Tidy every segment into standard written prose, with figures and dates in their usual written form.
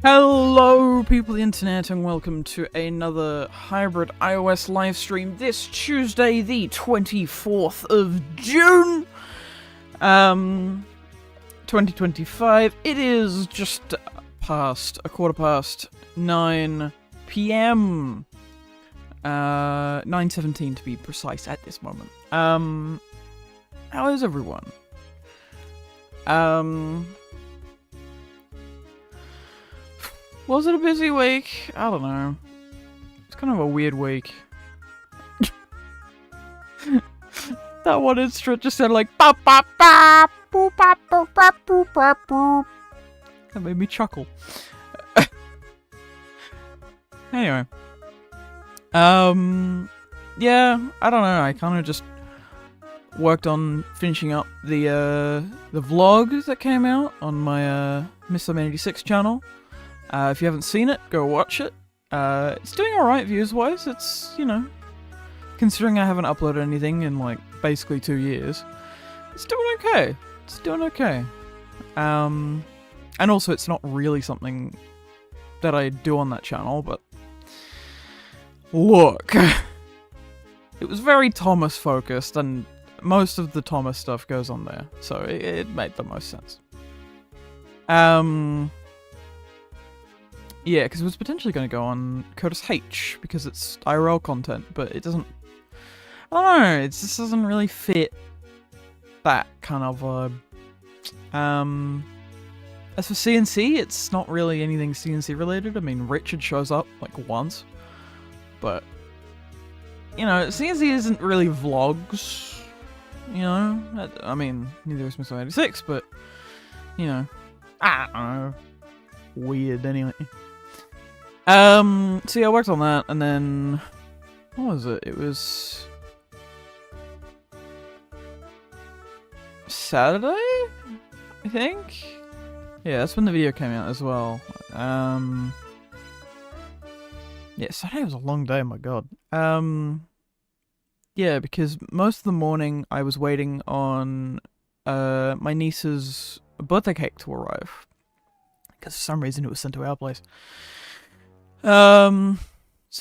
Hello people of the internet and welcome to another hybrid iOS livestream this Tuesday the 24th of June 2025. It is just past a quarter past 9 PM 9:17 to be precise at this moment. How is everyone? Was it a busy week? I don't know. It's kind of a weird week. That one instrument just sounded like ba ba ba boop ba boop ba boop ba boop. That made me chuckle. Anyway. Yeah, I don't know. I kind of just worked on finishing up the vlog that came out on my Mr. Man 86 channel. If you haven't seen it, go watch it. It's doing alright views-wise. It's, you know, considering I haven't uploaded anything in, like, basically 2 years, it's doing okay. It's doing okay. And also, it's not really something that I do on that channel, but look. It was very Thomas-focused, and most of the Thomas stuff goes on there, so it made the most sense. Yeah, because it was potentially going to go on Curtis H, because it's IRL content, but it doesn't... I don't know, it just doesn't really fit that kind of vibe. As for CNC, it's not really anything CNC related. I mean, Richard shows up, like, once. But, you know, CNC isn't really vlogs, you know? I mean, neither is Mr. 86, but, you know, I don't know. Weird, anyway. So yeah, I worked on that, and then... What was it? It was... Saturday? I think? Yeah, that's when the video came out as well. Yeah, Saturday was a long day, my god. Yeah, because most of the morning I was waiting on my niece's birthday cake to arrive. Because for some reason it was sent to our place. So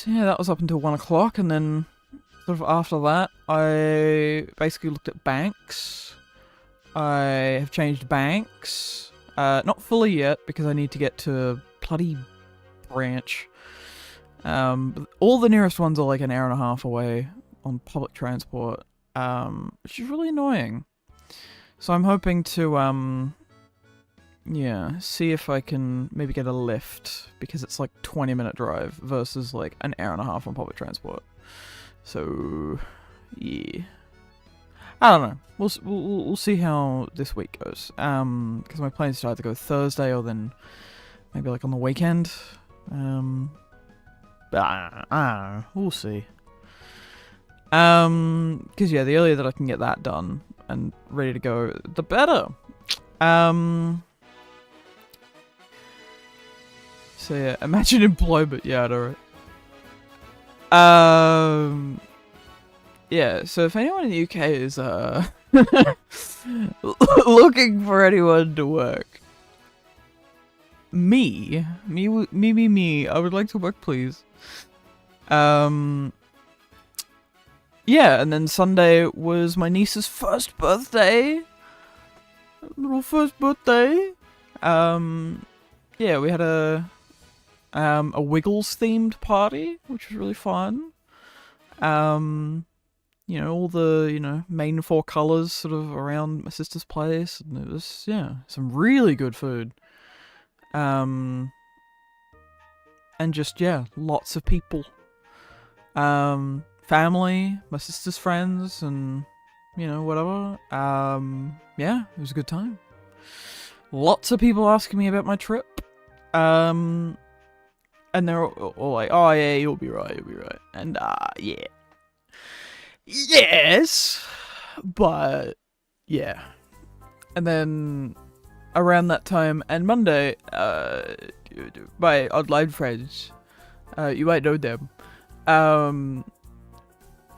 yeah, that was up until 1 o'clock, and then sort of after that, I basically looked at banks. I have changed banks. Not fully yet, because I need to get to bloody branch. But all the nearest ones are like an hour and a half away on public transport, which is really annoying. So I'm hoping to, yeah, see if I can maybe get a lift, because it's like 20-minute drive versus like an hour and a half on public transport. So, yeah. I don't know. We'll see how this week goes. Because my plan is to either go Thursday or then maybe like on the weekend. But I don't know. We'll see. Because yeah, the earlier that I can get that done and ready to go, the better. So yeah, imagine employment. Yeah, I know, right? Yeah, so if anyone in the UK is looking for anyone to work, me, I would like to work, please. Yeah, and then Sunday was my niece's first birthday. Little first birthday. Yeah, we had a Wiggles themed party, which was really fun. You know, all the, you know, main 4 colours sort of around my sister's place, and it was, yeah, some really good food. And just, yeah, lots of people. Family, my sister's friends, and, you know, whatever. Yeah, it was a good time. Lots of people asking me about my trip. And they're all like, oh yeah, you'll be right. And, yeah. Yes! But, yeah. And then, around that time, and Monday, my online friends, you might know them,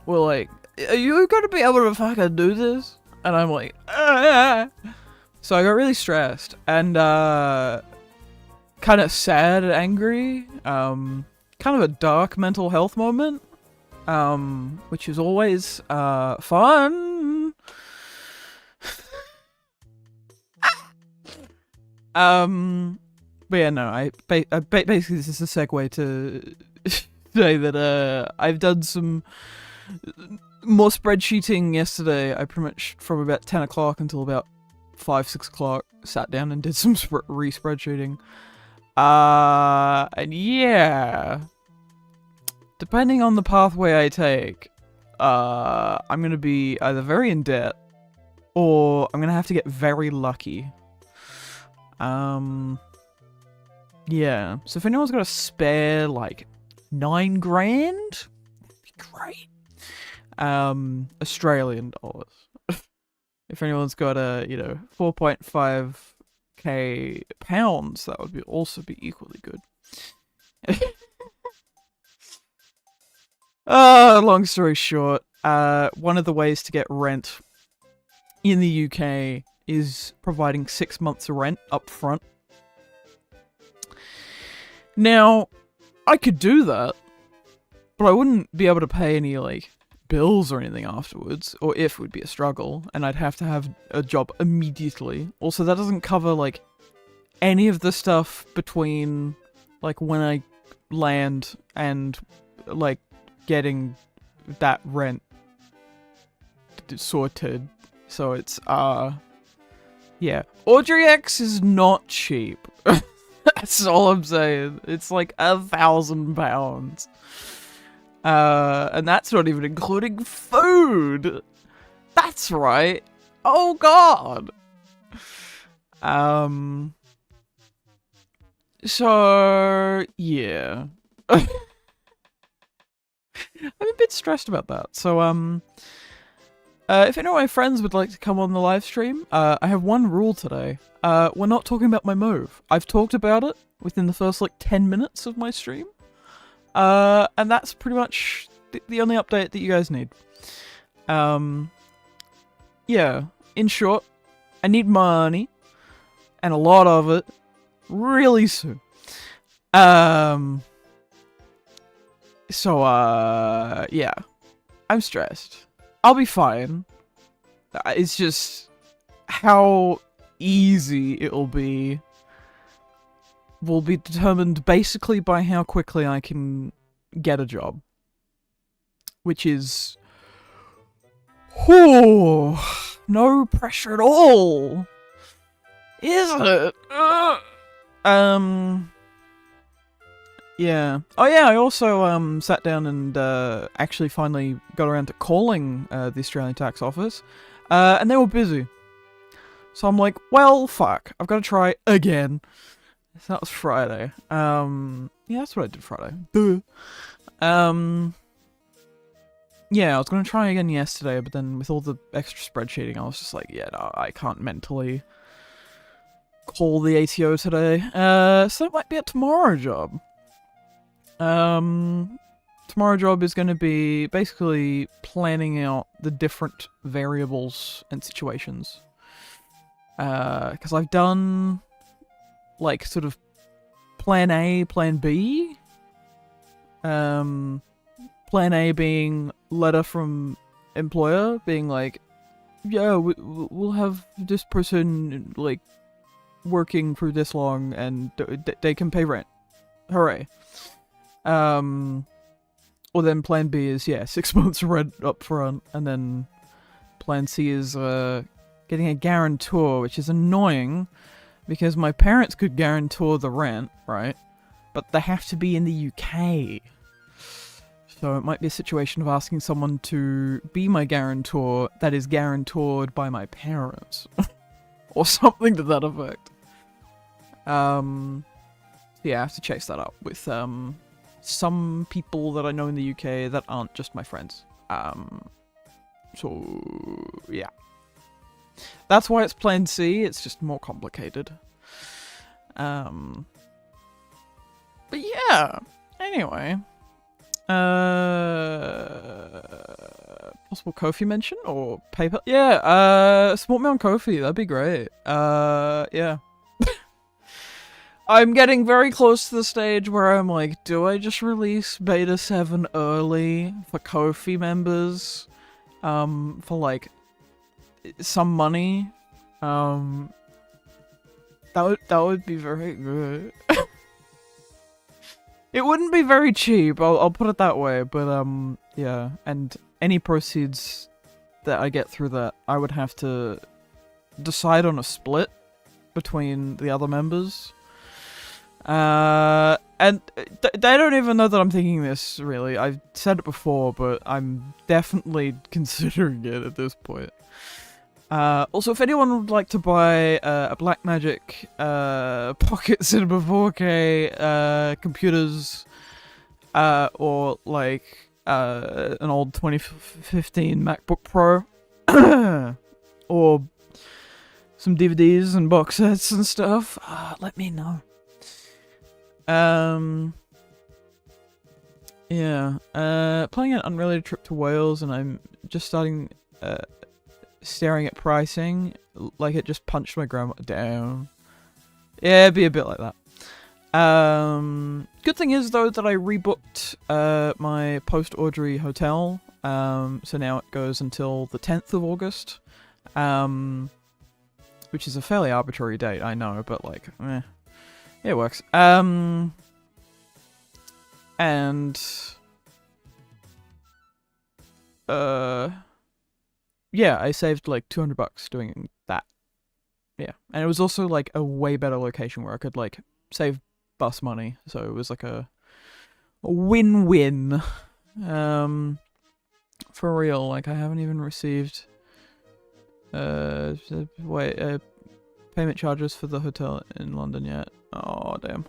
were like, are you gonna be able to fucking do this? And I'm like, ah. So I got really stressed, and kind of sad and angry. Kind of a dark mental health moment. Which is always fun. But yeah, no, basically this is a segue to say that I've done some more spreadsheeting yesterday. I pretty much from about 10 o'clock until about 5, 6 o'clock sat down and did some re-spreadsheeting. And yeah, depending on the pathway I take, I'm gonna be either very in debt or I'm gonna have to get very lucky. Yeah, so if anyone's got a spare, like, 9 grand, that'd be great. Australian dollars. If anyone's got a, 4.5k pounds, that would also be equally good. Long story short, one of the ways to get rent in the UK is providing 6 months of rent up front. Now, I could do that, but I wouldn't be able to pay any, like, bills or anything afterwards, or if it would be a struggle, and I'd have to have a job immediately. Also, that doesn't cover, like, any of the stuff between, like, when I land and, like, getting that rent sorted. So it's, yeah. Audrey X is not cheap. That's all I'm saying. It's like £1,000. And that's not even including food. That's right. Oh god. So yeah. I'm a bit stressed about that. So if any of my friends would like to come on the live stream, I have one rule today. We're not talking about my move. I've talked about it within the first, like, 10 minutes of my stream. And that's pretty much the only update that you guys need. Yeah, in short, I need money, and a lot of it, really soon. So, yeah, I'm stressed. I'll be fine. It's just how easy it'll be will be determined basically by how quickly I can get a job. Which is... whew, no pressure at all. Is it? Yeah. Oh yeah, I also sat down and actually finally got around to calling the Australian Tax Office. And they were busy. So I'm like, well, fuck. I've got to try again. So that was Friday. Yeah, that's what I did Friday. Duh. Yeah, I was going to try again yesterday, but then with all the extra spreadsheeting, I was just like, yeah, no, I can't mentally call the ATO today. So that might be a tomorrow job. Tomorrow job is going to be basically planning out the different variables and situations. Because I've done, like, sort of plan A, plan B. Plan A being letter from employer, being like, yeah, we'll have this person, like, working for this long, and they can pay rent. Hooray. Or then plan B is, yeah, 6 months rent up front, and then plan C is, getting a guarantor, which is annoying, because my parents could guarantor the rent, right? But they have to be in the UK. So it might be a situation of asking someone to be my guarantor that is guarantored by my parents. Or something to that effect. Yeah, I have to chase that up with, some people that I know in the UK that aren't just my friends. So, yeah. That's why it's plan C, it's just more complicated. But yeah, anyway. Possible Ko-fi mention or PayPal? Yeah, support me on Ko-fi, that'd be great. Yeah. I'm getting very close to the stage where I'm like, do I just release Beta 7 early for Ko-fi members? For like some money? That would be very good. It wouldn't be very cheap, I'll put it that way, but yeah, and any proceeds that I get through that, I would have to decide on a split between the other members. And they don't even know that I'm thinking this, really. I've said it before, but I'm definitely considering it at this point. Also, if anyone would like to buy a Blackmagic Pocket Cinema 4K computers, or like an old 2015 MacBook Pro, or some DVDs and box sets and stuff, let me know. Yeah, planning an unrelated trip to Wales, and I'm just starting, staring at pricing, like it just punched my grandma down. Yeah, it'd be a bit like that. Good thing is, though, that I rebooked, my post-Audrey hotel, so now it goes until the 10th of August, which is a fairly arbitrary date, I know, but, like, eh. It works. And yeah, I saved like $200 doing that. Yeah, and it was also like a way better location where I could like save bus money, so it was like a win-win. For real, like I haven't even received payment charges for the hotel in London yet. Oh, damn.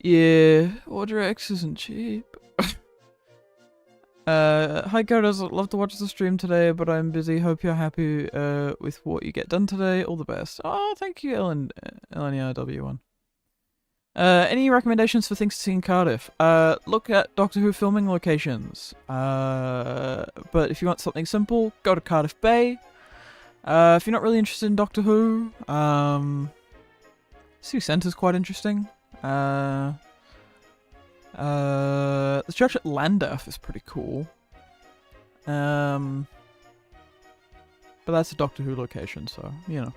Yeah, Order X isn't cheap. Hi Kodos, I'd love to watch the stream today, but I'm busy. Hope you're happy with what you get done today. All the best. Oh, thank you, LNRW1. Any recommendations for things to see in Cardiff? Look at Doctor Who filming locations. But if you want something simple, go to Cardiff Bay. If you're not really interested in Doctor Who, City Centre's quite interesting. The church at Llandaff is pretty cool. But that's a Doctor Who location, so, you know.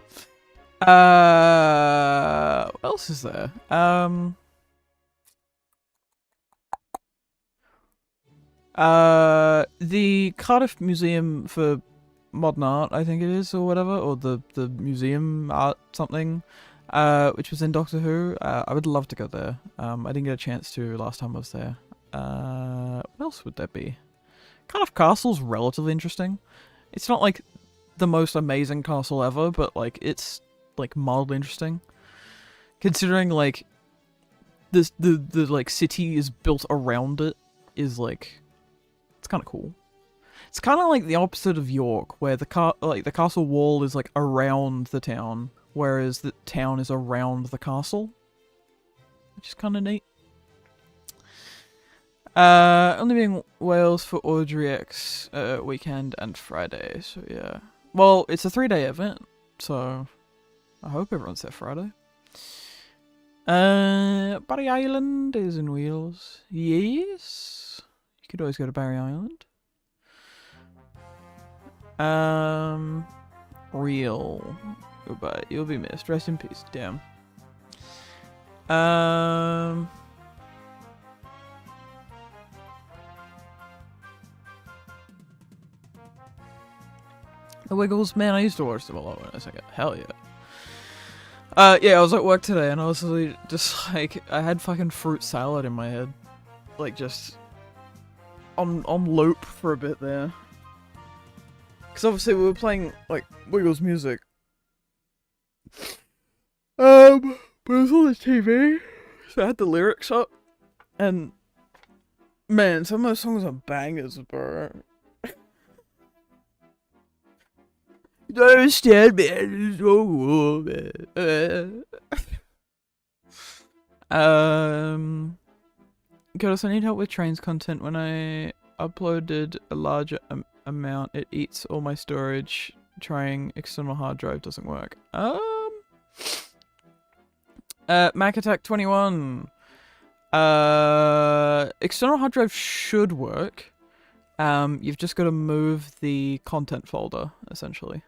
What else is there? The Cardiff Museum for Modern Art, I think it is, or whatever, or the museum art something, which was in Doctor Who. I would love to go there. I didn't get a chance to last time I was there. What else would there be? Cardiff Castle's relatively interesting. It's not like the most amazing castle ever, but like it's like mildly interesting. Considering like the like city is built around it is like it's kind of cool. It's kind of like the opposite of York, where the castle wall is like around the town, whereas the town is around the castle, which is kind of neat. Only being Wales for Audrey X weekend and Friday, so yeah. Well, it's a 3-day event, so I hope everyone's there Friday. Barry Island is in Wales. Yes, you could always go to Barry Island. Real. Goodbye. You'll be missed. Rest in peace. Damn. The Wiggles, man, I used to watch them a lot when I was like, hell yeah. Yeah, I was at work today and I was really just like, I had fucking fruit salad in my head. Like, just on loop for a bit there. Because obviously we were playing, like, Wiggles music. But it was on the TV, so I had the lyrics up. And, man, some of those songs are bangers, bro. You don't understand, man. It's so cool, man. Curtis, I need help with trains content. When I uploaded a larger amount, it eats all my storage. Trying external hard drive doesn't work. Mac Attack 21. External hard drive should work. You've just got to move the content folder, essentially.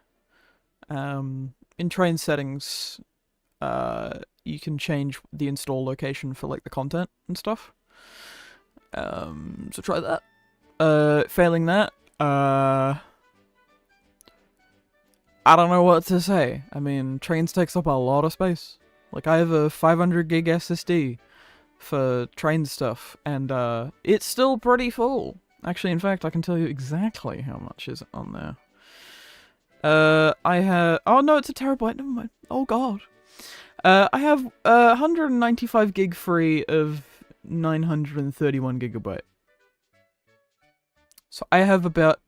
In train settings, you can change the install location for like the content and stuff. So try that. Failing that, I don't know what to say. I mean, trains takes up a lot of space. Like, I have a 500 gig SSD for train stuff, and it's still pretty full. Actually, in fact, I can tell you exactly how much is on there. I have... Oh, no, it's a terabyte. Never mind. Oh, God. I have 195 gig free of 931 gigabyte. So I have about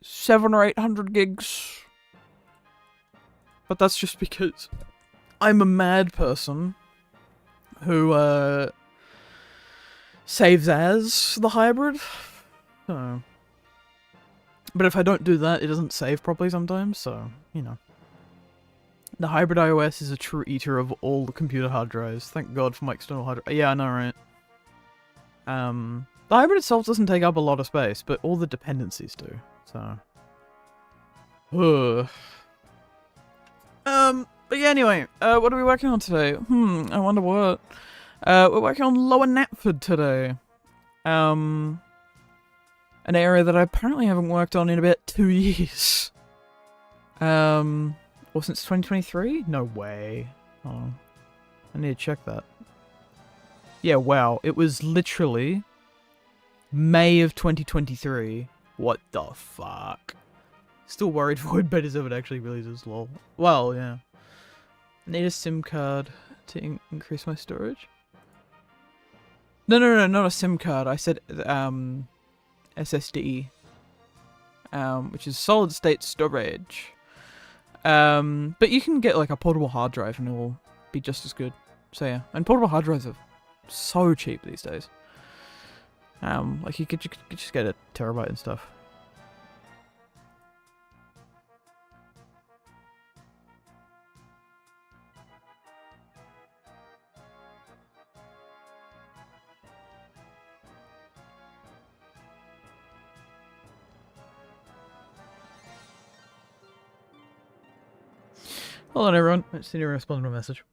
700 or 800 gigs. But that's just because I'm a mad person who saves as the hybrid. So. But if I don't do that, it doesn't save properly sometimes, so, you know. The hybrid iOS is a true eater of all the computer hard drives. Thank God for my external hard drive. Yeah, I know, right? The hybrid itself doesn't take up a lot of space, but all the dependencies do, so. But yeah, anyway, what are we working on today? I wonder what. We're working on Lower Knapford today. An area that I apparently haven't worked on in about 2 years. Or since 2023? No way. Oh, I need to check that. Yeah, wow. It was literally May of 2023. What the fuck? Still worried Void Beta 7 actually releases, lol. Well, yeah. Need a SIM card to increase my storage. No, not a SIM card. I said, SSD. Which is solid state storage. But you can get like a portable hard drive and it will be just as good. So yeah, and portable hard drives are so cheap these days. Like you could just get a terabyte and stuff. Hold on, everyone. I just need to respond to a message.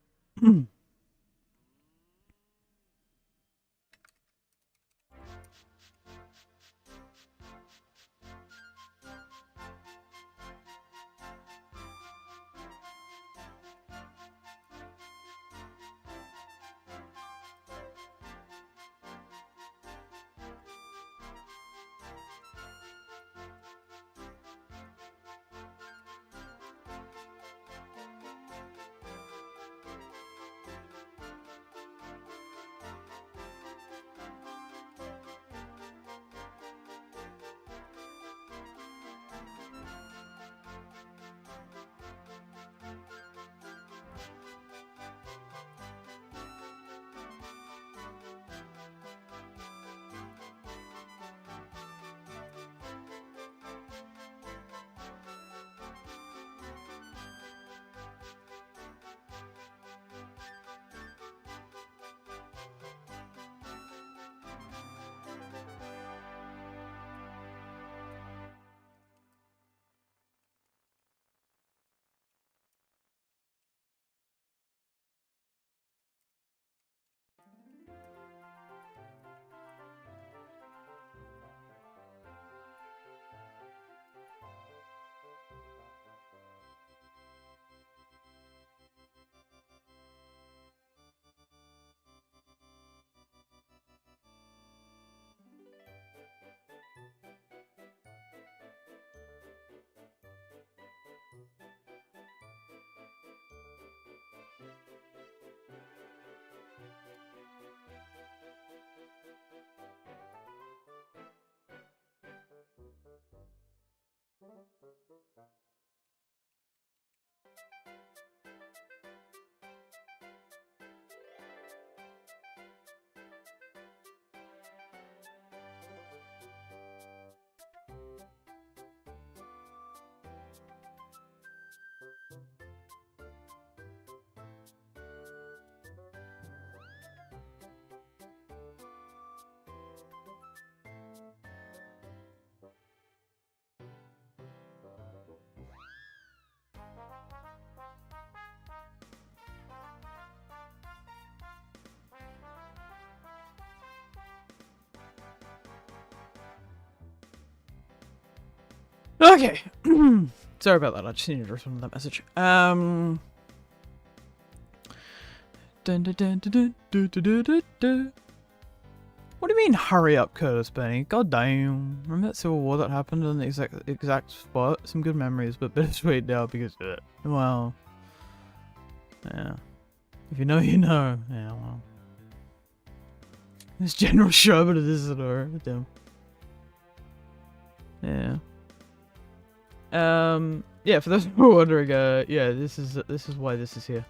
Okay. Sorry about that. I just needed to respond to that message. Dun, dun, dun, dun, dun, dun, dun, dun, dun. What do you mean, hurry up, Curtis Benny? God damn. Remember that civil war that happened in the exact spot? Some good memories, but bittersweet now because, well, yeah. If you know, you know. Yeah, well. It's General Sherbert of this or damn. Yeah. Yeah, for those who are wondering, yeah, this is why this is here.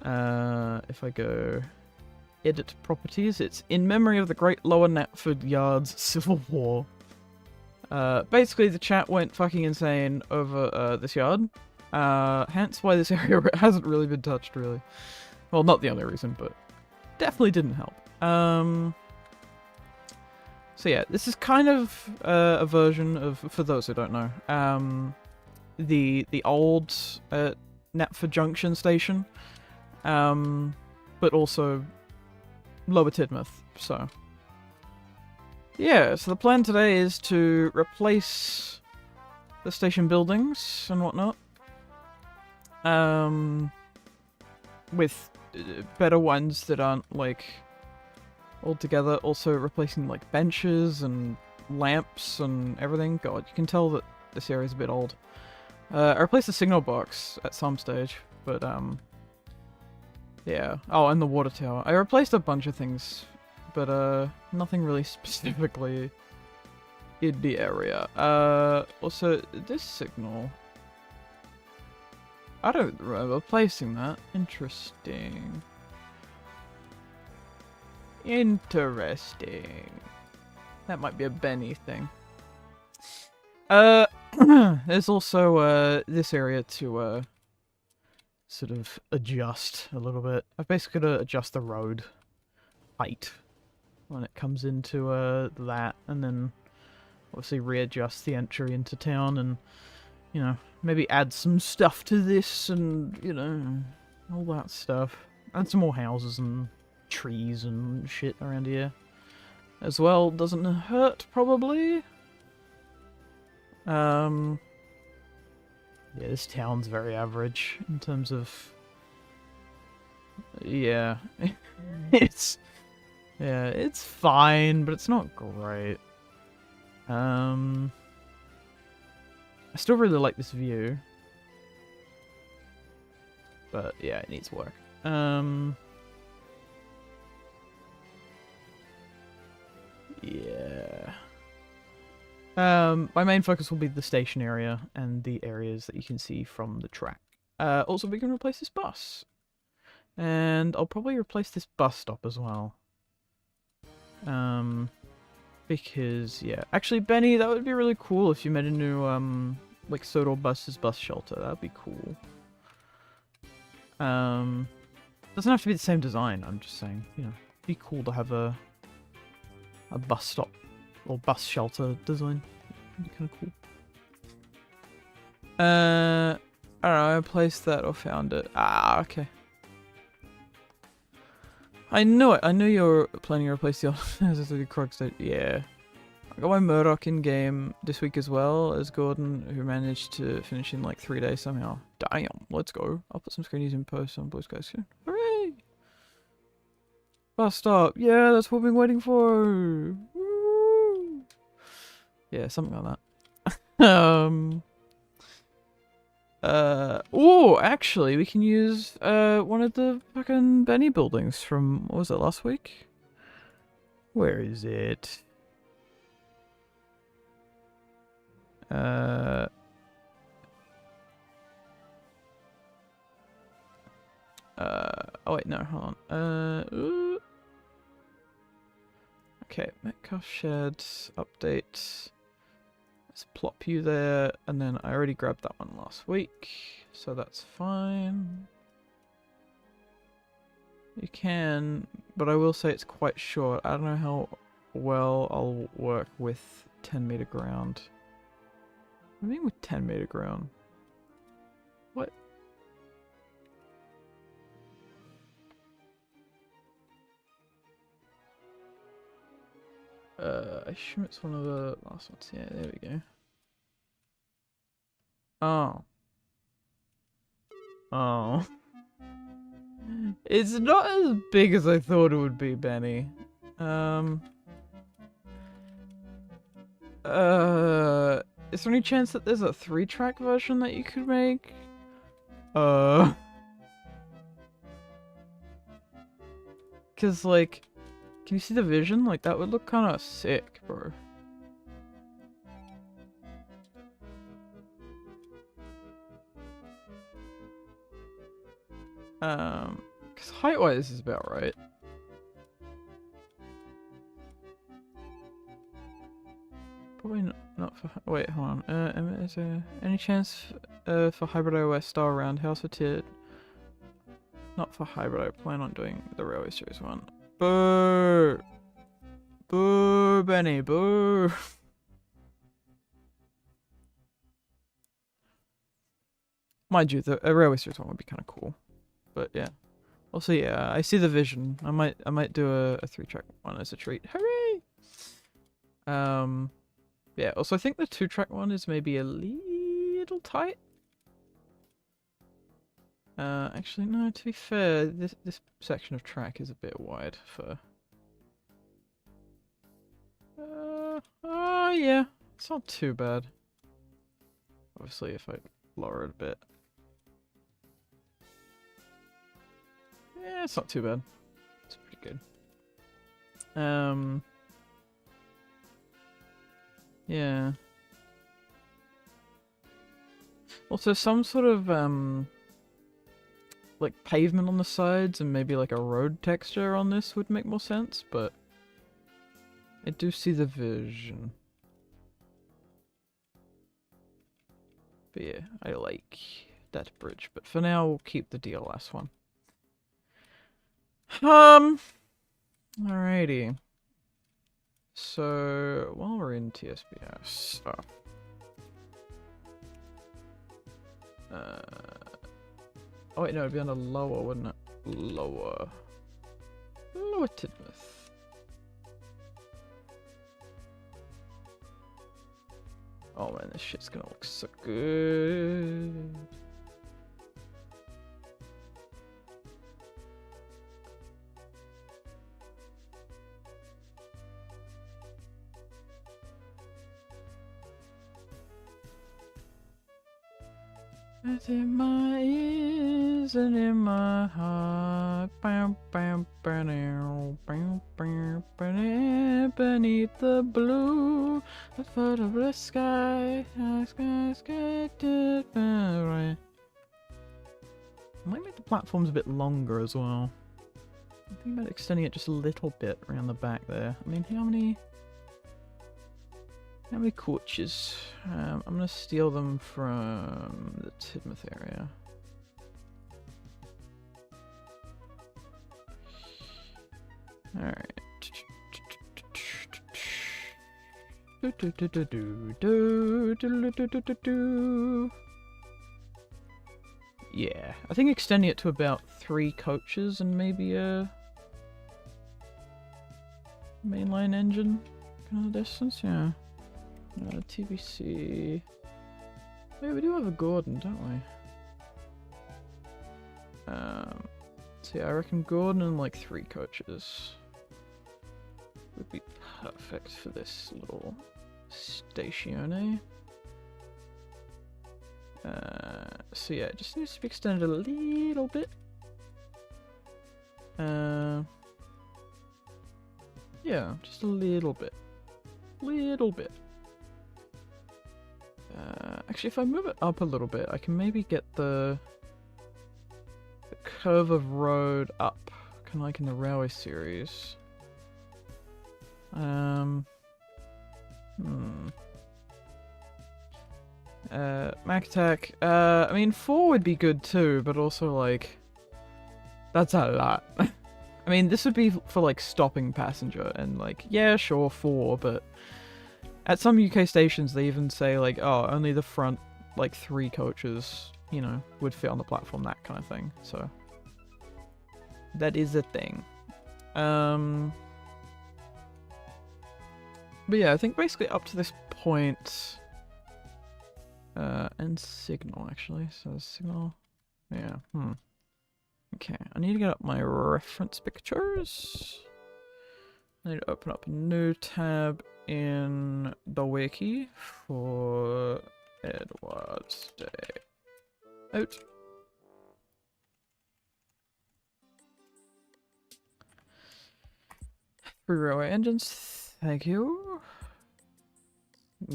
If I go edit properties, it's in memory of the Great Lower Knapford Yards Civil War. Basically the chat went fucking insane over this yard. Hence why this area hasn't really been touched, really. Well, not the only reason, but definitely didn't help. So yeah, this is kind of a version of, for those who don't know, the old Knapford Junction station, but also Lower Tidmouth. So yeah, so the plan today is to replace the station buildings and whatnot, with better ones that aren't like all together. Also replacing like benches and lamps and everything. God, you can tell that this area is a bit old. I replaced the signal box at some stage, but yeah. Oh, and the water tower. I replaced a bunch of things, but nothing really specifically in the area. Also this signal, I don't remember placing that. Interesting. Interesting. That might be a Benny thing. There's also this area to sort of adjust a little bit. I've basically got to adjust the road height when it comes into that, and then obviously readjust the entry into town, and you know, maybe add some stuff to this, and you know, all that stuff. Add some more houses and trees and shit around here as well. Doesn't hurt, probably. Yeah, this town's very average in terms of, yeah, it's fine, but it's not great. I still really like this view, but yeah, it needs work. Yeah. My main focus will be the station area and the areas that you can see from the track. Also, we can replace this bus. And I'll probably replace this bus stop as well. Because, yeah. Actually, Benny, that would be really cool if you made a new, like, Sodor Bus's bus shelter. That would be cool. Doesn't have to be the same design, I'm just saying, you know, it'd be cool to have a bus stop or bus shelter design. It'd be kind of cool. I don't know, I placed that or found it. Ah, okay. I knew it. I knew you were planning to replace the old Krog state. Yeah. I got my Murdoch in game this week as well as Gordon, who managed to finish in like 3 days somehow. Damn, let's go. I'll put some screenies in post on Blue Sky soon. Hooray! Bus stop. Yeah, that's what we've been waiting for. Woo! Yeah, something like that. Oh, actually, we can use one of the fucking Benny buildings from, what was it, last week? Where is it? Oh wait, no, hold on. Okay, Metcalf Shed, update. Let's plop you there, and then I already grabbed that one last week, so that's fine. You can, but I will say it's quite short. I don't know how well I'll work with 10 meter ground. What do you mean with 10 meter ground? What? I assume it's one of the last ones. Yeah, there we go. Oh. Oh. It's not as big as I thought it would be, Benny. Is there any chance that there's a 3-track version that you could make? Cause like, can you see the vision? Like that would look kind of sick, bro. Cause height-wise is about right. Probably not for. Wait, hold on. Is there any chance for Hybrid OS style roundhouse for tiered? Not for Hybrid. I plan on doing the Railway Series one. Boo! Boo, Benny, boo! Mind you, the Railway Series one would be kind of cool, but yeah. Also, yeah, I see the vision. I might do a 3-track one as a treat. Hooray! Yeah. Also, I think the 2-track one is maybe a little tight. Actually, no. To be fair, this section of track is a bit wide for. Yeah, it's not too bad. Obviously, if I lower it a bit. Yeah, it's not too bad. It's pretty good. Yeah. Also, some sort of, like, pavement on the sides and maybe, like, a road texture on this would make more sense, but I do see the vision. But yeah, I like that bridge, but for now, we'll keep the DLS one. Alrighty. So, while we're in TSBS... oh wait, no, it'd be under lower, wouldn't it? Lower Tidmouth. Oh man, this shit's gonna look so good. It's in my ears and in my heart. Beneath the blue, the foot of the sky. Might make the platforms a bit longer as well. I'm thinking about extending it just a little bit around the back there. I mean, how many coaches? I'm gonna steal them from the Tidmouth area. Alright. Yeah, I think extending it to about 3 coaches and maybe a mainline engine kind of distance, yeah. TBC. Wait, we do have a Gordon, don't we? So yeah, I reckon Gordon and like 3 coaches would be perfect for this little stazione. So yeah, it just needs to be extended a little bit. Yeah, just a little bit. Actually, if I move it up a little bit, I can maybe get the curve of road up, kind of like in the Railway Series. Mac attack. I mean, 4 would be good too, but also like, that's a lot. I mean, this would be for like stopping passenger, and like, yeah, sure, 4, but at some UK stations they even say like, oh, only the front like 3 coaches, you know, would fit on the platform, that kind of thing. So that is a thing. But yeah, I think basically up to this point, And signal, actually. So signal... Yeah, Okay, I need to get up my reference pictures. I need to open up a new tab in the wiki for Edward's Day Out. Free railway engines, thank you.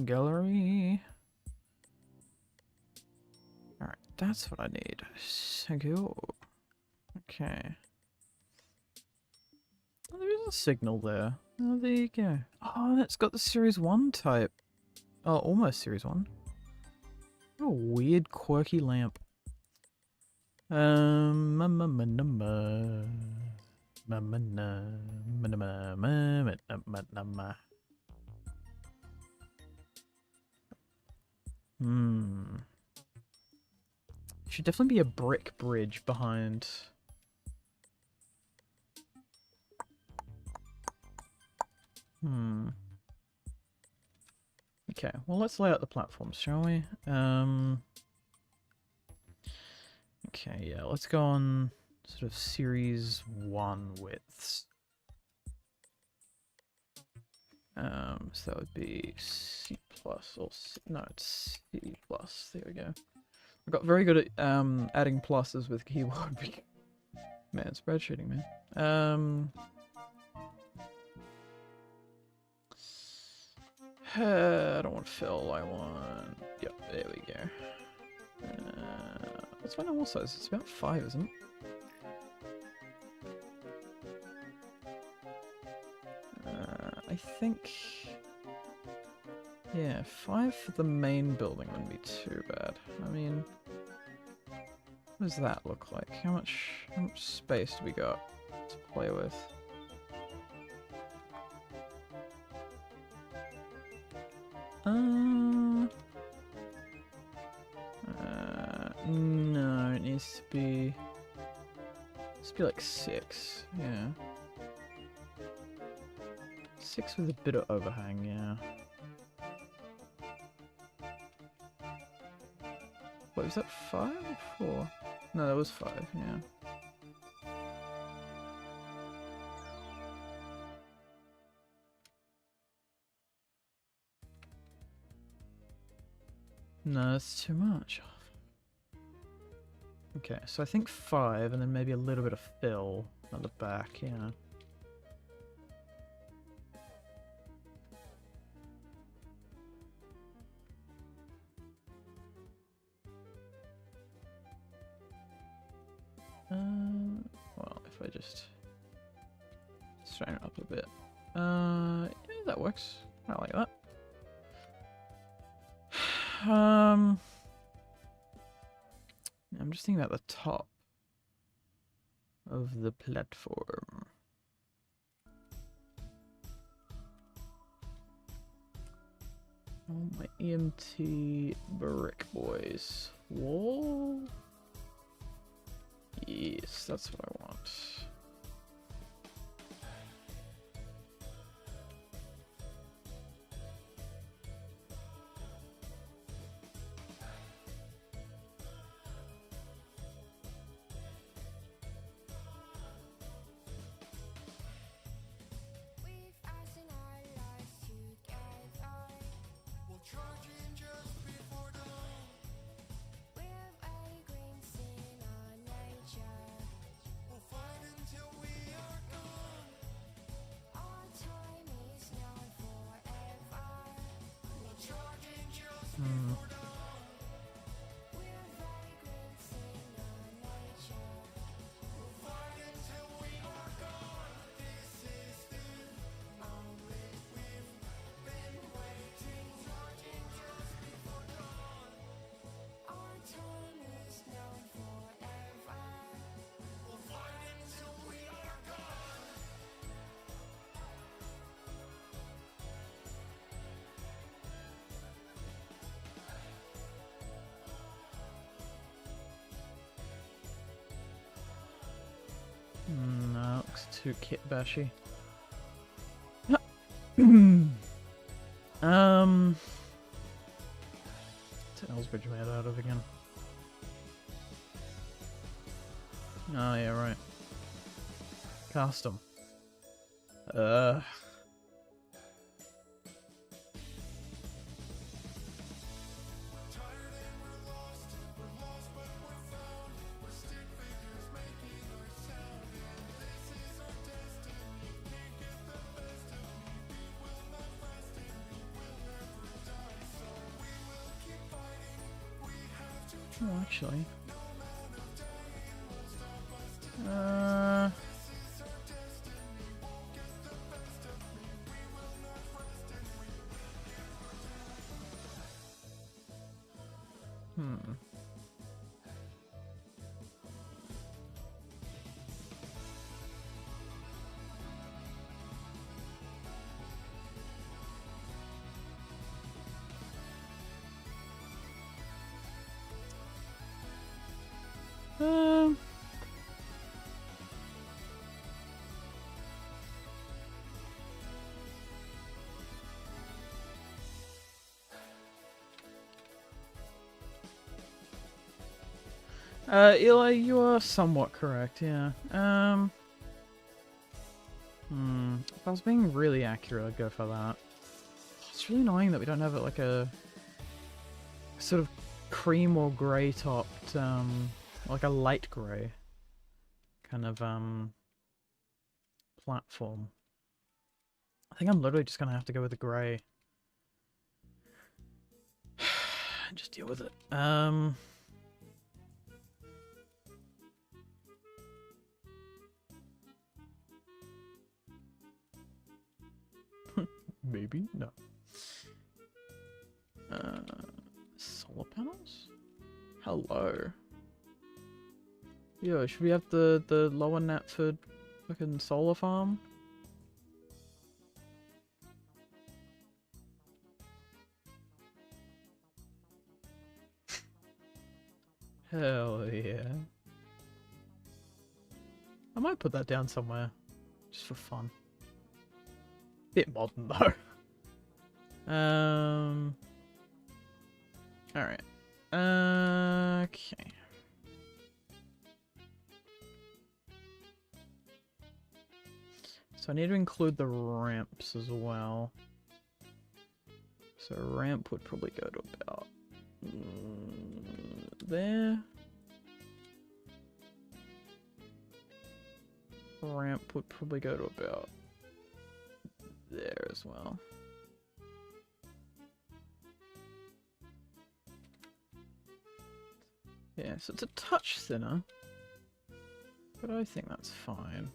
Gallery. Alright, that's what I need. Thank you. Okay. Oh, there is a signal there. Oh, there you go. Oh, that's got the Series 1 type. Oh, almost Series 1. What a weird, quirky lamp. Should definitely be a brick bridge behind. Okay, well, let's lay out the platforms, shall we? Okay, yeah, let's go on sort of Series 1 widths. So that would be C+, or C, no, it's C+. There we go. I got very good at adding pluses with keyboard. Man, spreadsheeting, man. I don't want fill, I want... Yep, there we go. What's my normal size? It's about 5, isn't it? I think... Yeah, 5 for the main building wouldn't be too bad. I mean... What does that look like? How much space do we got to play with? No, it needs to be... Let's be like 6, yeah. 6 with a bit of overhang, yeah. Wait, was that 5 or 4? No, that was 5, yeah. No, that's too much. Okay, so I think 5, and then maybe a little bit of fill at the back, yeah. Well, if I just straighten it up a bit. Yeah, that works. I like that. I'm just thinking about the top of the platform. Oh, my EMT brick boys. Wall? Yes, that's what I want. No, looks too kit bashy. What else package made out of again? Oh, yeah, right. Custom. Oh, actually. Eli, you are somewhat correct, yeah. If I was being really accurate, I'd go for that. It's really annoying that we don't have like a sort of cream or grey topped, like a light grey kind of, platform. I think I'm literally just gonna have to go with the grey. Just deal with it. Maybe? No. Solar panels? Hello. Yo, should we have the Lower Knapford fucking solar farm? Hell yeah. I might put that down somewhere. Just for fun. Bit modern though. Alright. Okay. So I need to include the ramps as well. So ramp would probably go to about there. Ramp would probably go to about there as well. Yeah, so it's a touch thinner, but I think that's fine.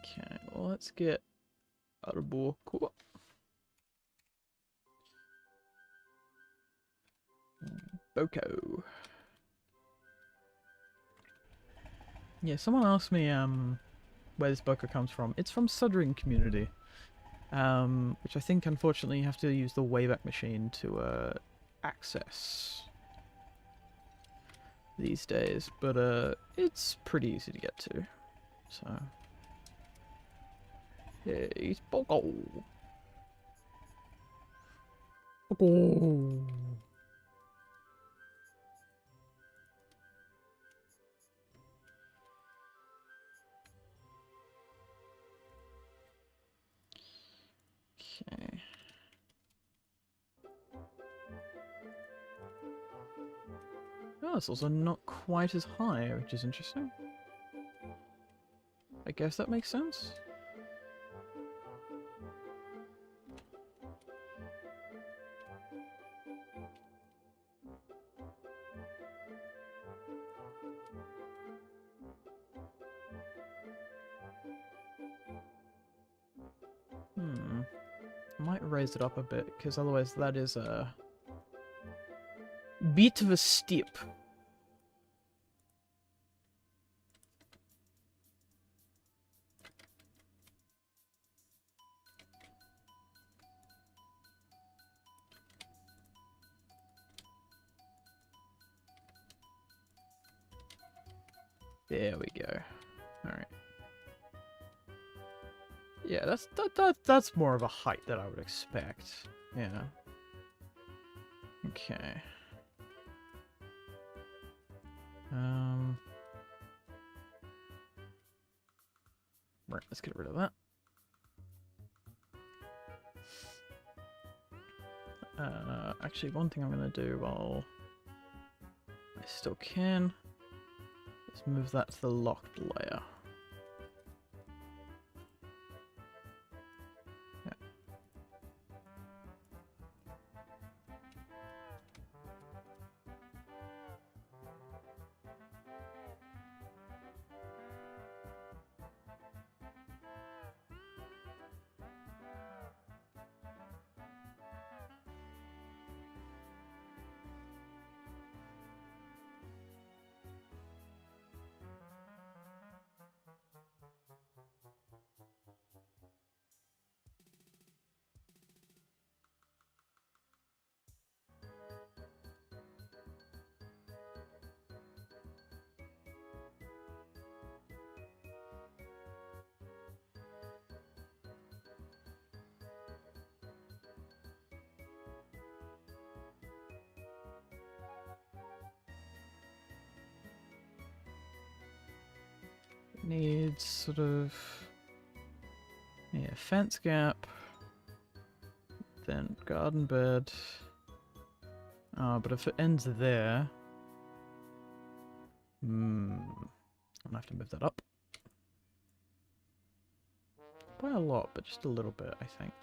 Okay, well let's get Arboko. Boko. Yeah, someone asked me where this Boko comes from. It's from Suddering community. Which I think unfortunately you have to use the Wayback Machine to access these days, but it's pretty easy to get to. So yeah, it's Boko. Boko. Okay. Oh, it's also not quite as high, which is interesting. I guess that makes sense. I might raise it up a bit, because otherwise that is a bit of a steep. There we go. Alright. Yeah, that's more of a height that I would expect. Yeah. Okay. Right, let's get rid of that. Actually, one thing I'm gonna do while I still can is move that to the locked layer. Yeah. Needs sort of, yeah, fence gap, then garden bed. But if it ends there, I'm gonna have to move that up by a lot, but just a little bit, I think.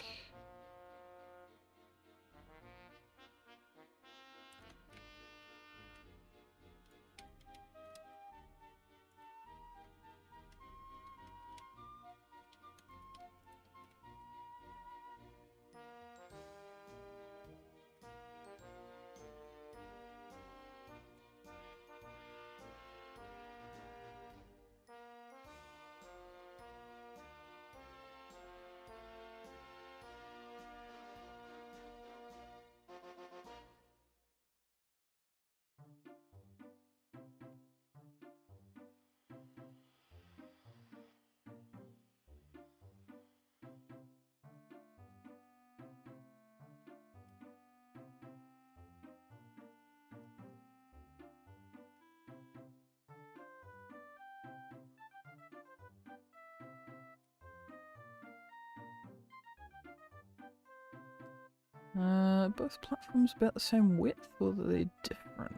Both platforms about the same width, or are they different?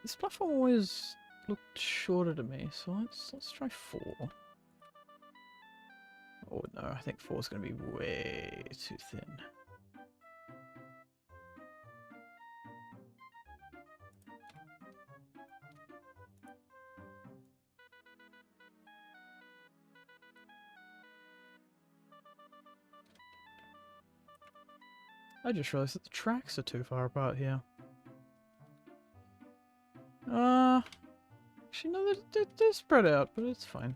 This platform always looked shorter to me, so let's try 4. Oh no, I think 4 is going to be way too thin. I just realized that the tracks are too far apart here. Actually no, they're spread out, but it's fine.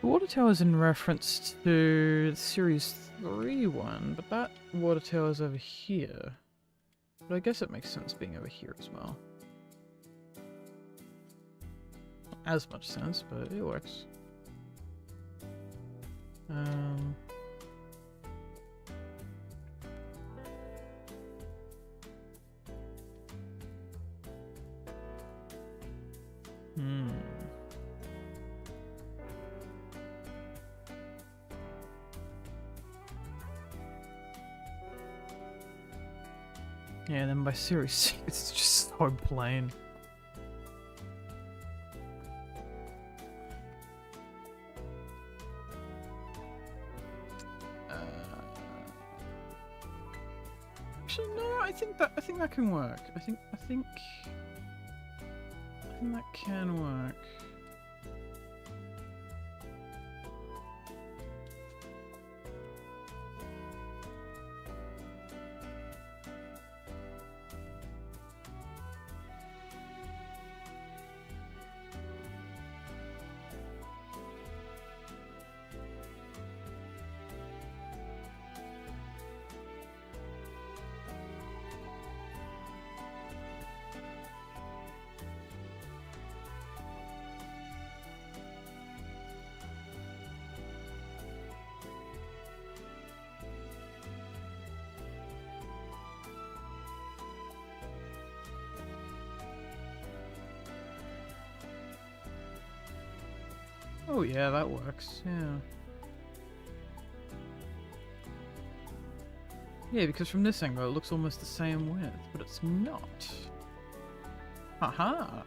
The water tower is in reference to the Series 3 one, but that water tower is over here. But I guess it makes sense being over here as well. Not as much sense, but it works. Yeah, then by Series 6, it's just so plain. Actually, no. I think that can work. I think that can work. Oh yeah, that works. Yeah. Yeah, because from this angle it looks almost the same width, but it's not. Haha!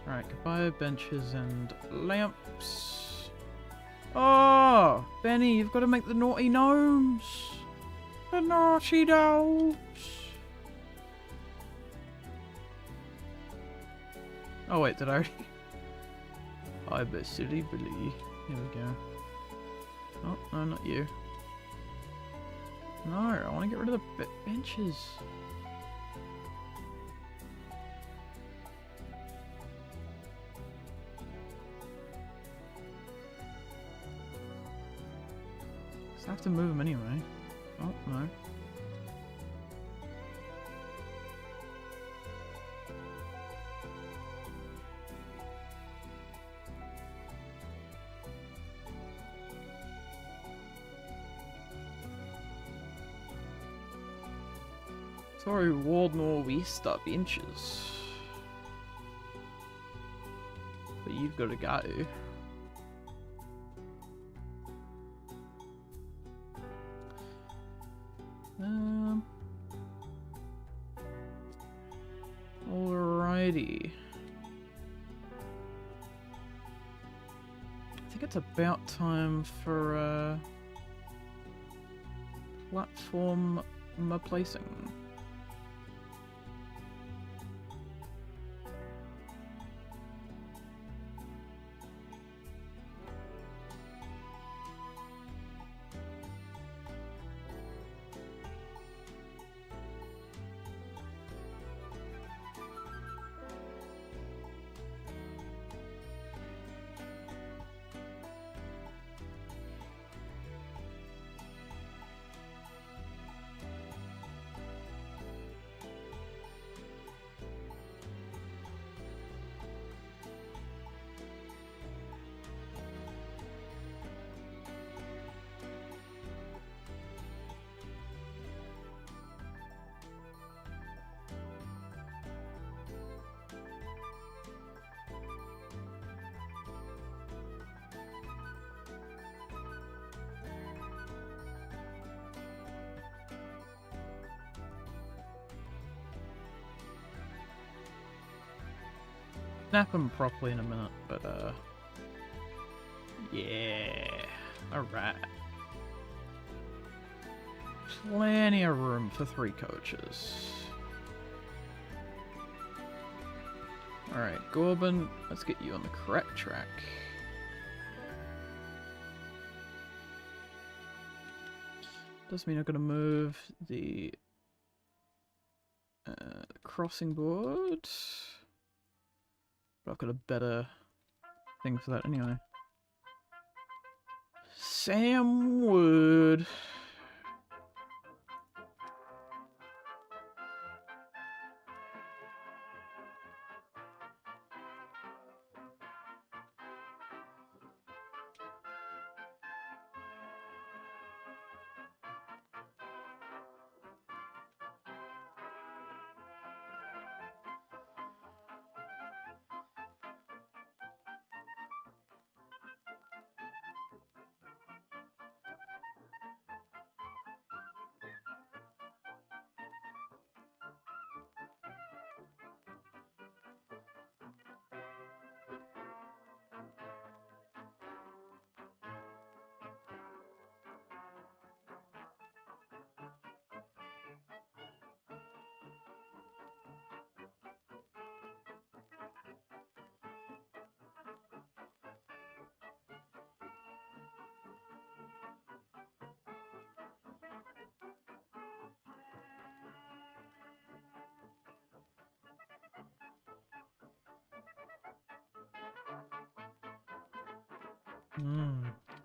Alright, goodbye benches and lamps. Oh! Benny, you've got to make the naughty gnomes! The naughty gnomes! Oh wait, did I already? I bet silly Billy. Here we go. Oh, no, not you. No, I want to get rid of the benches. Because I have to move them anyway. Oh, no. Sorry, Wardnor, we stop inches. But you've got to go. Alrighty. I think it's about time for platform placing. Snap them properly in a minute, but yeah, alright. Plenty of room for 3 coaches. Alright, Gorbin, let's get you on the correct track. Does mean I'm gonna move the crossing board. But I've got a better thing for that anyway. Sam Wood.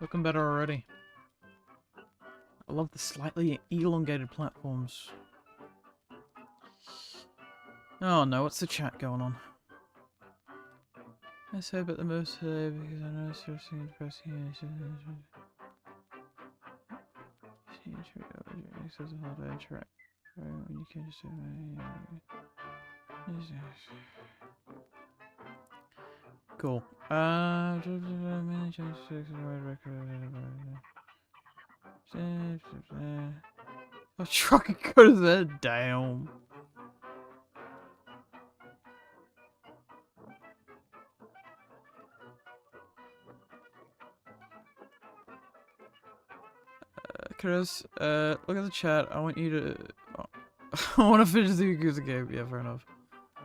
Looking better already. I love the slightly elongated platforms. Oh no, what's the chat going on? I say about the most today because I know it's seriously depressing. When you can just cool. How truck it goes that down. Chris, look at the chat. I want you to. I want to finish the Yakuza game. Yeah, fair enough.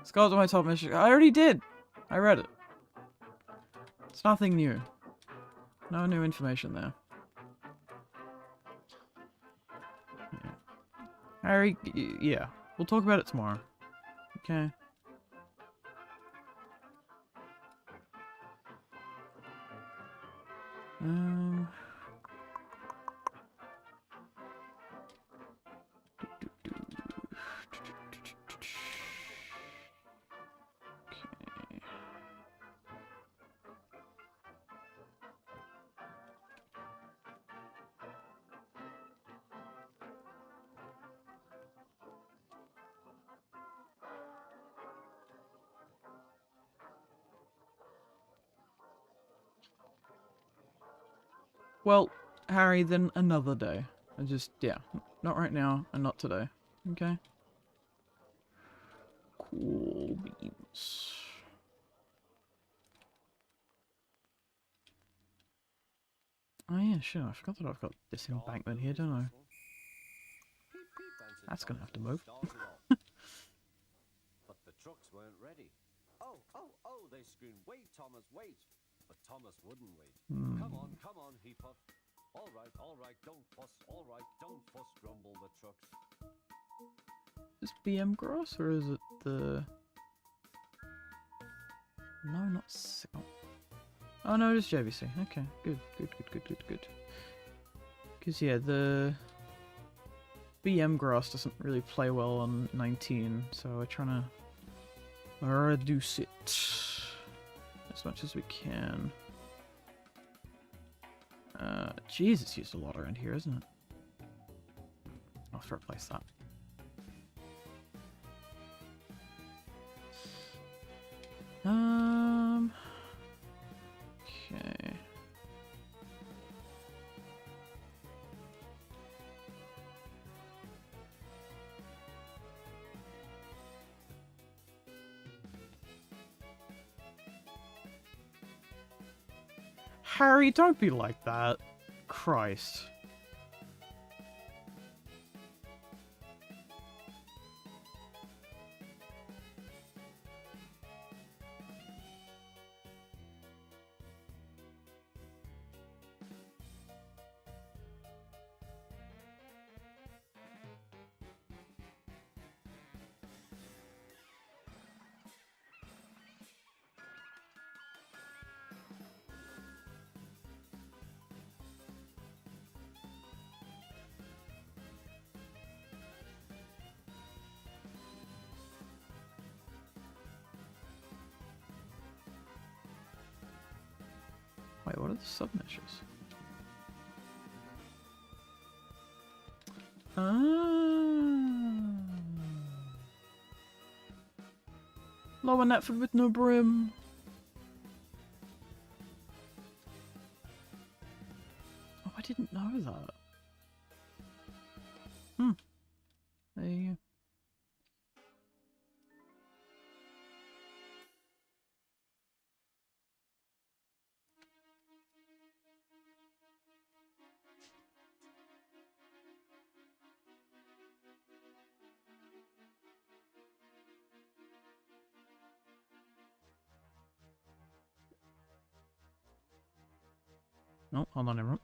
Scott's my top mission. I already did. I read it. It's nothing new. No new information there. Yeah. Harry, yeah. We'll talk about it tomorrow. Okay. Well, Harry, then another day. And just, yeah. Not right now, and not today. Okay? Cool beans. Oh yeah, sure. I forgot that I've got this embankment here, don't I? That's gonna have to move. But the trucks weren't ready. Oh, they screamed, "Wait, Thomas, wait!" But Thomas wouldn't wait. Come on, he puffed. All right, don't fuss. All right, don't fuss, grumbled the trucks. Is this BM Gross, or is it the... No, not... Oh no, it is JVC. Okay, good. Because, yeah, the... BM Grass doesn't really play well on 19, so we're trying to reduce it as much as we can. Jeez, it's used a lot around here, isn't it? I'll have to replace that. Okay. Harry, don't be like that. Christ. Wait, what are the sub-measures? Lower Knapford with no brim. Oh, I didn't know that. There you go. No, hold on, everyone.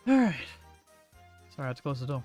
Alright. Sorry, I had to close the door.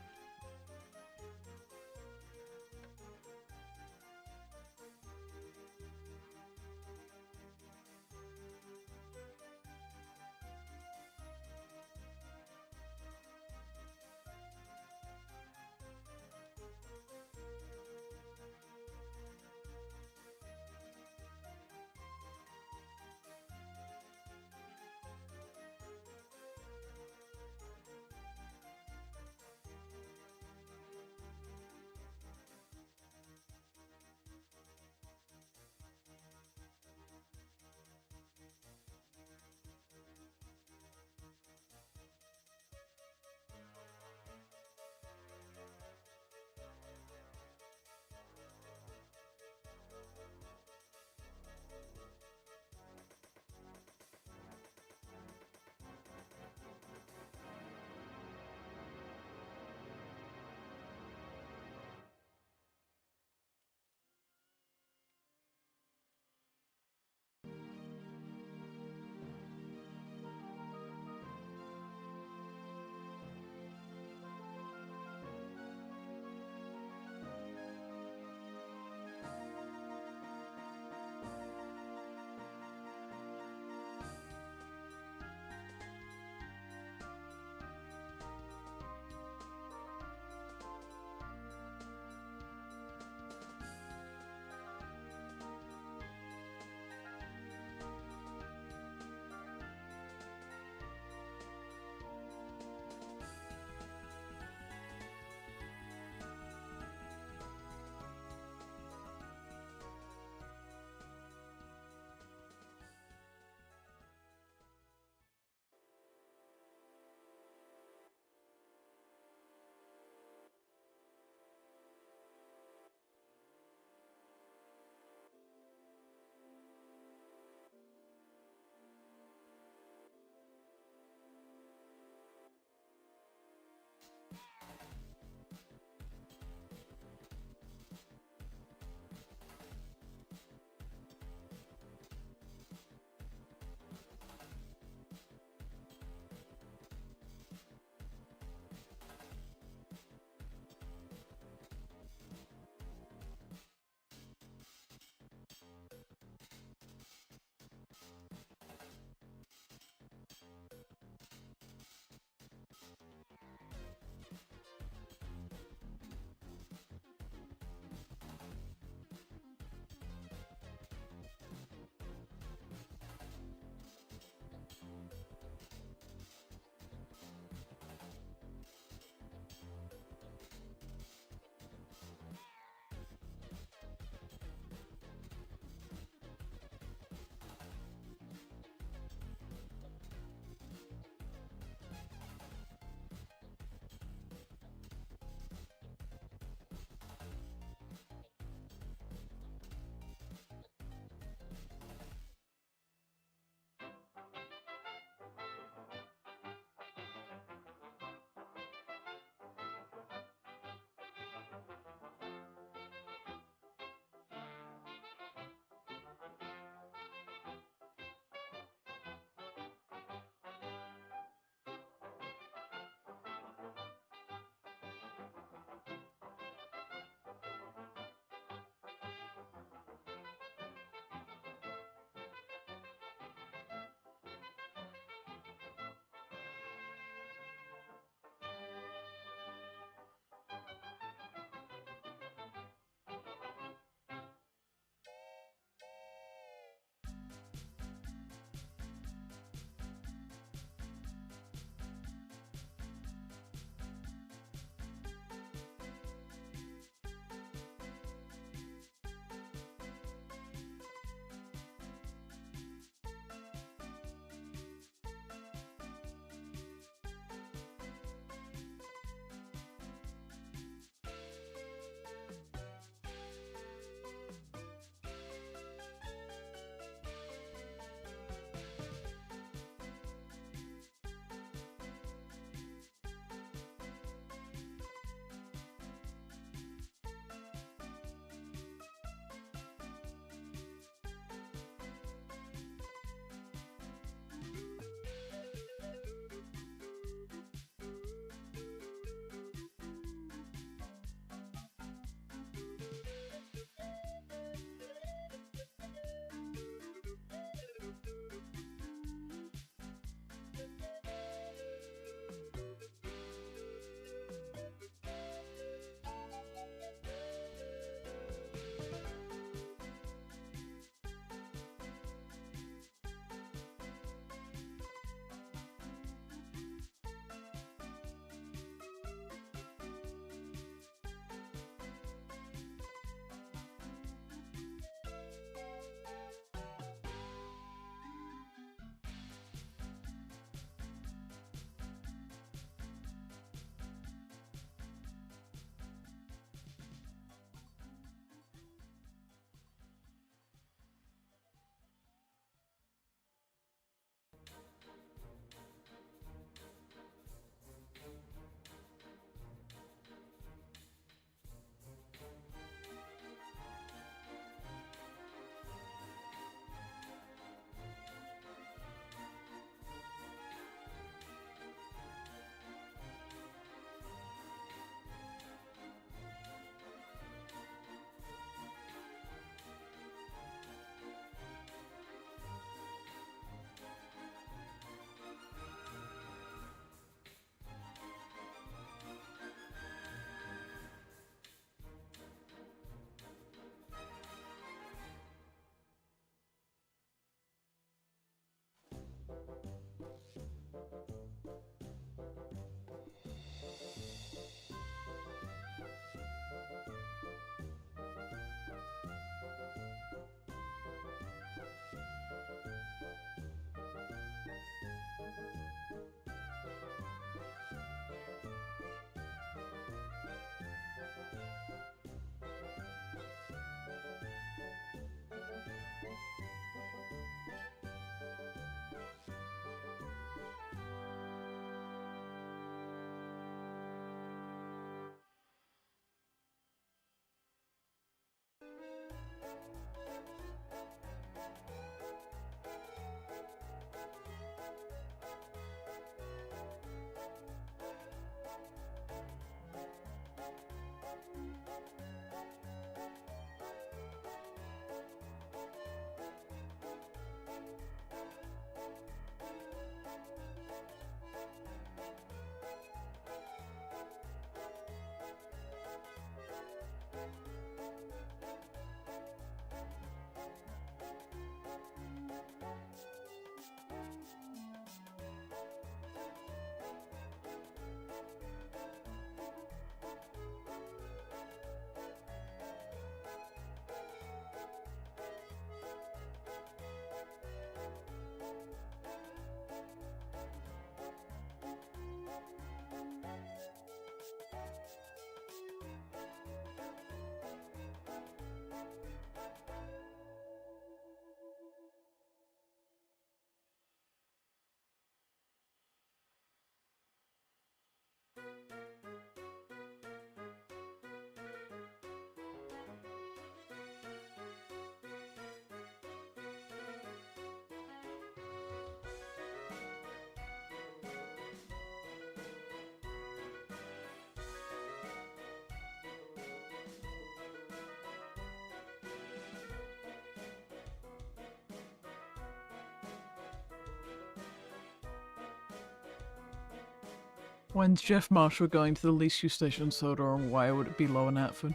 When's Jeff Marshall going to the least use station soda, and why would it be Lower Knapford?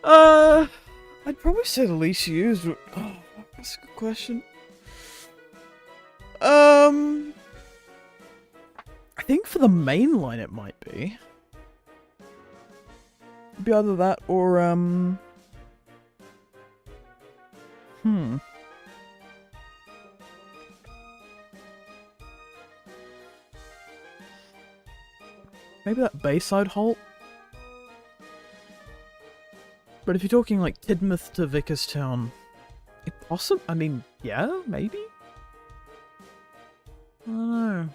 I'd probably say the least used. Oh, that's a good question. I think for the main line it might be. It'd be either that or maybe that Bayside halt? But if you're talking like Tidmouth to Vicarstown, I mean, yeah, maybe? I don't know.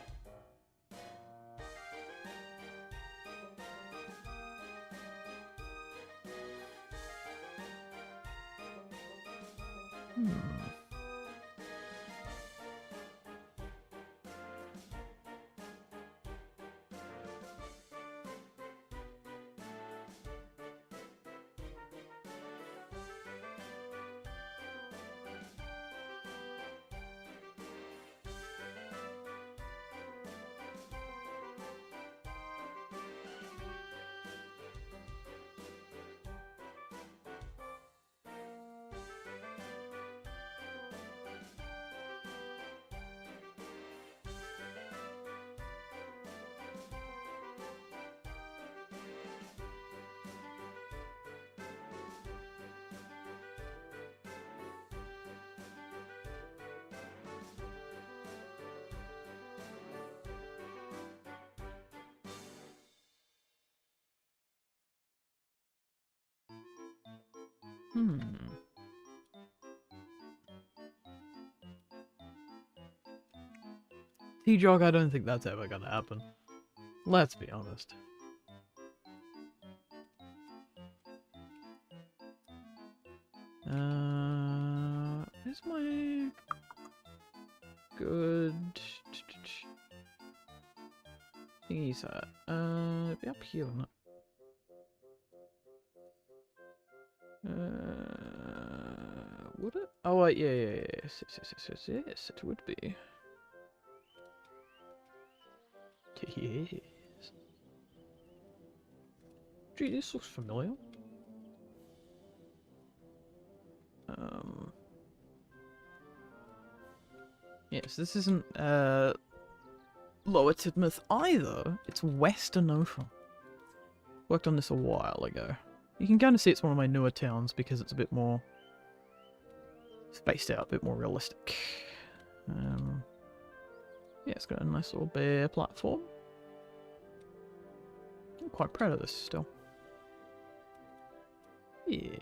T-Jog, I don't think that's ever gonna happen. Let's be honest. Where's my good thingies at? It'd be up here, wouldn't it? Would it? Oh, wait, yeah, yes, it would be. Yes. Gee, this looks familiar. Yes, this isn't Lower Tidmouth either. It's Western Ocean. Worked on this a while ago. You can kind of see it's one of my newer towns because it's a bit more spaced out, a bit more realistic. Yeah, it's got a nice little bare platform. I'm quite proud of this still. Yeah.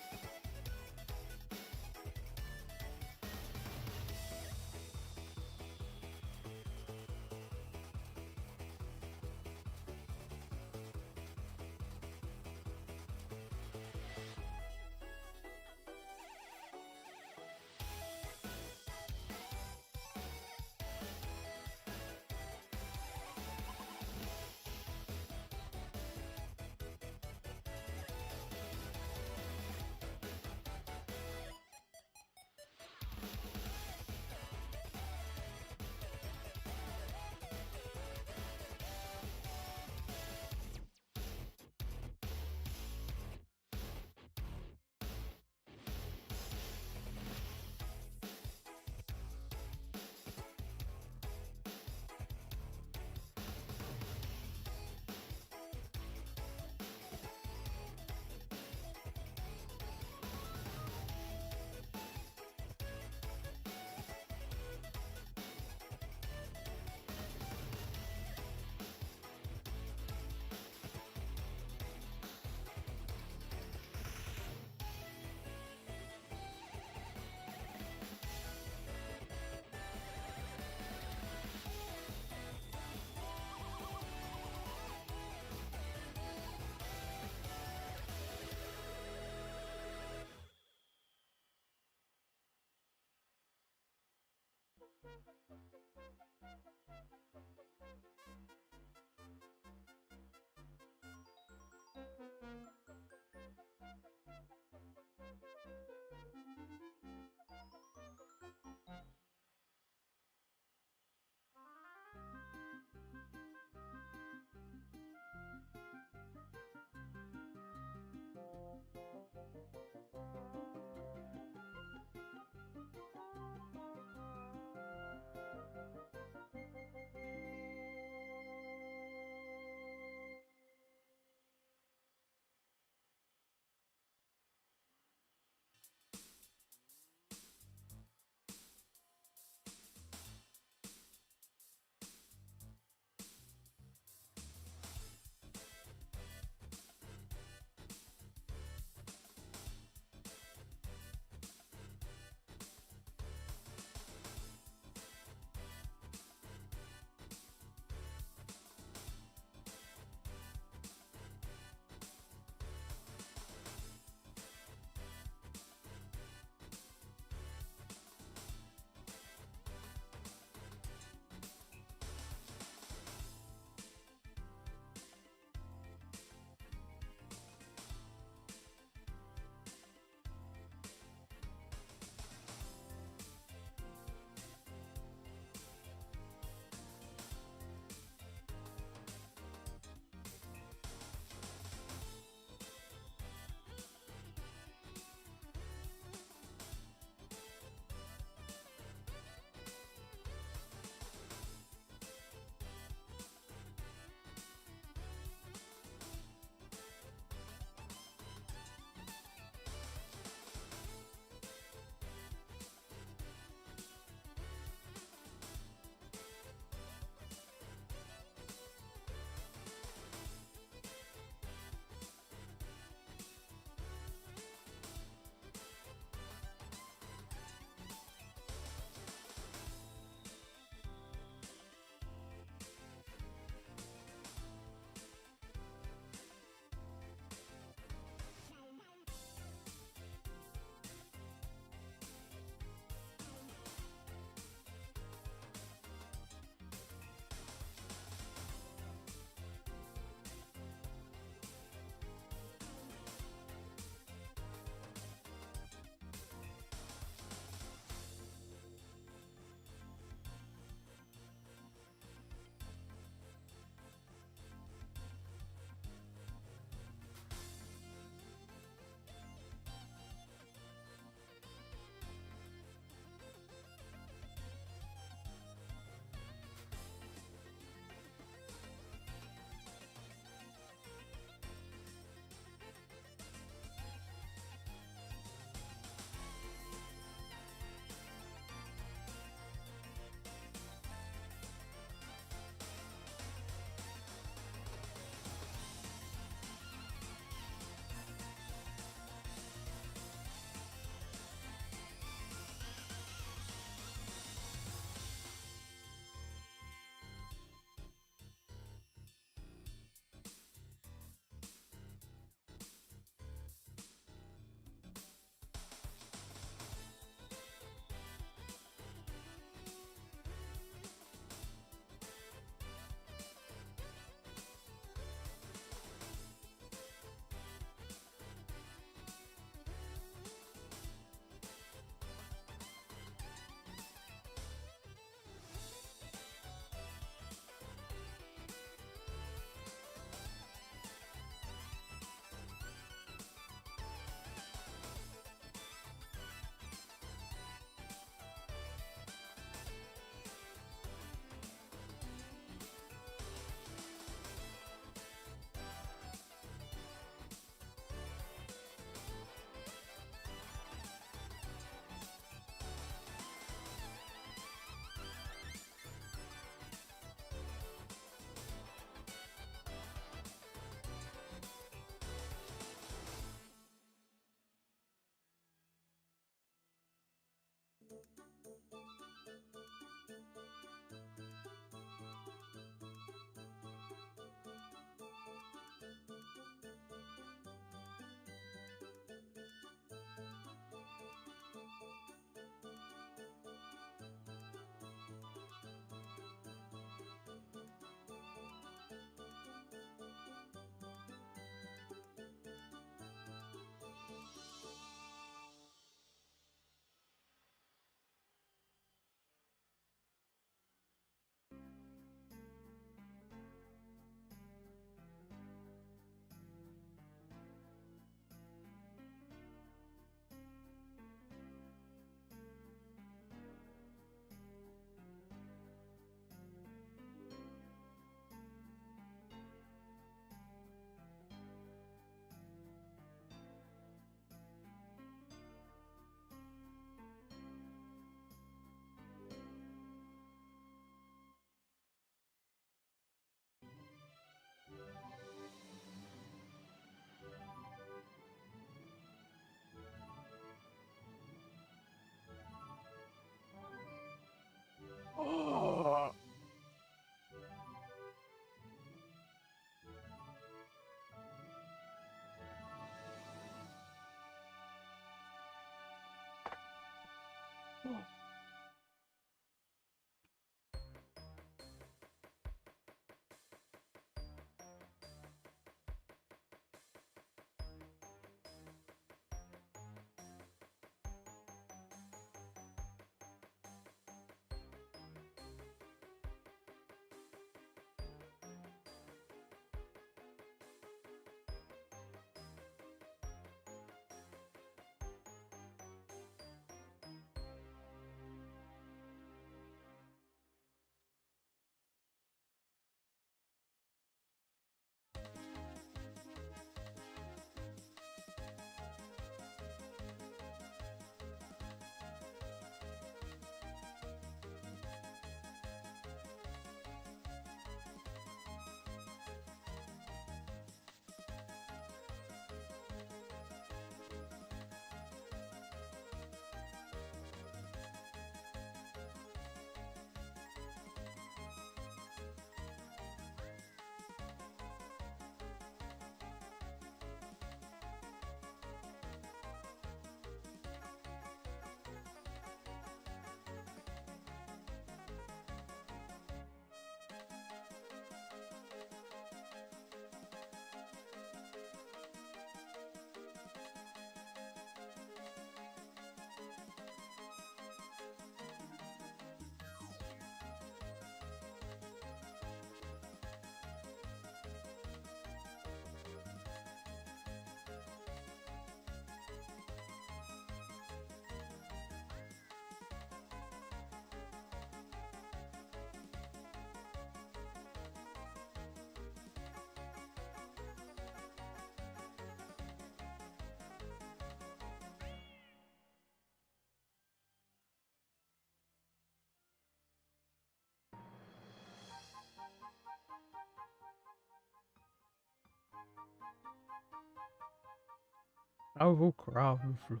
Powerful crowd of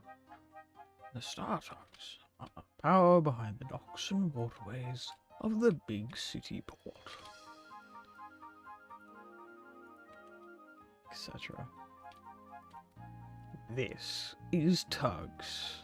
the Star Tugs are the power behind the docks and waterways of the big city port, etc. This is Tugs.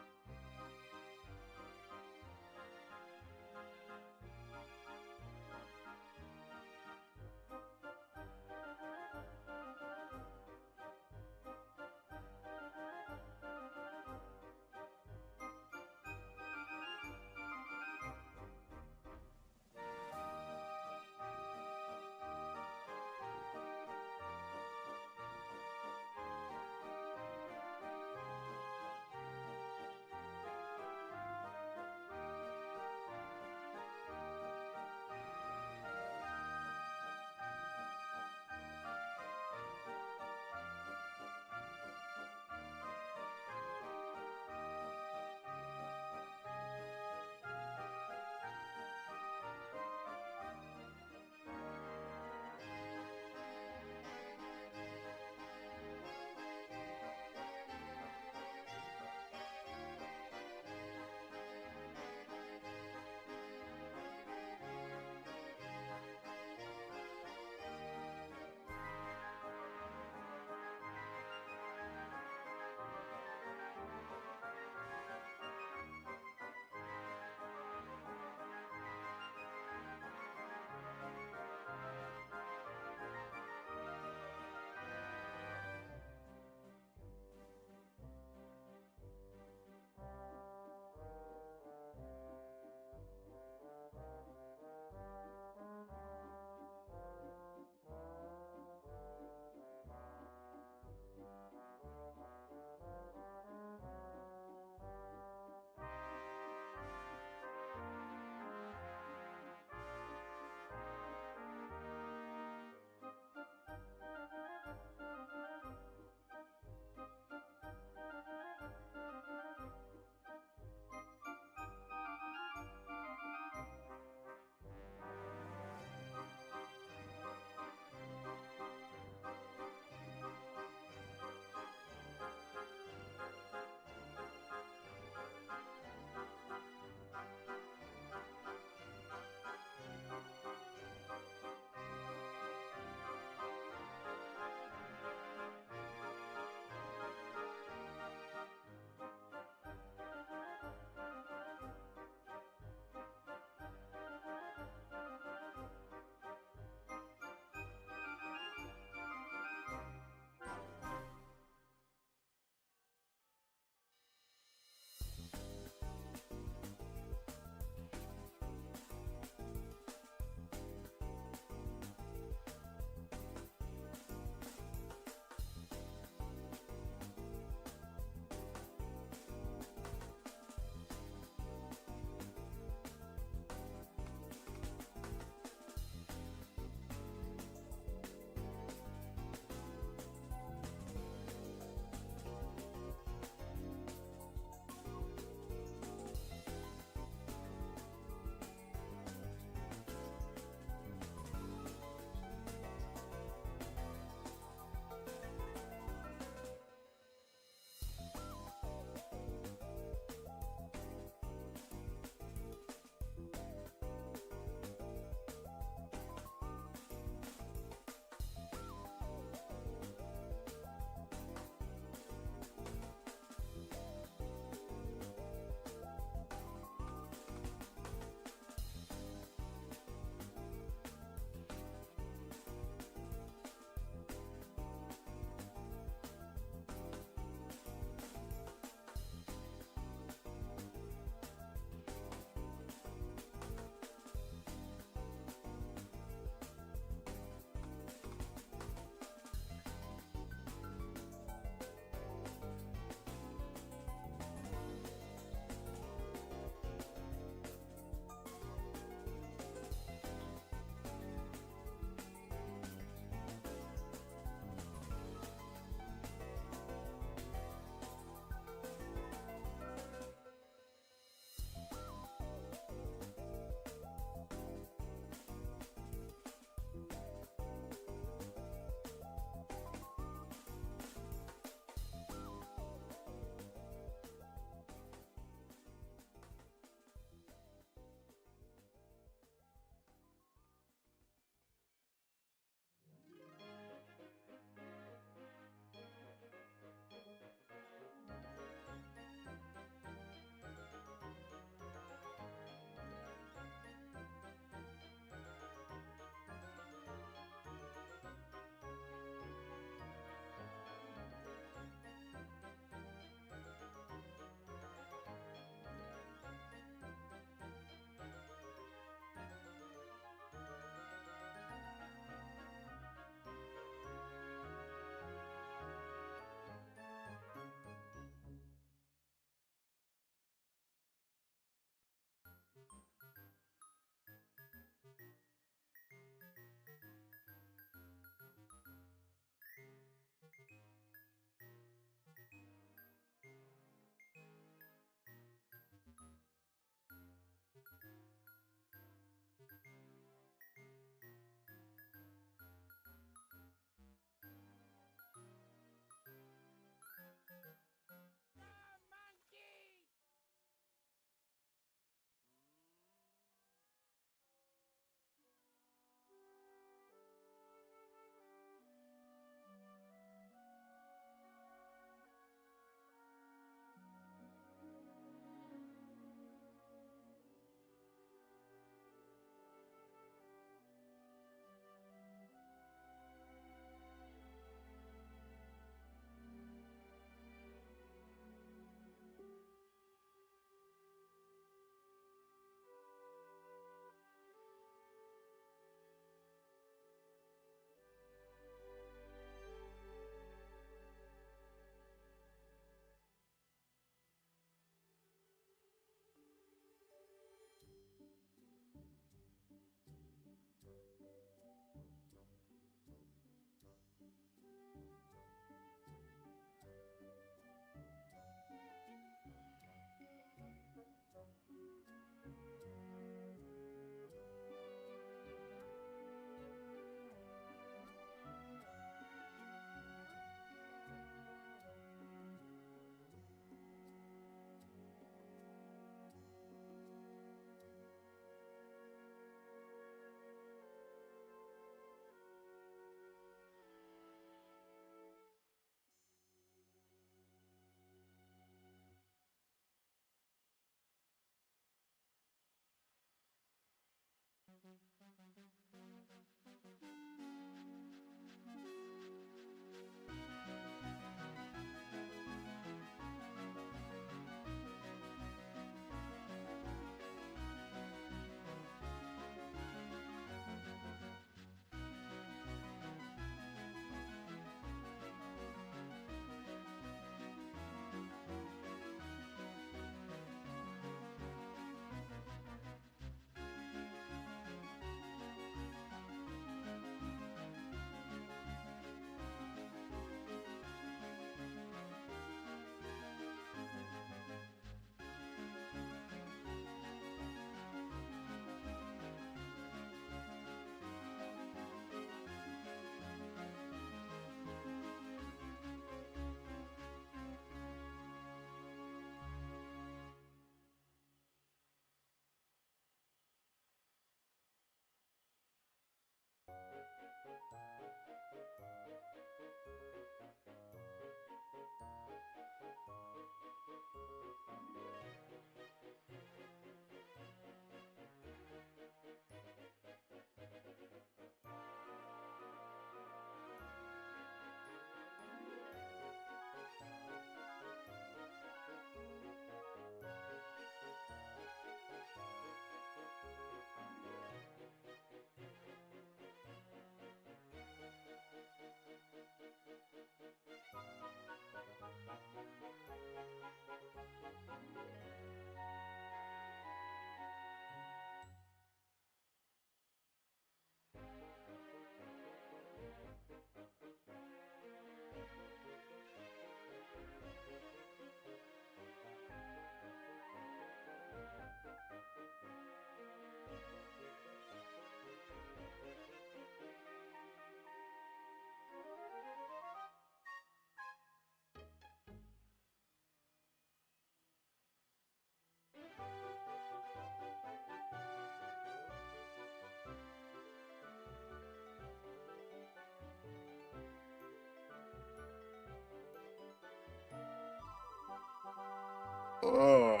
Ugh.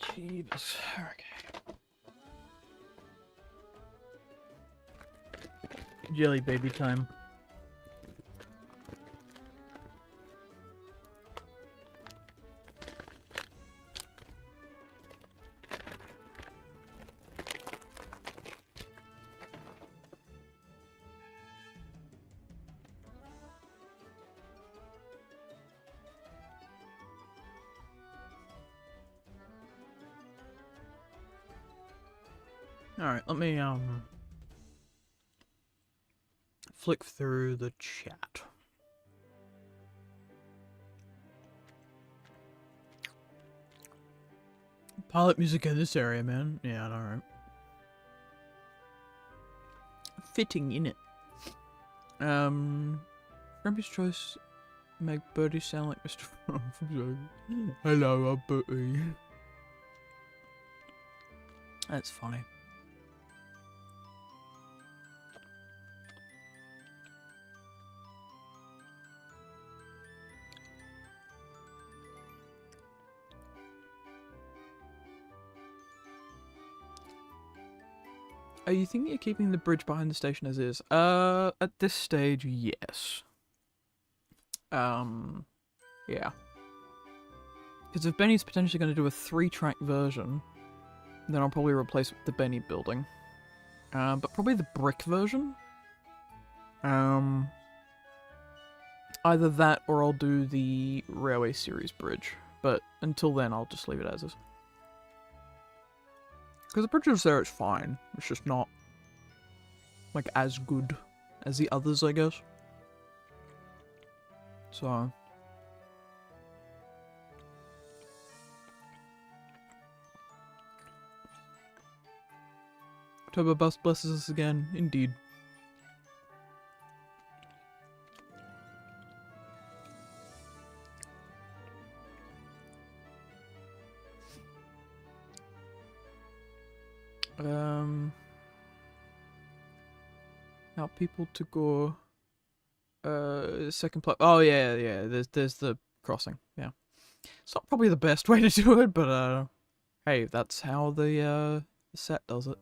Jeebus. Okay. Jelly baby time. Alright, let me flick through the chat. Pilot music in this area, man. Yeah, alright. Fitting in it. Grumpy's choice make Birdie sound like Mr. Hello, I'm Bertie. That's funny. Are you thinking of keeping the bridge behind the station as is? At this stage, yes. Yeah. Because if Benny's potentially going to do a 3-track version, then I'll probably replace the Benny building. But probably the brick version. Either that or I'll do the Railway Series bridge. But until then, I'll just leave it as is. Because the bridges there, it's fine. It's just not, like, as good as the others, I guess. So. Turbo Bus blesses us again, indeed. Now people to go second plat. Oh yeah, there's the crossing. Yeah. It's not probably the best way to do it, but hey, that's how the set does it.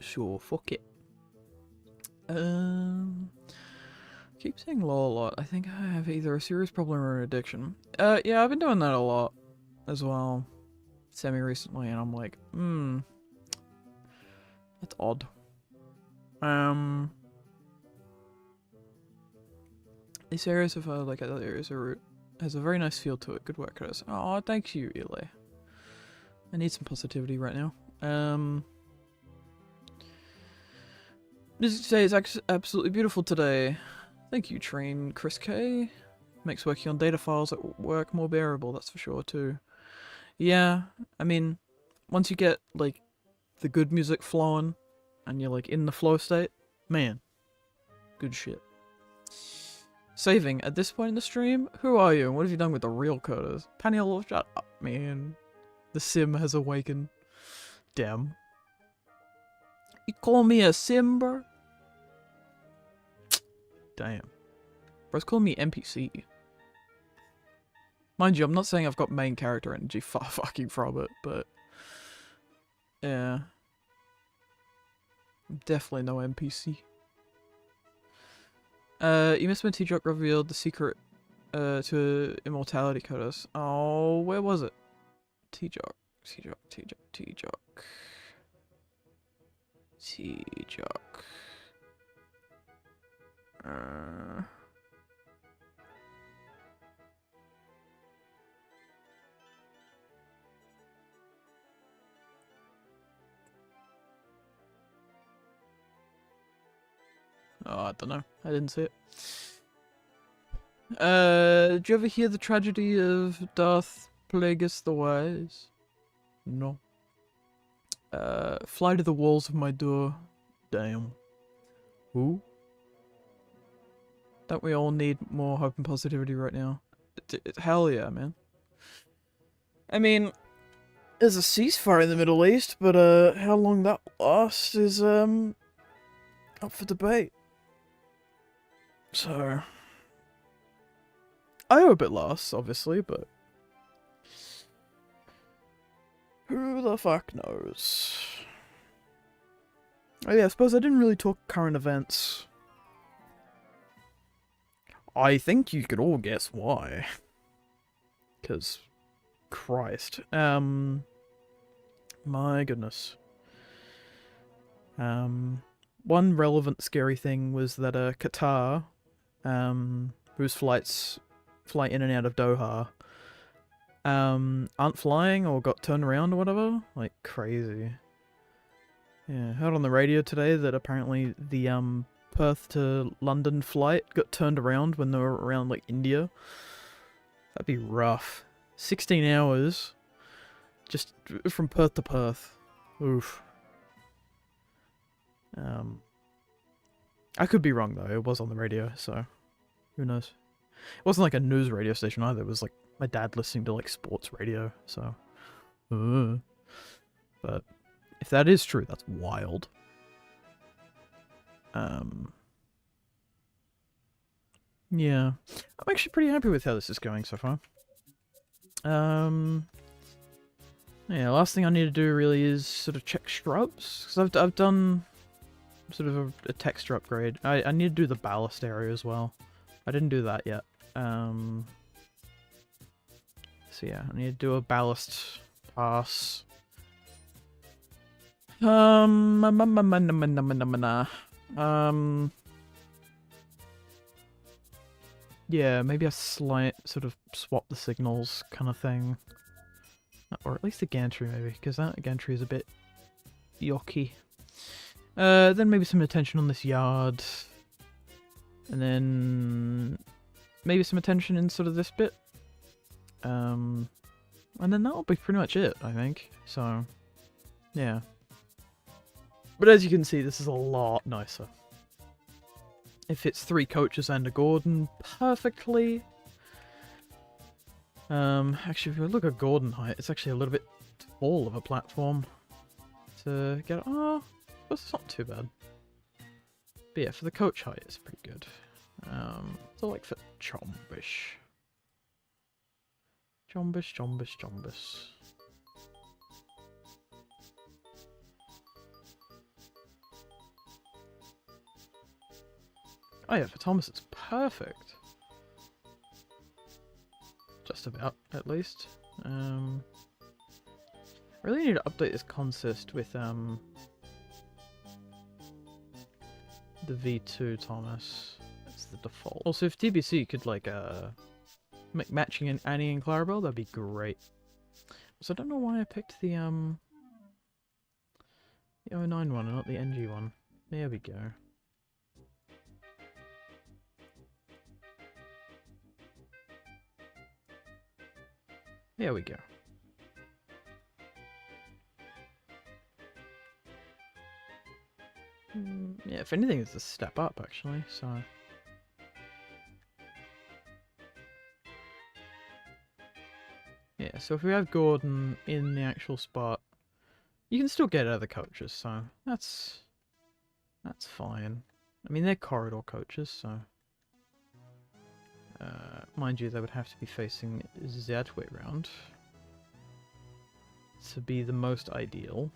Sure, fuck it. Keep saying law a lot. I think I have either a serious problem or an addiction. Yeah, I've been doing that a lot as well. Semi-recently, and I'm like, that's odd. These areas of like other areas of route has a very nice feel to it. Good work, Chris. Oh, thank you, Eli. I need some positivity right now. Music today is absolutely beautiful today. Thank you, Train Chris K. Makes working on data files at work more bearable, that's for sure too. Yeah, I mean, once you get like the good music flowing and you're like in the flow state, man, good shit. Saving at this point in the stream, who are you and what have you done with the real coders? Paniel, shut up, man. The sim has awakened. Damn. You call me a sim, bro? Damn. Bro's calling me NPC. Mind you, I'm not saying I've got main character energy far fucking from it, but yeah. I'm definitely no NPC. You missed when T-Jock revealed the secret to immortality coders. Oh, where was it? T-Jock. Oh, I don't know. I didn't see it. Did you ever hear the tragedy of Darth Plagueis the Wise? No. Fly to the walls of my door. Damn. Who? Don't we all need more hope and positivity right now? Hell yeah, man. I mean, there's a ceasefire in the Middle East, but how long that lasts is up for debate. So I hope it lasts, obviously, but who the fuck knows? Oh yeah, I suppose I didn't really talk current events. I think you could all guess why. 'Cause, Christ. My goodness. One relevant scary thing was that Qatar, whose flights fly in and out of Doha, aren't flying or got turned around or whatever. Like, crazy. Yeah, heard on the radio today that apparently the Perth to London flight got turned around when they were around, like, India. That'd be rough. 16 hours just from Perth to Perth. Oof. I could be wrong though, it was on the radio, so who knows. It wasn't like a news radio station either, it was like my dad listening to like sports radio, so but if that is true, that's wild. Yeah, I'm actually pretty happy with how this is going so far. Yeah, last thing I need to do really is sort of check shrubs, because I've done sort of a texture upgrade. I need to do the ballast area as well. I didn't do that yet. So yeah, I need to do a ballast pass. Yeah, maybe a slight sort of swap the signals kind of thing. Or at least the gantry maybe, because that gantry is a bit yucky. Then maybe some attention on this yard. And then maybe some attention in sort of this bit. And then that'll be pretty much it, I think. So, yeah. But as you can see, this is a lot nicer. It fits 3 coaches and a Gordon perfectly. Actually, if we look at Gordon height, it's actually a little bit tall of a platform to get. Oh, that's not too bad. But yeah, for the coach height, it's pretty good. So like for Chombish. Chombish. Oh yeah, for Thomas it's perfect. Just about, at least. Really need to update this consist with the V2 Thomas. That's the default. Also, if TBC could like make matching in Annie and Clarabelle, that'd be great. So I don't know why I picked the 09 one and not the NG one. There we go. There we go. Yeah, if anything, it's a step up, actually, so... Yeah, so if we have Gordon in the actual spot, you can still get other coaches, so that's fine. I mean, they're corridor coaches, so... mind you, they would have to be facing that way round to be the most ideal.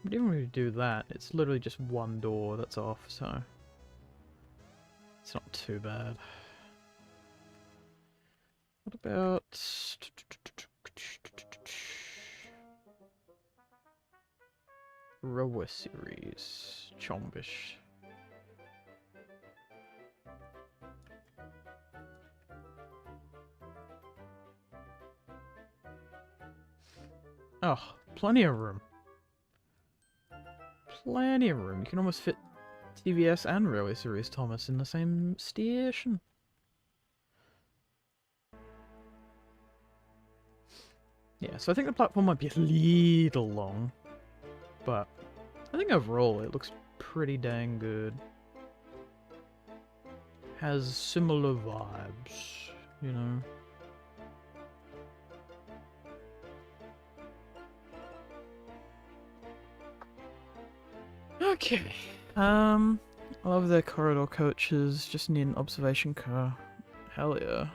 But even when we do that, it's literally just one door that's off, so it's not too bad. What about Rower series? Chombish. Oh, plenty of room. Plenty of room. You can almost fit TVS and Railway Series Thomas in the same station. Yeah, so I think the platform might be a little long, but I think overall it looks pretty dang good. has similar vibes, you know. Okay. I love their corridor coaches. Just need an observation car. Hell yeah.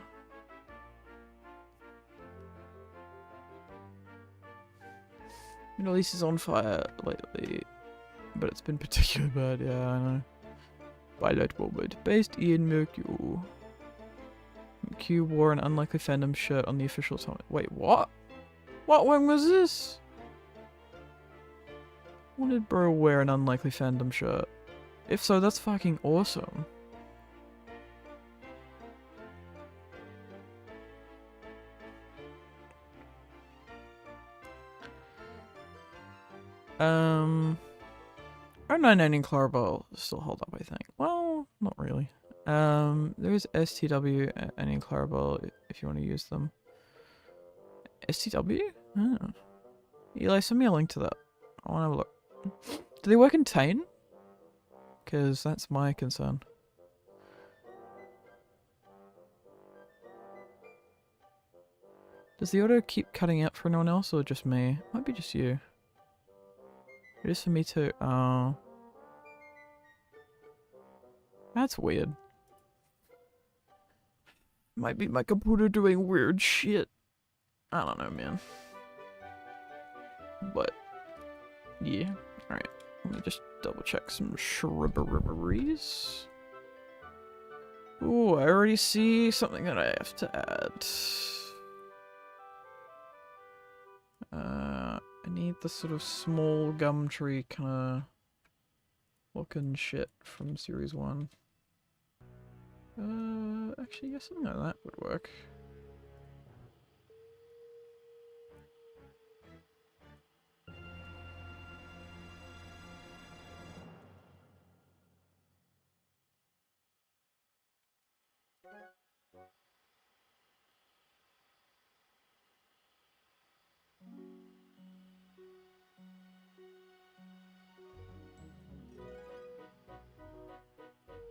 Middle East is on fire lately, but it's been particularly bad. Yeah, I know. Violet Moment. Based Ian Mercure. Q wore an unlikely fandom shirt on the official time. Wait, what? What one was this? When did bro wear an unlikely fandom shirt? If so, that's fucking awesome. R99 and Clarabelle still hold up, I think. Well, not really. There is STW and Clarabelle if you want to use them. STW? Oh. Eli, send me a link to that. I want to have a look. Do they work in Tane? Because that's my concern. Does the auto keep cutting out for anyone else or just me? Might be just you. It is for me too. Oh. That's weird. Might be my computer doing weird shit. I don't know, man. But, yeah. Alright. Let me just double check some shrubberies. Ooh, I already see something that I have to add. I need the sort of small gum tree kind of looking shit from series 1. Actually, yeah, something like that would work.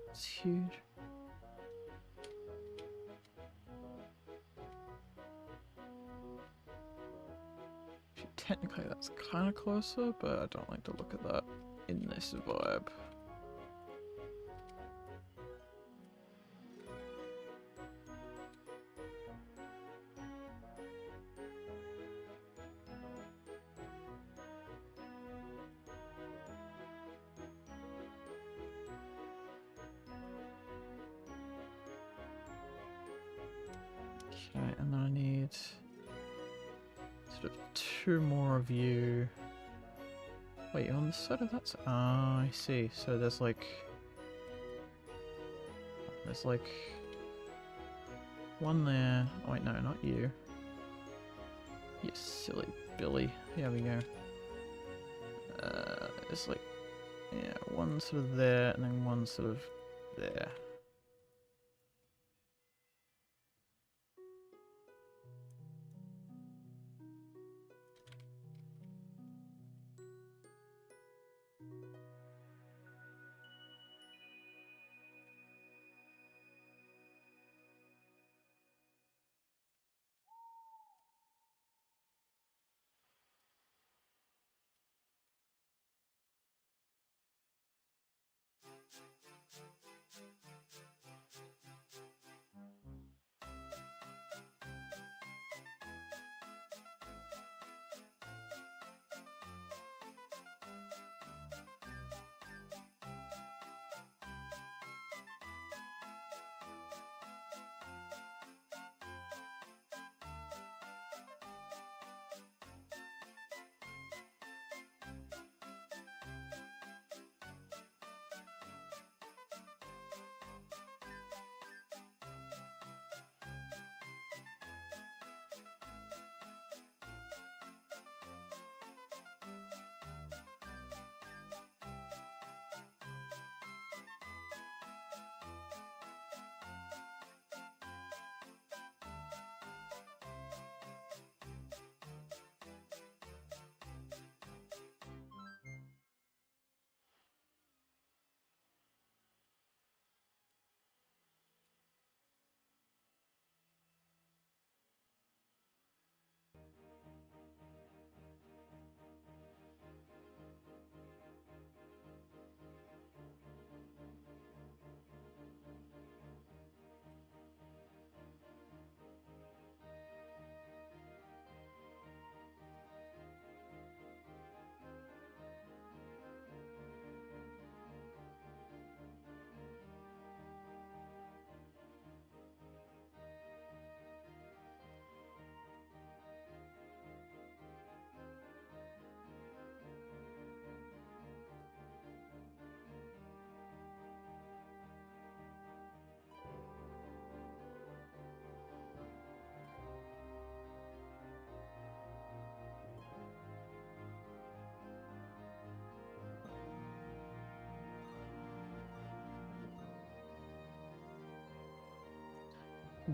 It's huge. Technically that's kind of closer, but I don't like to look at that in this vibe. Okay, and then I need sort of 2 more of you. Wait, on the side of that? Ah, I see. So there's like one there. Oh wait, no, not you. You silly Billy. Here we go. There's like, yeah, one sort of there, and then one sort of there.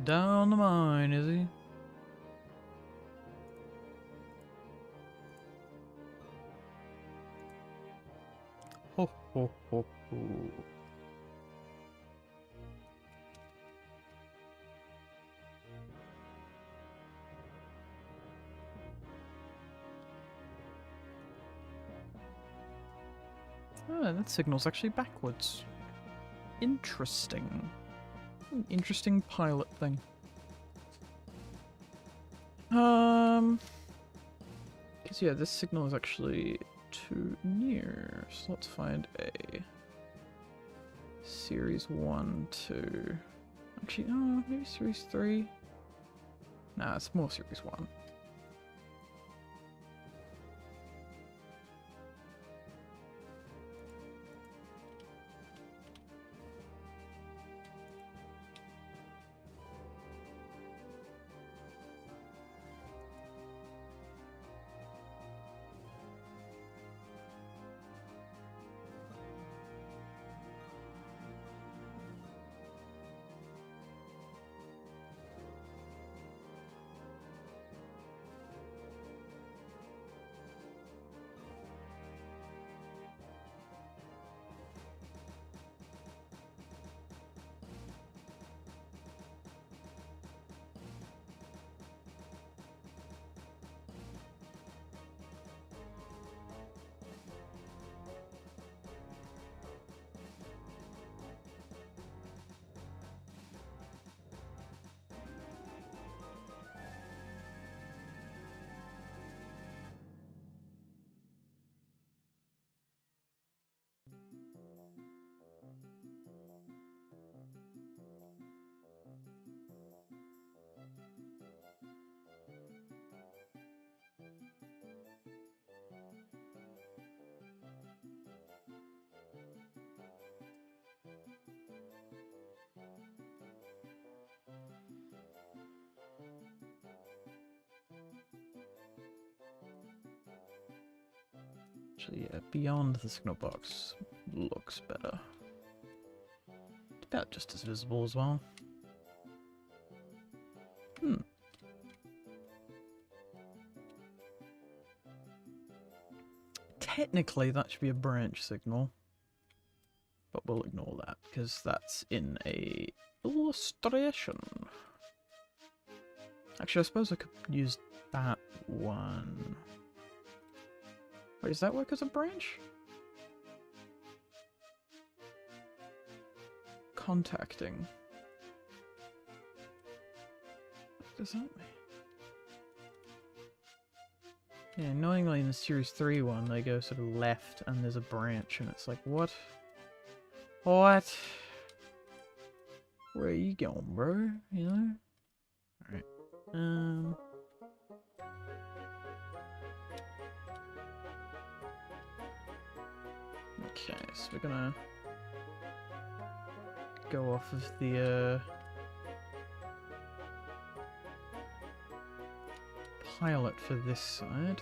Down the mine, is he? Ho ho ho ho. Oh, that signal's actually backwards. Interesting. An interesting pilot thing. Because yeah, this signal is actually too near. So let's find a Series 1, 2. Actually, oh, maybe Series 3? Nah, it's more Series 1. Actually, yeah, beyond the signal box looks better. It's about just as visible as well. Technically, that should be a branch signal. But we'll ignore that, because that's in a illustration. Actually, I suppose I could use that one. Wait, does that work as a branch? Contacting. What does that mean? Yeah, annoyingly in the Series 3 one, they go sort of left and there's a branch, and it's like, what? What? Where are you going, bro? You know? Alright. Okay, so we're gonna go off of the pilot for this side.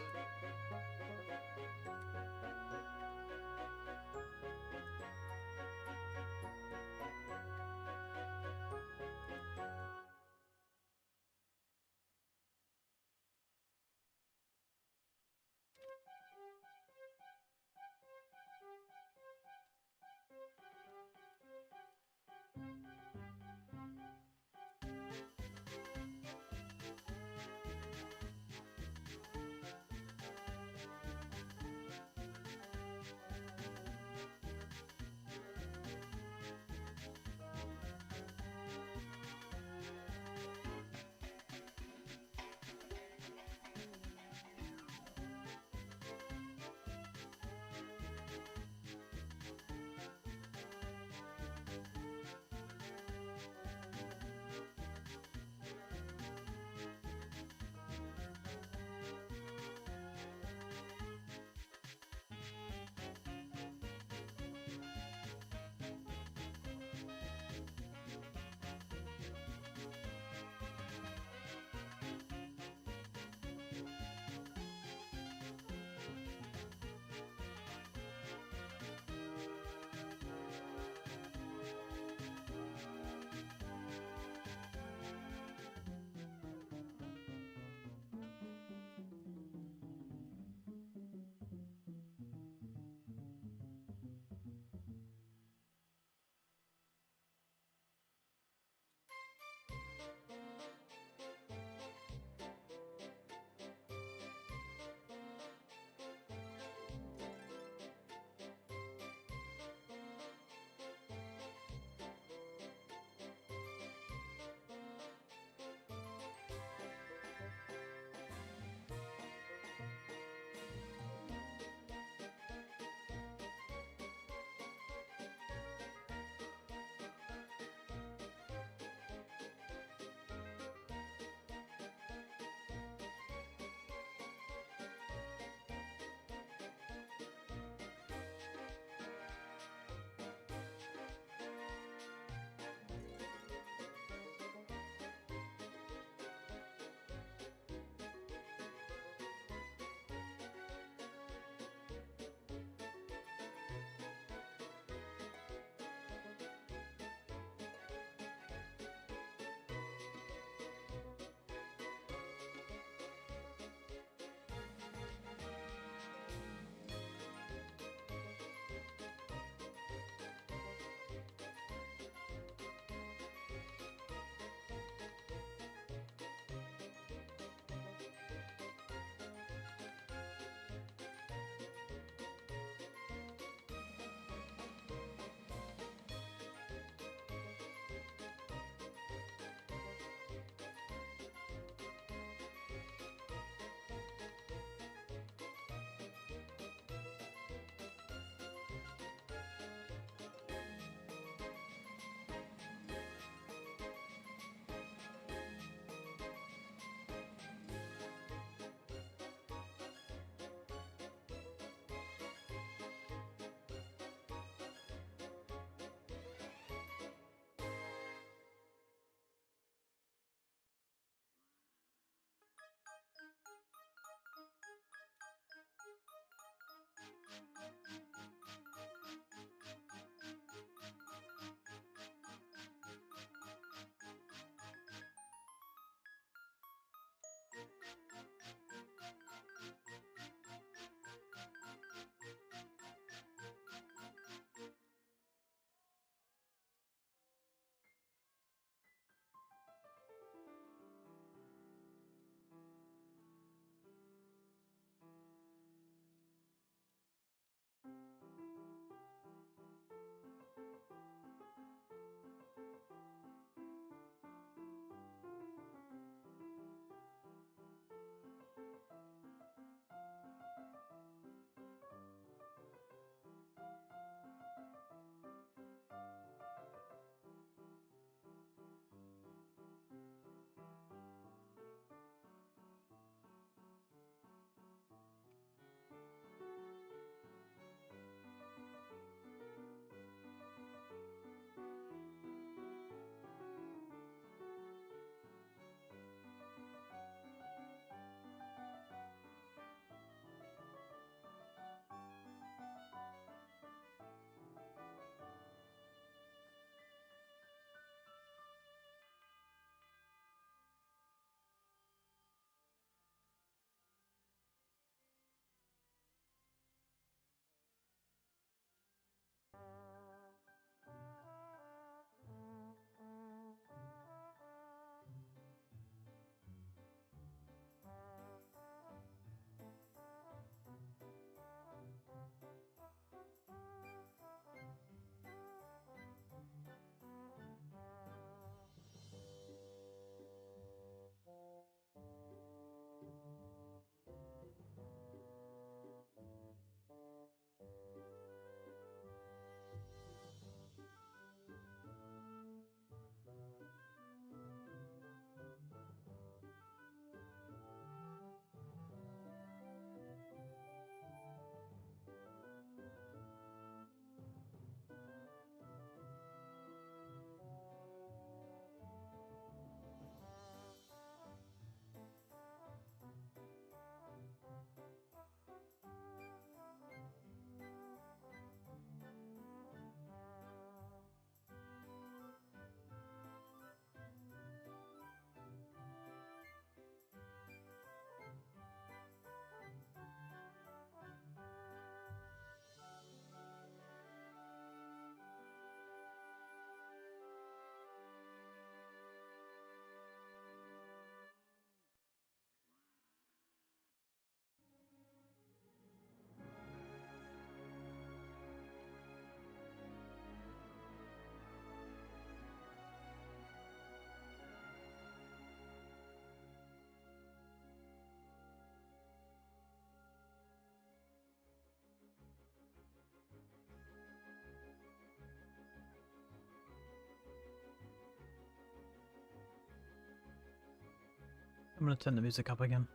I'm gonna turn the music up again.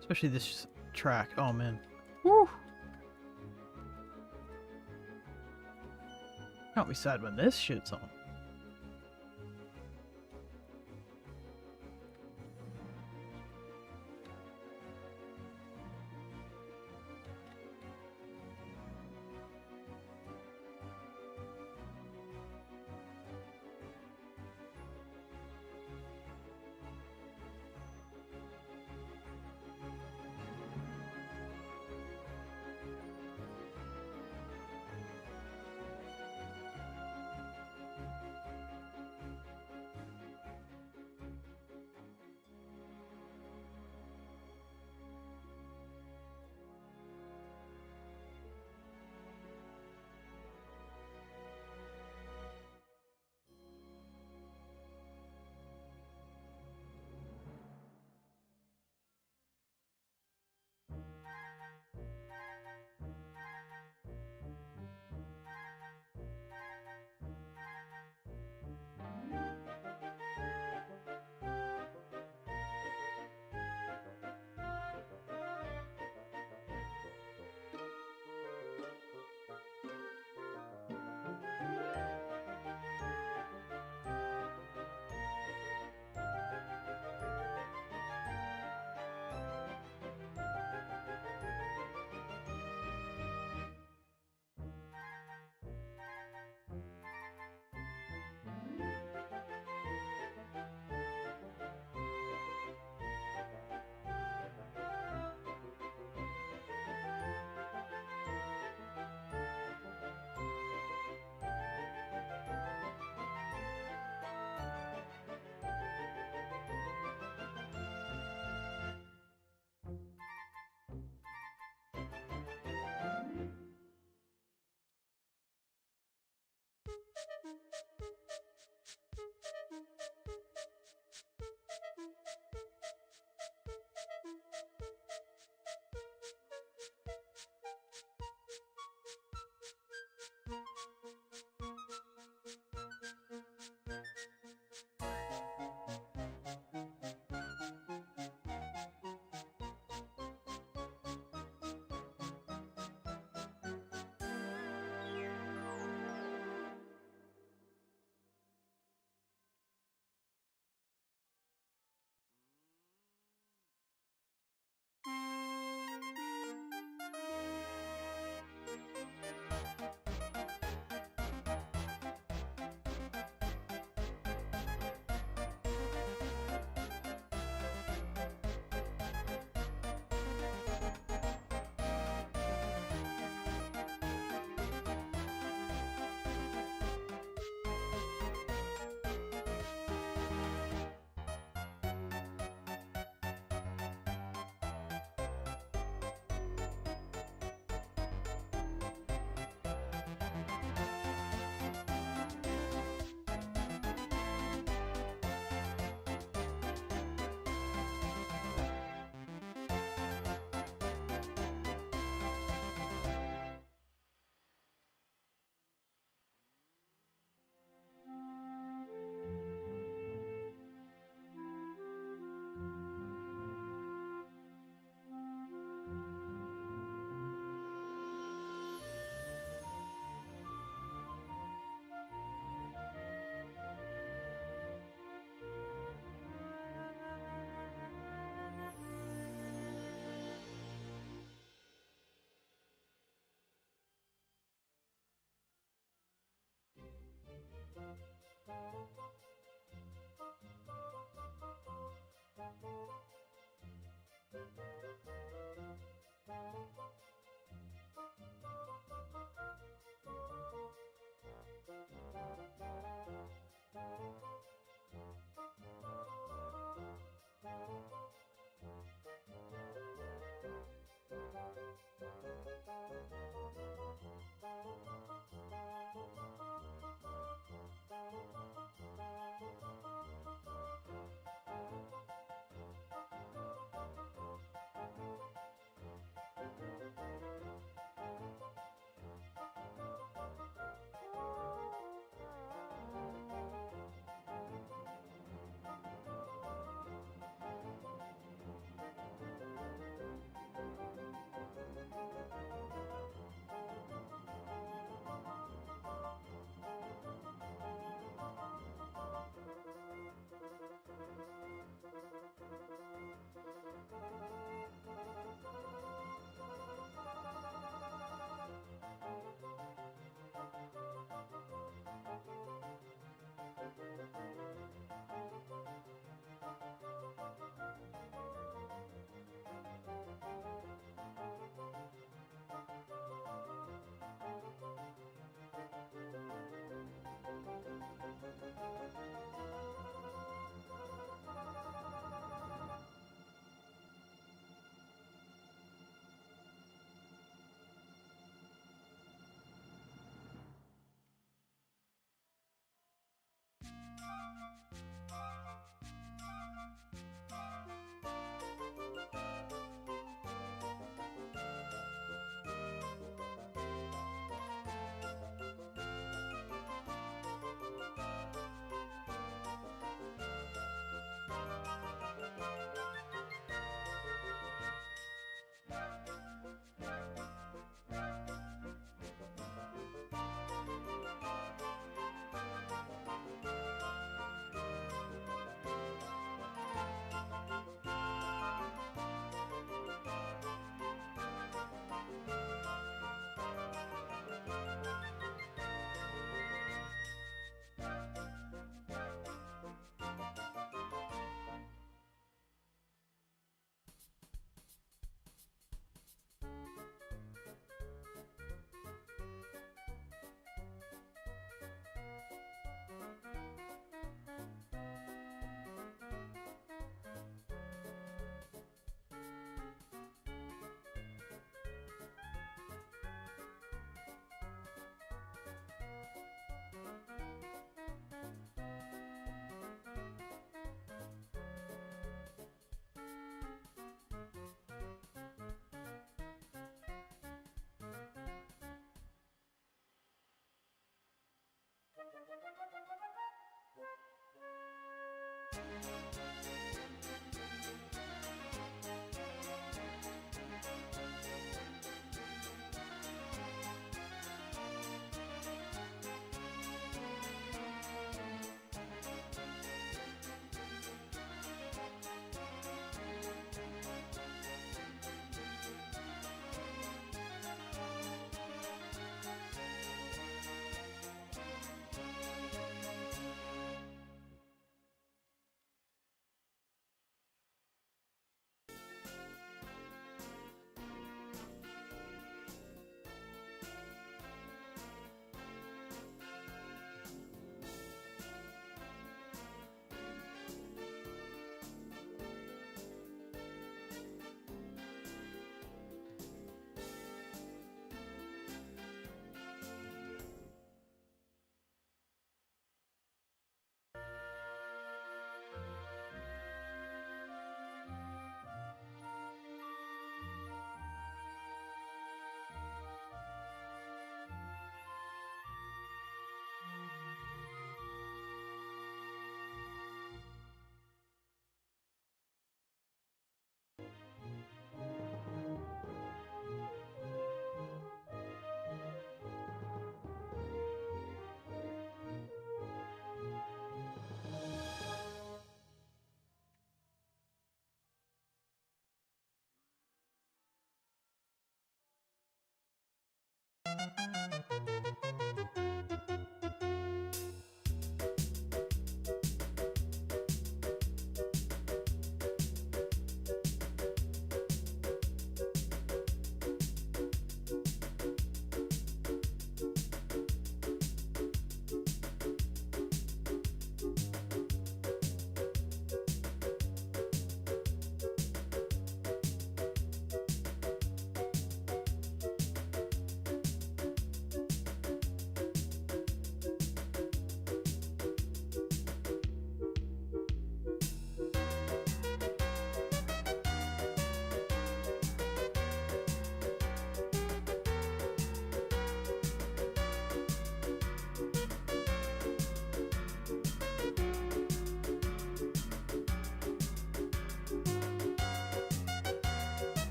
Especially this track. Oh man. Woo! Can't be sad when this shit's on.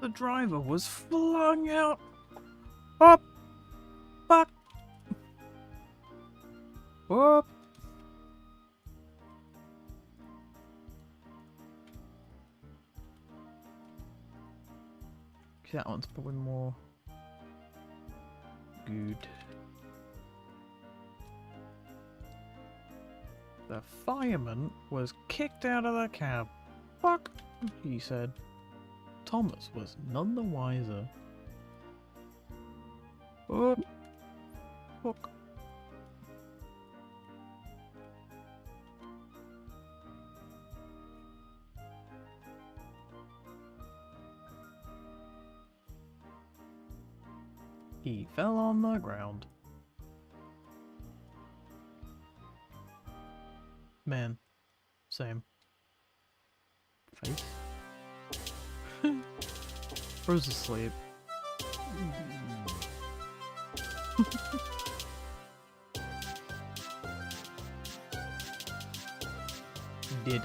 The driver was flung out. Up. Back. Up. That one's probably more good. The fireman was kicked out of the cab. Fuck, he said. Thomas was none the wiser. Oh, fuck. He fell on the ground. Man, same. Face. Rose asleep. Did.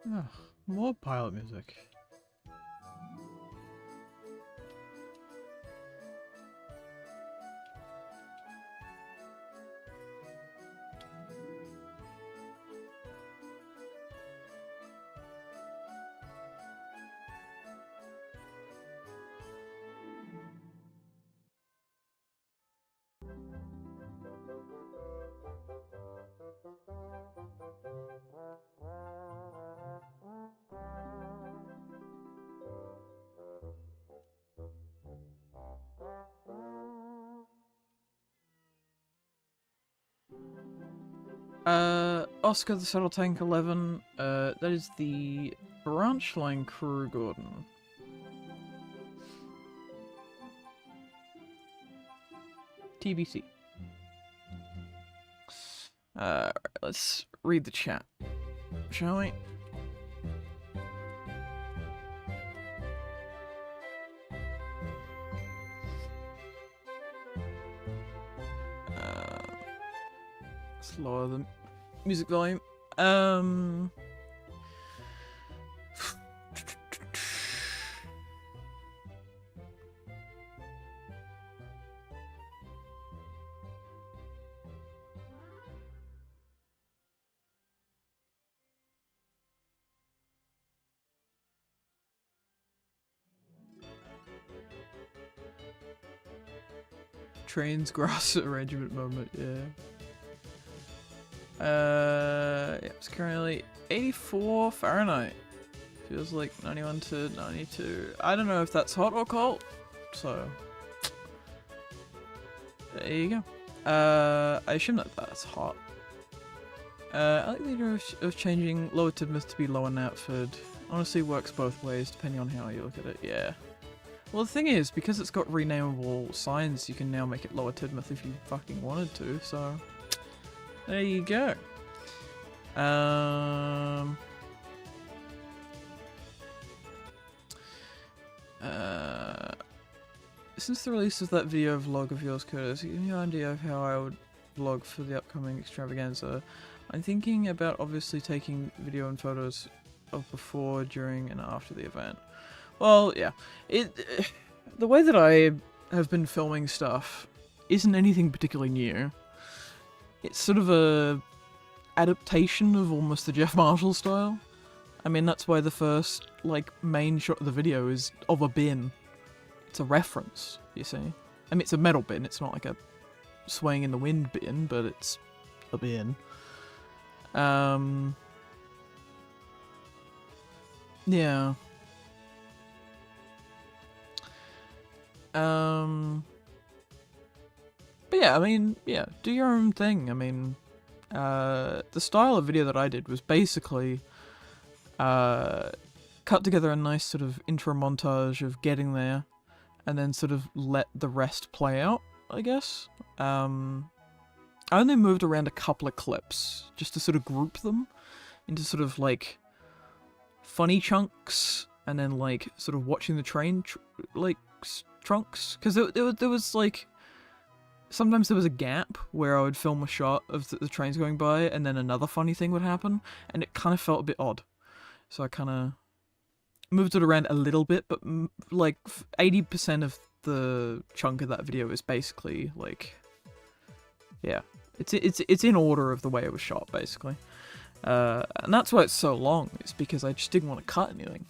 Ugh, more pilot music. Oscar the Shuttle Tank 11, that is the branch line crew, Gordon. TBC. Right, let's read the chat, shall we? Let's lower the music volume. Trains grass arrangement moment, yeah. It's currently 84 Fahrenheit. Feels like 91 to 92. I don't know if that's hot or cold, so there you go. I assume that that's hot. I like the idea of changing Lower Tidmouth to be Lower Knapford. Honestly, works both ways depending on how you look at it. Yeah. Well, the thing is, because it's got renamable signs, you can now make it Lower Tidmouth if you fucking wanted to. So there you go. Since the release of that video vlog of yours, Curtis, give me an idea of how I would vlog for the upcoming extravaganza. I'm thinking about obviously taking video and photos of before, during, and after the event. Well, yeah. The way that I have been filming stuff isn't anything particularly new. It's sort of a adaptation of almost the Jeff Marshall style. I mean, that's why the first, like, main shot of the video is of a bin. It's a reference, you see. I mean, it's a metal bin, it's not like a swaying in the wind bin, but it's a bin. Yeah. But yeah, I mean, yeah, do your own thing. I mean, the style of video that I did was basically cut together a nice sort of intro montage of getting there, and then sort of let the rest play out, I guess. I only moved around a couple of clips just to sort of group them into sort of like funny chunks, and then like sort of watching the train trunks, because there was like sometimes there was a gap where I would film a shot of the trains going by and then another funny thing would happen, and it kind of felt a bit odd, so I kind of moved it around a little bit, but like 80% of the chunk of that video is basically like, yeah, it's in order of the way it was shot, basically. And that's why it's so long. It's because I just didn't want to cut anything.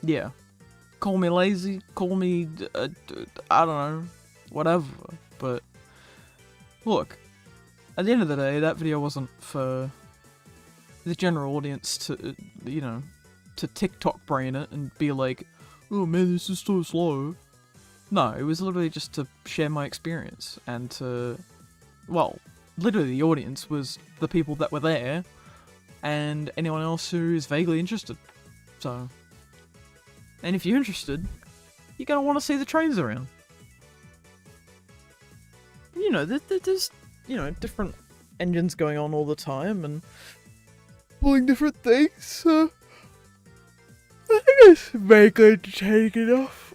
Yeah. Call me lazy, call me, I don't know, whatever. But look, at the end of the day, that video wasn't for the general audience to, you know, to TikTok brain it and be like, oh man, this is so slow. No, it was literally just to share my experience and to, well, literally the audience was the people that were there and anyone else who is vaguely interested. So, and if you're interested, you're gonna want to see the trains around. You know, there's, you know, different engines going on all the time and pulling different things, so I think it's vaguely entertaining enough.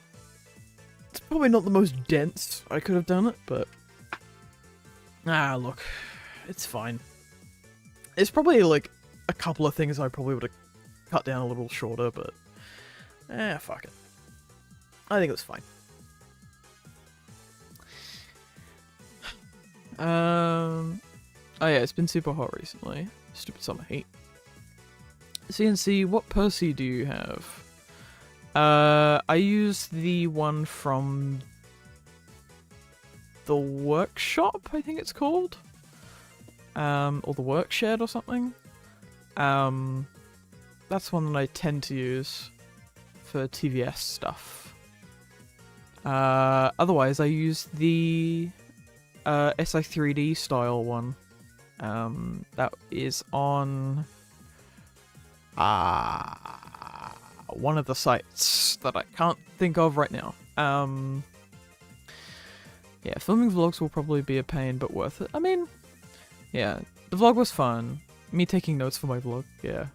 It's probably not the most dense I could have done it, but look, it's fine. It's probably like a couple of things I probably would have cut down a little shorter, but fuck it. I think it was fine. Oh yeah, it's been super hot recently. Stupid summer heat. CNC, what Percy do you have? I use the one from the workshop, I think it's called. Or the workshed or something. That's one that I tend to use for TVS stuff. Otherwise, I use the SI3D style one. That is on one of the sites that I can't think of right now. Yeah, filming vlogs will probably be a pain, but worth it. I mean, yeah, the vlog was fun. Me taking notes for my vlog, yeah.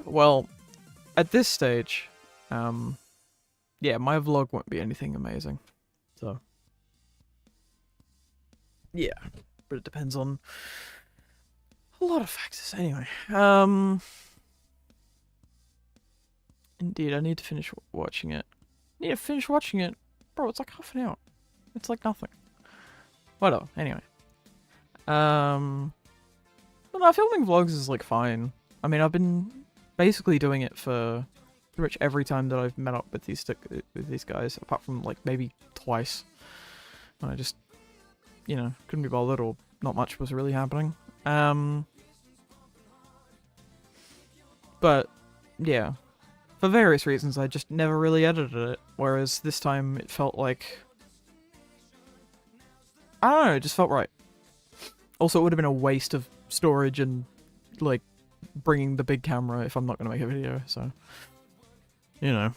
Well, at this stage, yeah, my vlog won't be anything amazing. So, yeah, but it depends on a lot of factors. Anyway, indeed, I need to finish watching it. Bro, it's like half an hour. It's like nothing. Whatever, anyway. But no, filming vlogs is like fine. I mean, I've been basically doing it for pretty much every time that I've met up with these guys, apart from like maybe twice. When I just, you know, couldn't be bothered or not much was really happening. But yeah, for various reasons, I just never really edited it. Whereas this time, it felt like, I don't know, it just felt right. Also, it would have been a waste of storage and like bringing the big camera if I'm not going to make a video. So, you know,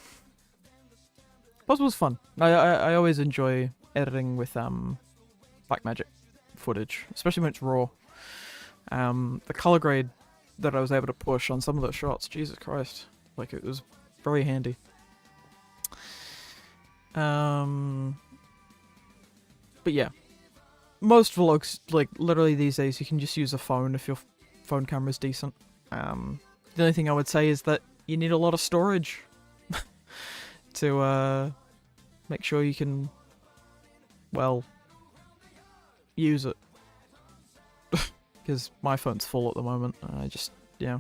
plus it was fun. I always enjoy editing with Blackmagic footage, especially when it's raw. The color grade that I was able to push on some of those shots, Jesus Christ, like it was very handy. But yeah, most vlogs, like literally these days, you can just use a phone if your phone camera's decent. The only thing I would say is that you need a lot of storage to make sure you can, well, use it. Because my phone's full at the moment, and I just, yeah,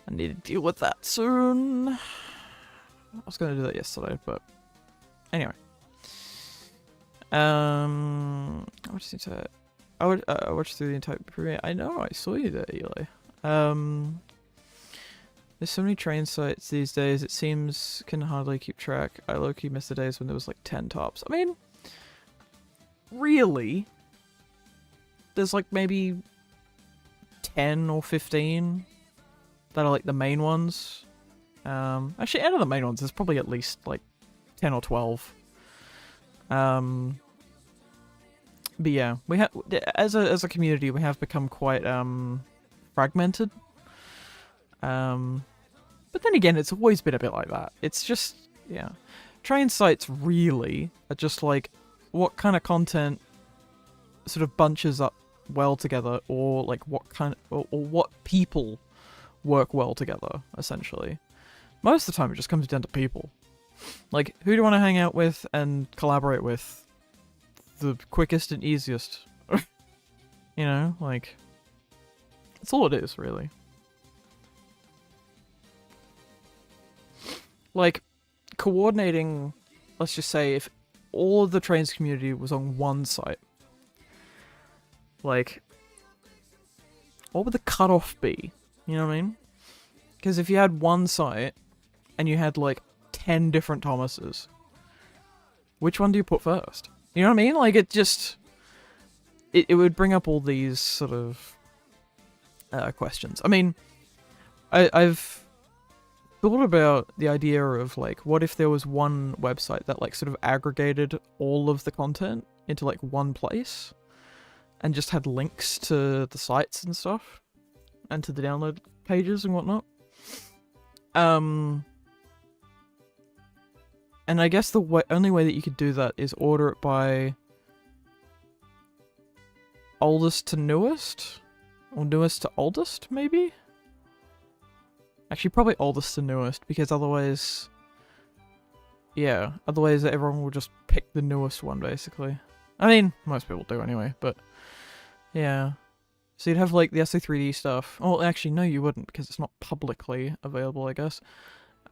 I need to deal with that soon. I was going to do that yesterday, but anyway. I just need to. I watched through the entire premiere. I know, I saw you there, Eli. There's so many train sites these days. It seems can hardly keep track. I low-key miss the days when there was like 10 tops. I mean, really? There's like maybe 10 or 15 that are like the main ones. Actually, out of the main ones, there's probably at least like 10 or 12. But yeah, we have as a community, we have become quite fragmented. But then again, it's always been a bit like that. It's just, yeah, train sites really are just like what kind of content sort of bunches up well together, or like what kind of, or what people work well together, essentially. Most of the time it just comes down to people. Like, who do you want to hang out with and collaborate with the quickest and easiest? You know, like, that's all it is, really. Like, coordinating, let's just say, if all of the trains community was on one site, like, what would the cutoff be? You know what I mean? Because if you had one site, and you had, like, 10 different Thomases, which one do you put first? You know what I mean? Like, it just... It would bring up all these sort of questions. I mean, I've thought about the idea of, like, what if there was one website that, like, sort of aggregated all of the content into, like, one place, and just had links to the sites and stuff, and to the download pages and whatnot. And I guess the only way that you could do that is order it by oldest to newest? Or newest to oldest, maybe? Actually, probably oldest to newest, because otherwise... Yeah, otherwise everyone will just pick the newest one, basically. I mean, most people do anyway, but... Yeah. So you'd have, like, the SO3D stuff. Oh, actually, no, you wouldn't, because it's not publicly available, I guess.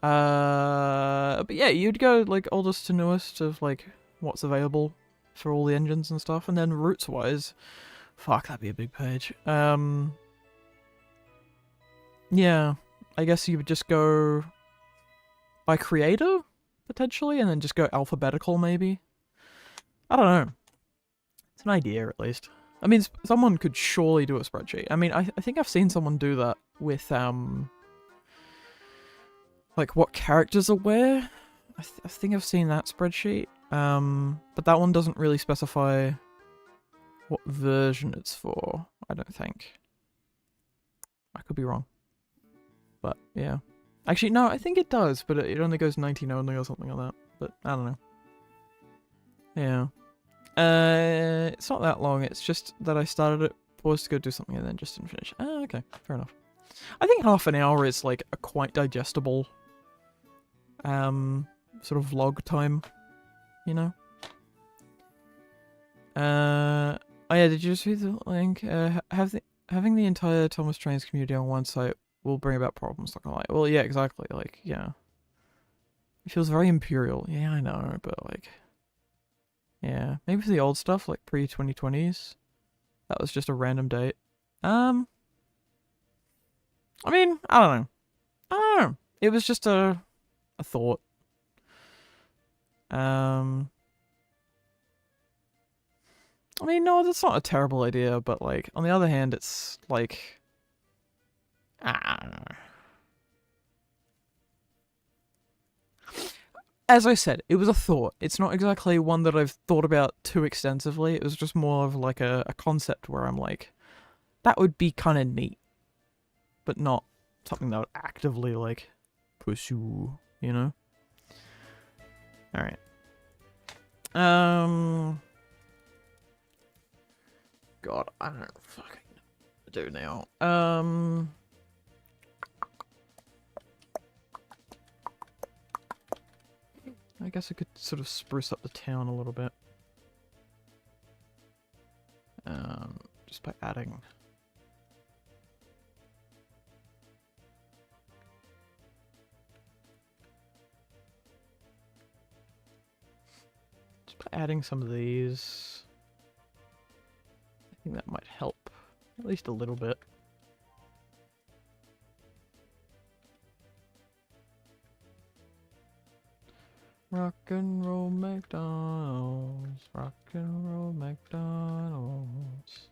But yeah, you'd go, like, oldest to newest of, like, what's available for all the engines and stuff, and then roots-wise... Fuck, that'd be a big page. Yeah, I guess you would just go by creator, potentially, and then just go alphabetical, maybe? I don't know. It's an idea, at least. I mean, someone could surely do a spreadsheet. I mean, I think I've seen someone do that with, like, what characters are where. I think I've seen that spreadsheet. But that one doesn't really specify what version it's for, I don't think. I could be wrong. But, yeah. Actually, no, I think it does, but it only goes 19 only or something like that. But, I don't know. Yeah. It's not that long, it's just that I started it, paused to go do something, and then just didn't finish. Oh, okay, fair enough. I think half an hour is, like, a quite digestible, sort of vlog time, you know? Oh yeah, did you just read the link? Having the entire Thomas Trains community on one site will bring about problems, not gonna lie. Well, yeah, exactly, like, yeah. It feels very imperial. Yeah, I know, but, like... Yeah, maybe for the old stuff, like pre-2020s. That was just a random date. I mean, I don't know. I don't know. It was just a thought. I mean, no, that's not a terrible idea, but, like, on the other hand, it's, like... I don't know. As I said, it was a thought. It's not exactly one that I've thought about too extensively. It was just more of, like, a concept where I'm like, that would be kind of neat. But not something that would actively, like, pursue, you know? Alright. God, I don't fucking do now. I guess I could sort of spruce up the town a little bit. Just by adding... Just by adding some of these... I think that might help. At least a little bit. Rock and roll McDonald's, rock and roll McDonald's.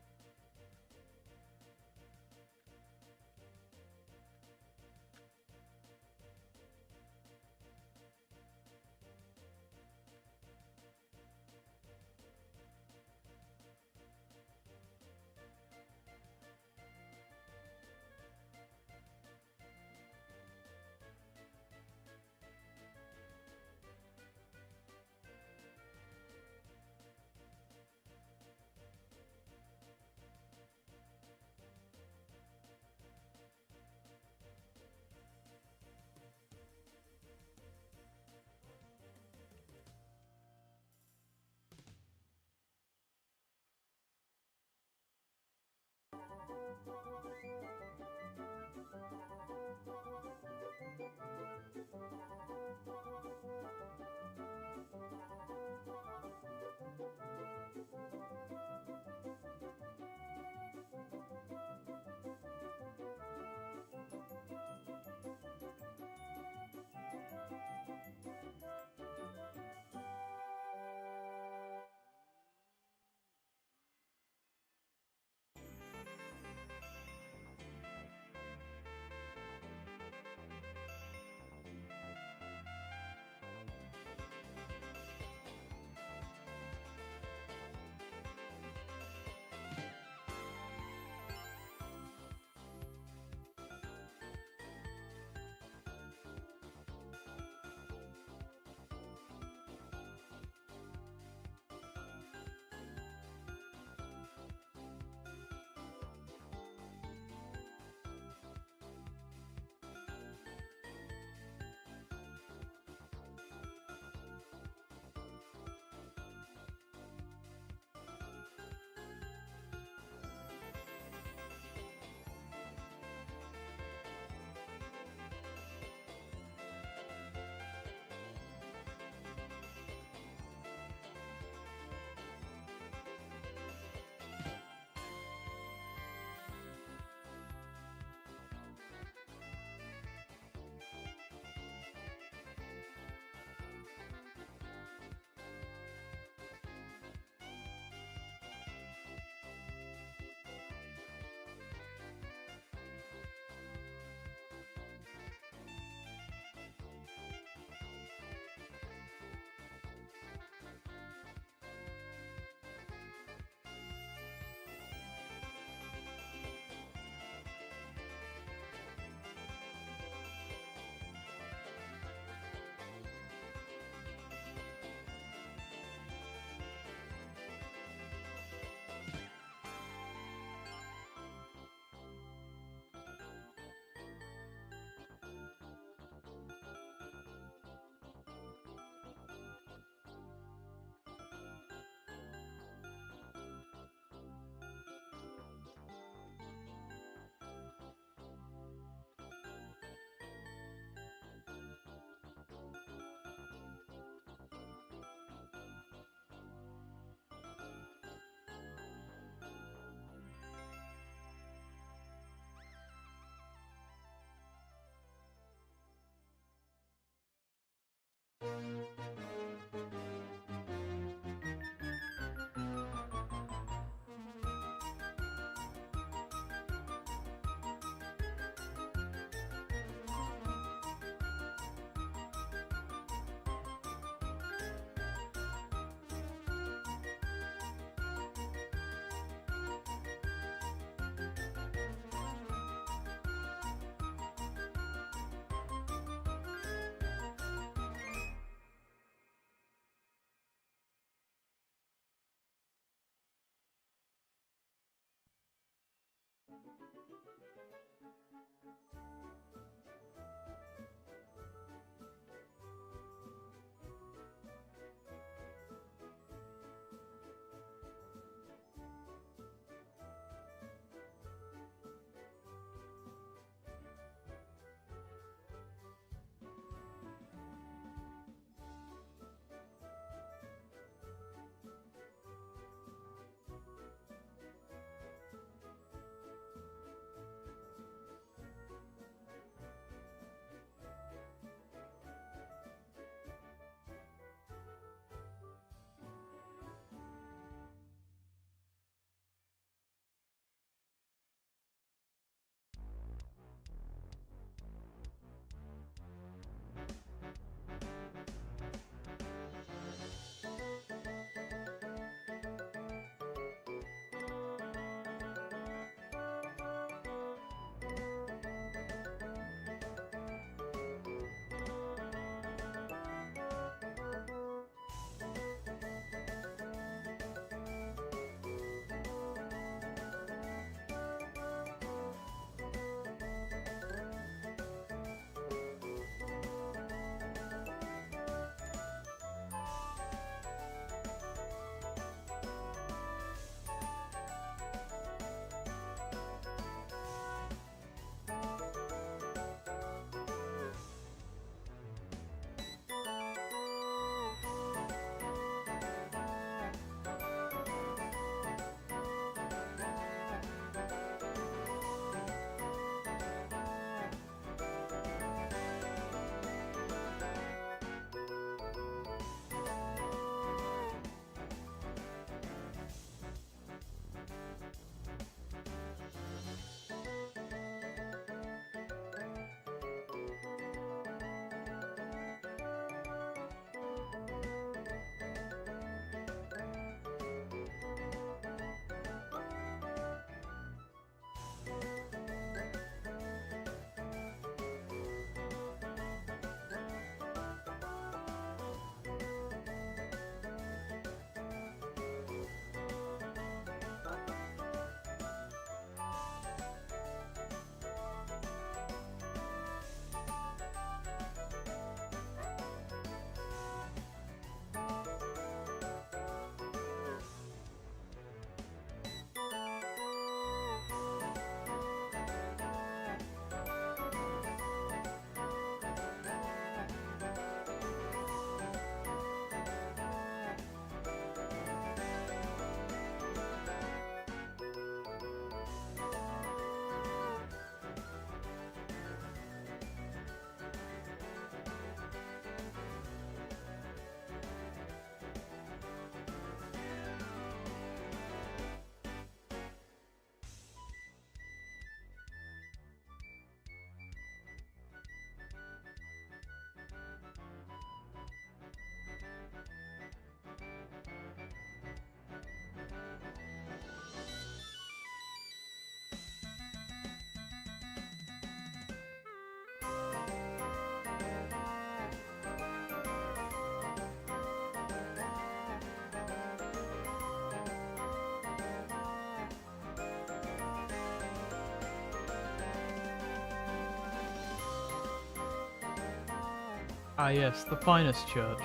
Ah yes, the finest church.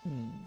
Hmm.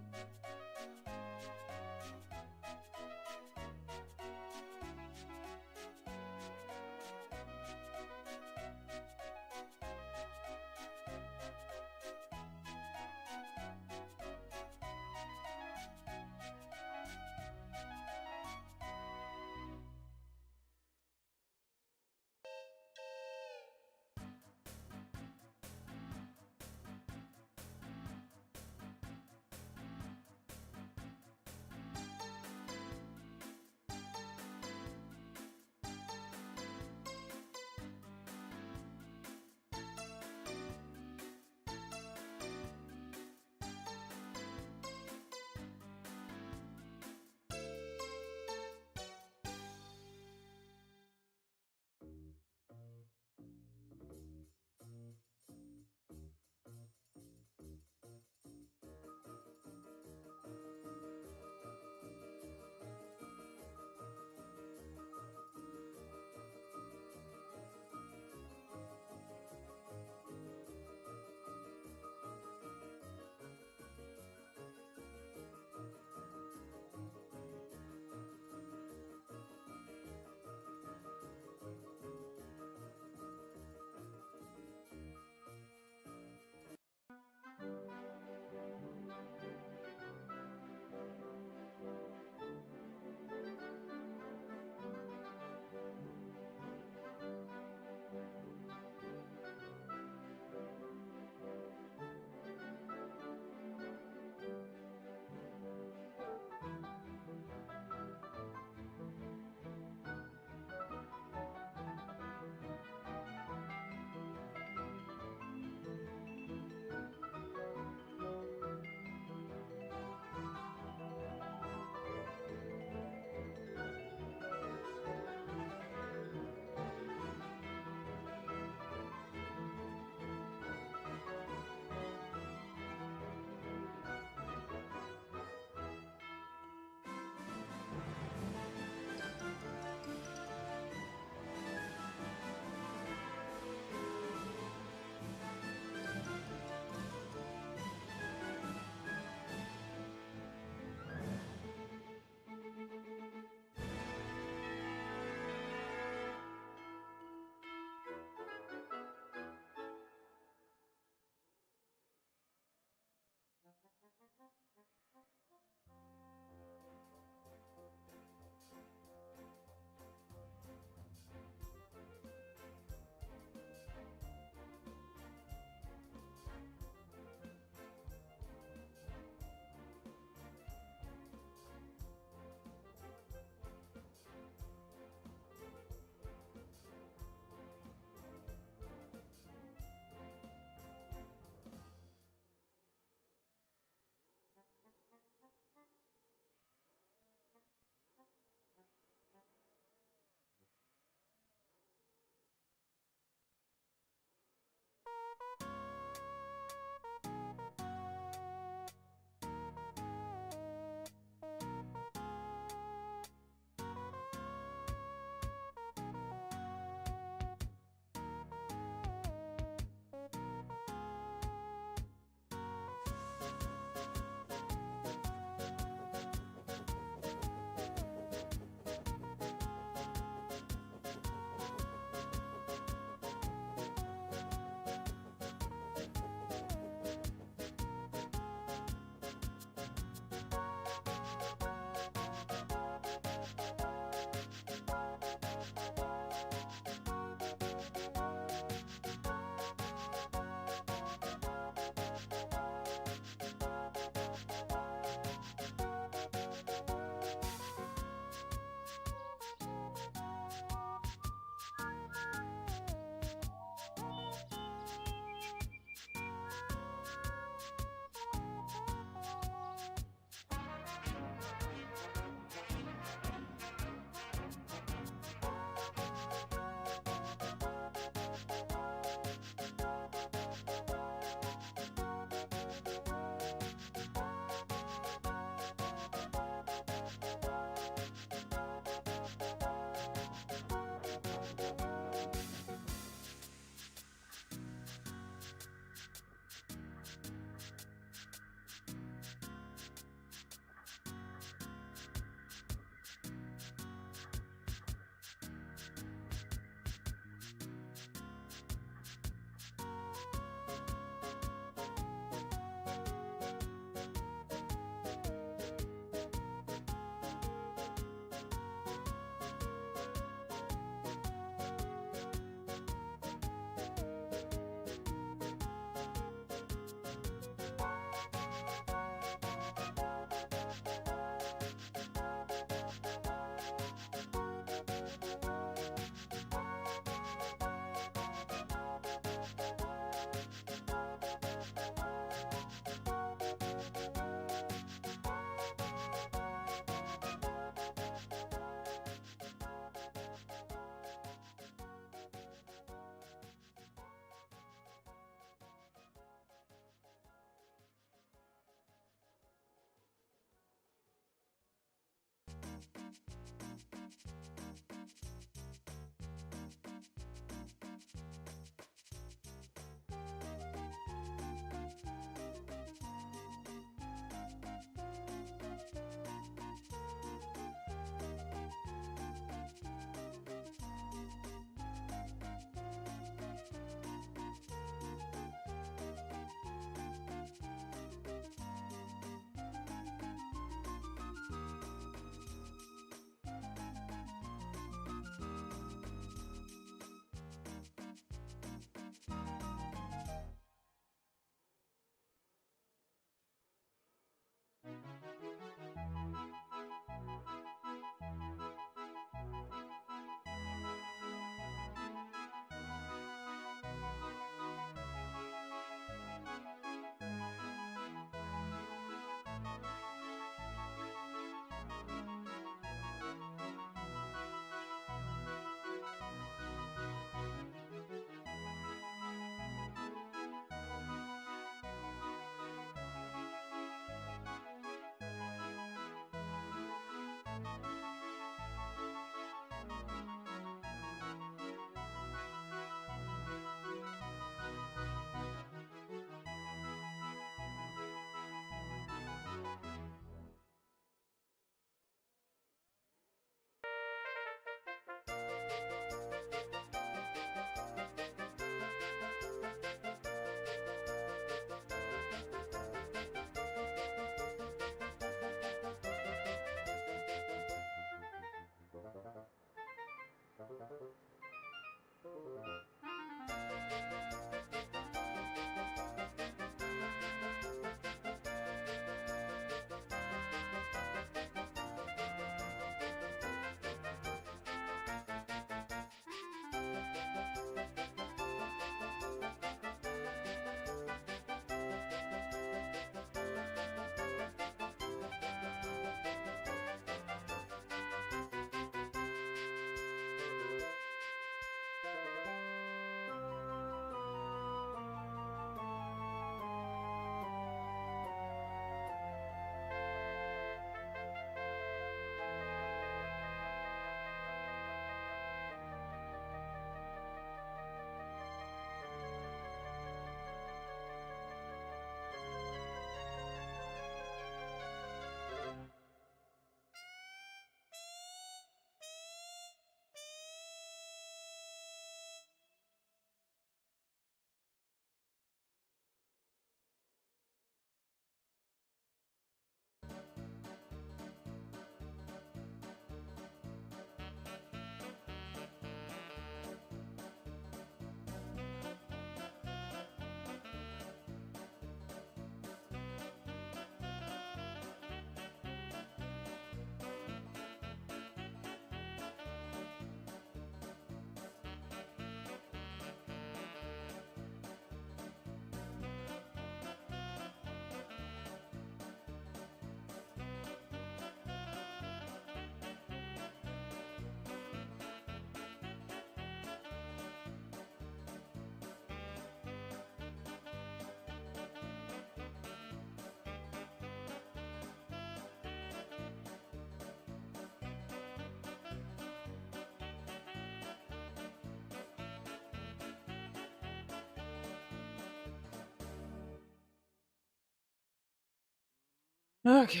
Okay.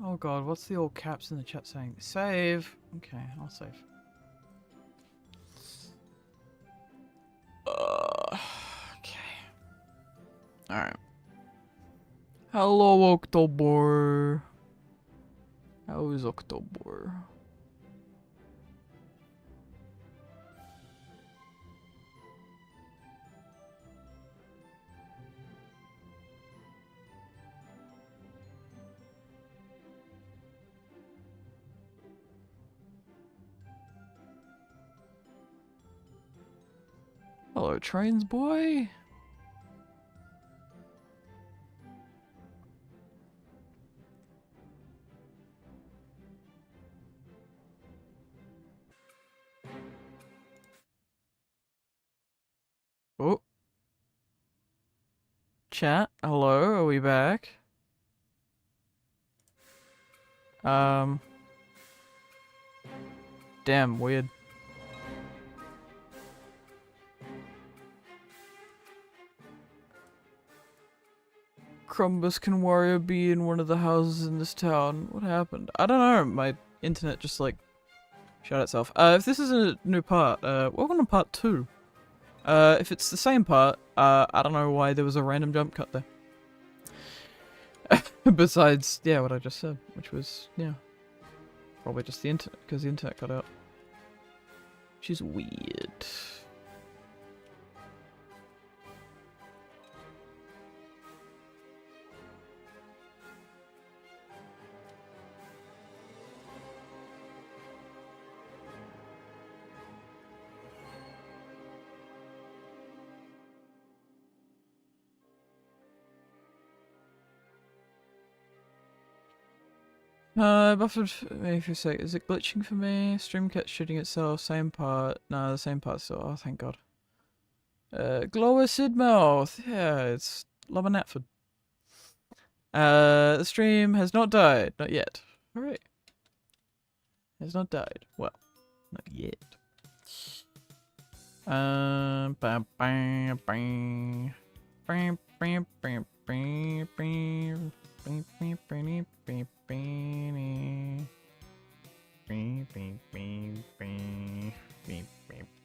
Oh god, what's the all caps in the chat saying? Save. Okay, I'll save. Okay. Alright. Hello, October. How is October? Hello, trains boy. Oh. Chat, hello, are we back? Damn, weird. Crumbus can warrior be in one of the houses in this town? What happened? I don't know, my internet just like shut itself. If this is a new part, welcome to part 2. If it's the same part, I don't know why there was a random jump cut there. Besides, yeah, what I just said, which was, yeah, probably just the internet, because the internet cut out. Which is weird. Buffered me for a sec. Is it glitching for me? Stream kept shooting itself. Same part. No, the same part still. Oh, thank God. Lower Tidmouth. Yeah, it's Lower Knapford. The stream has not died. Not yet. Alright. Has not died. Well, not yet. Bam, bam, bam, bam, bam, bam, bam,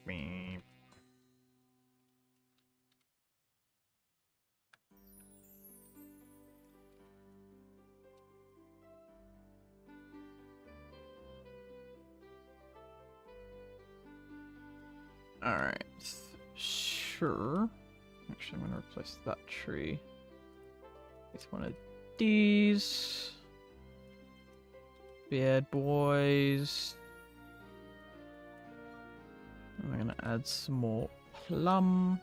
bam. Alright. Sure. Actually, I'm gonna replace that tree with one of these bad boys. And we're gonna add some more plum.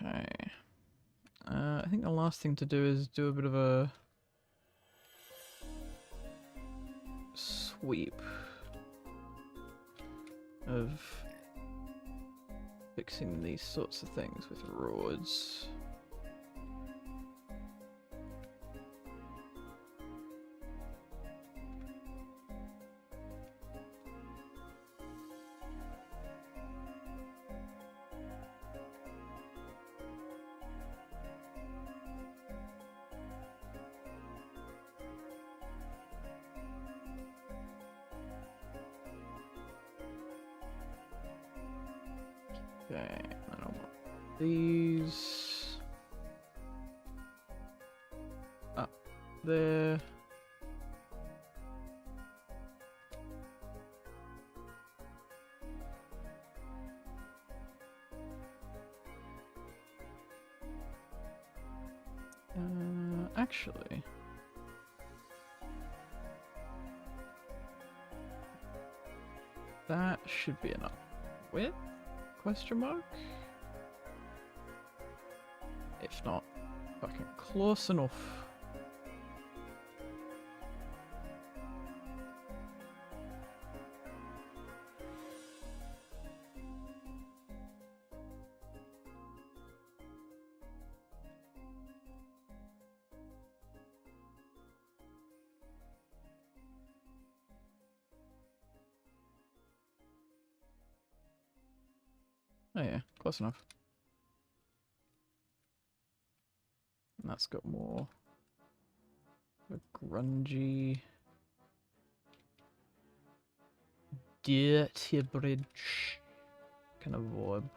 Okay. I think the last thing to do is do a bit of a sweep of fixing these sorts of things with roads. Okay, I don't want these up there. actually. That should be enough. Width? Question mark? If not, fucking close enough. Oh yeah, close enough. And that's got more of a grungy, dirty bridge kind of vibe.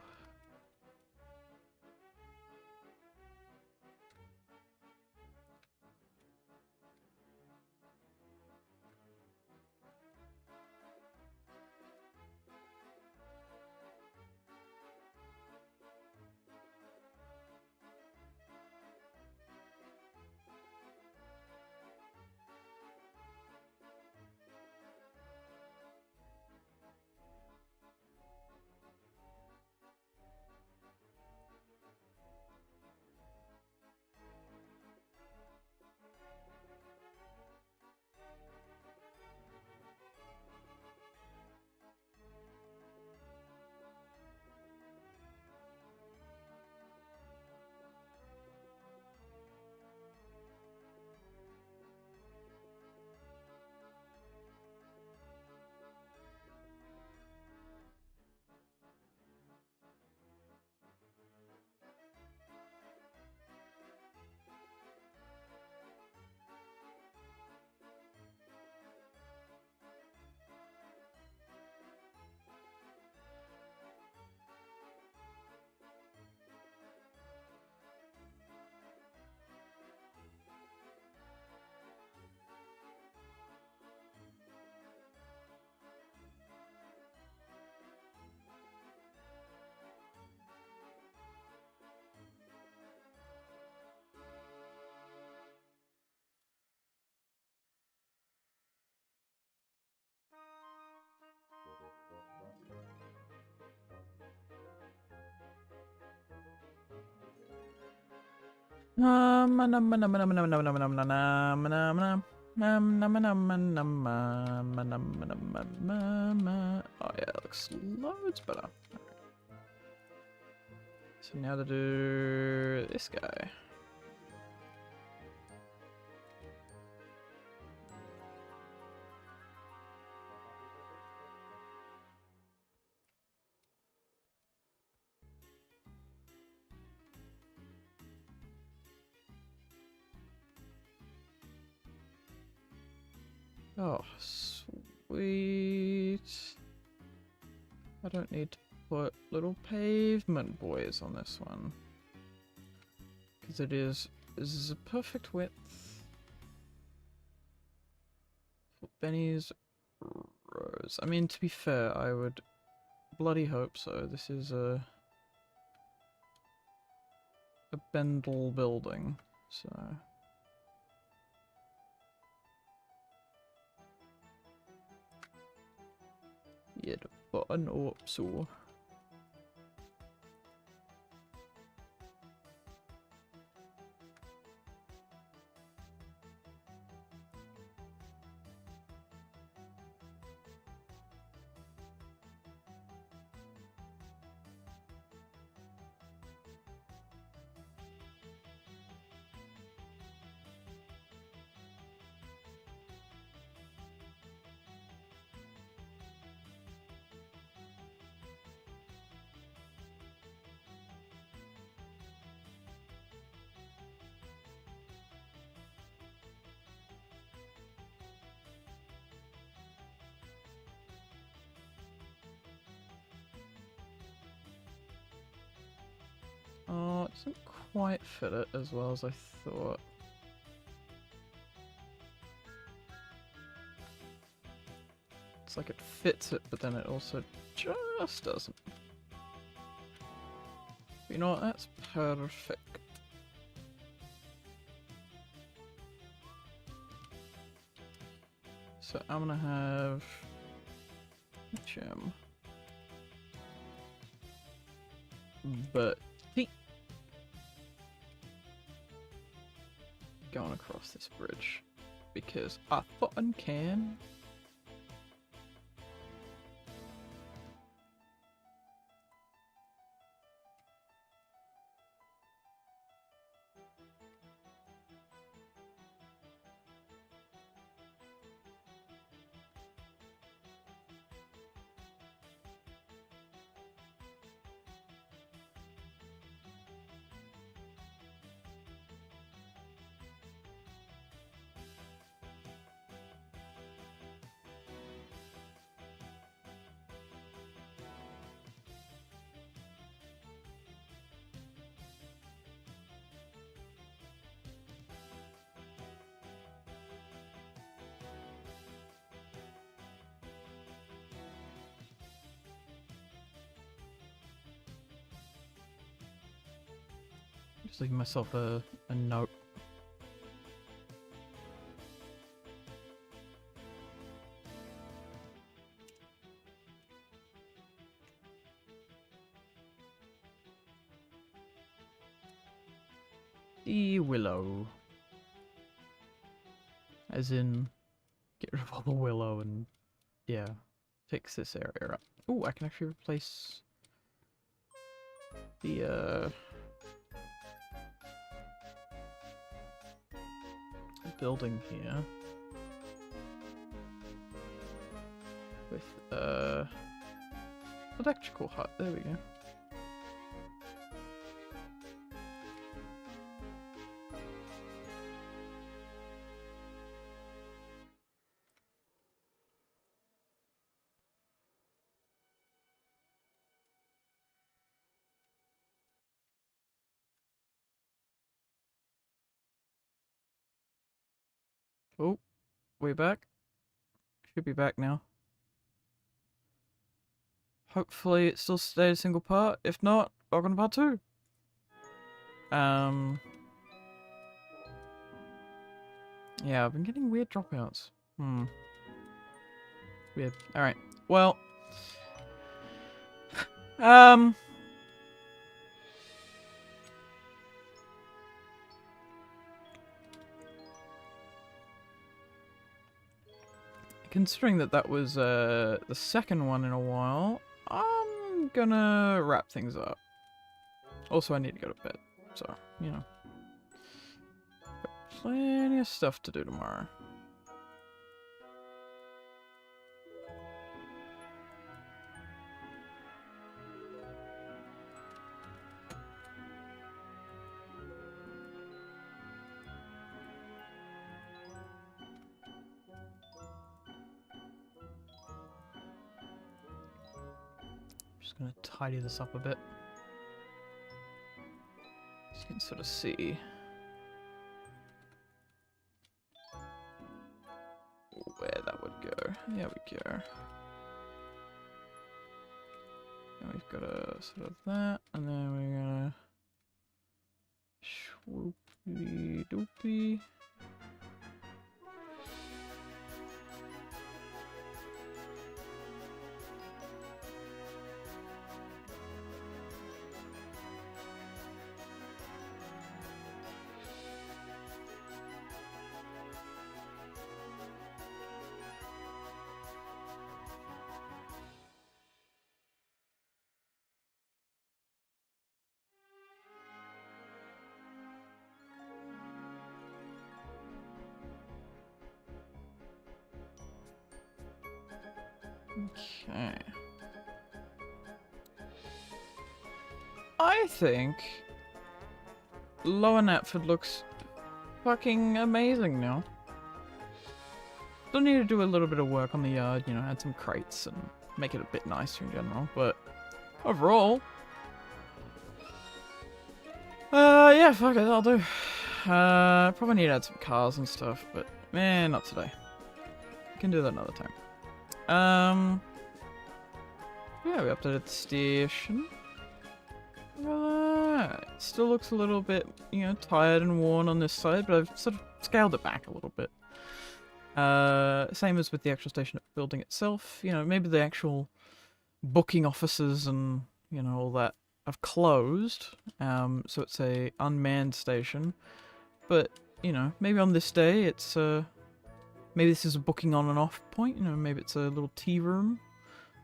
Oh yeah, it looks loads better. So now to do this guy. Oh, sweet. I don't need to put little pavement boys on this one. Because this is a perfect width. For Benny's rows. I mean, to be fair, I would bloody hope so. This is a Bendel building, so... Yeah, the button up so. Oh, it doesn't quite fit it as well as I thought. It's like it fits it, but then it also just doesn't. But you know what? That's perfect. So I'm gonna have gem. But going across this bridge because I fucking can. Just leaving myself a note. The willow. As in, get rid of all the willow and, yeah, fix this area up. Oh, I can actually replace the, building here with electrical hut. There we go. Oh, we're back. Should be back now. Hopefully it still stays a single part. If not, welcome to part 2. Yeah, I've been getting weird dropouts. Weird. Alright. Well. Considering that was the second one in a while, I'm gonna wrap things up. Also, I need to go to bed, so, you know. Got plenty of stuff to do tomorrow. Just gonna tidy this up a bit. So you can sort of see where that would go. There we go. And we've got a sort of that, and then we're gonna swoopy doopy. Okay. I think Lower Knapford looks fucking amazing now. Still need to do a little bit of work on the yard, you know, add some crates and make it a bit nicer in general, but overall, yeah, fuck it, that'll do. Probably need to add some cars and stuff, but man, not today. Can do that another time. Yeah, we updated the station. Right. Still looks a little bit, you know, tired and worn on this side, but I've sort of scaled it back a little bit. Same as with the actual station building itself. You know, maybe the actual booking offices and, you know, all that have closed. So it's a unmanned station. But, you know, maybe on this day it's, maybe this is a booking on and off point. You know, maybe it's a little tea room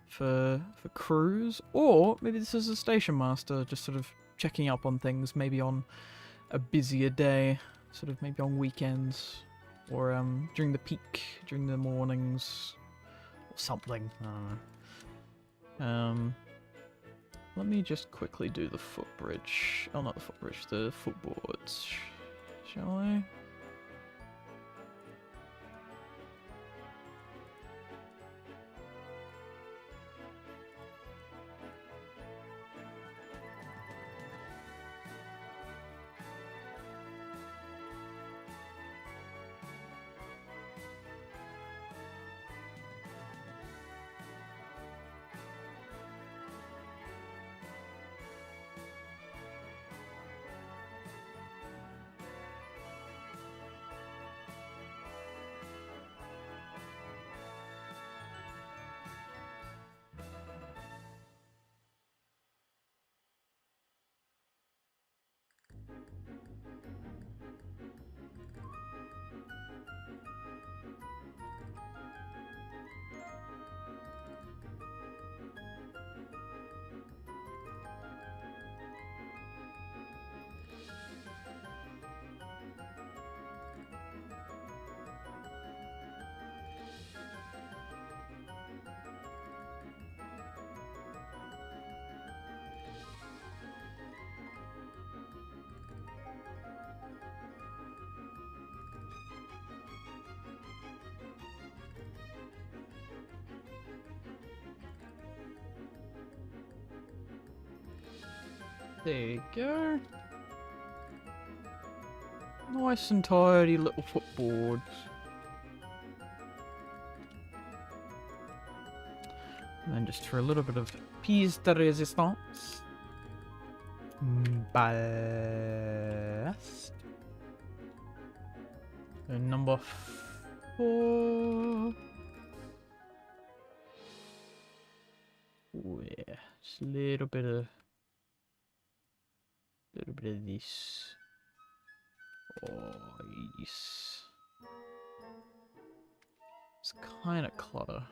for crews. Or maybe this is a station master just sort of checking up on things, maybe on a busier day, sort of maybe on weekends. Or during the peak, during the mornings, or something. I don't know. Let me just quickly do the footbridge. Oh, not the footbridge, the footboards. Shall I? There you go. Nice and tidy little footboards. And then just for a little bit of piece de resistance. Ballast. And number 4. Oh yeah, just a little bit of this. Oh, yes. It's kind of clutter.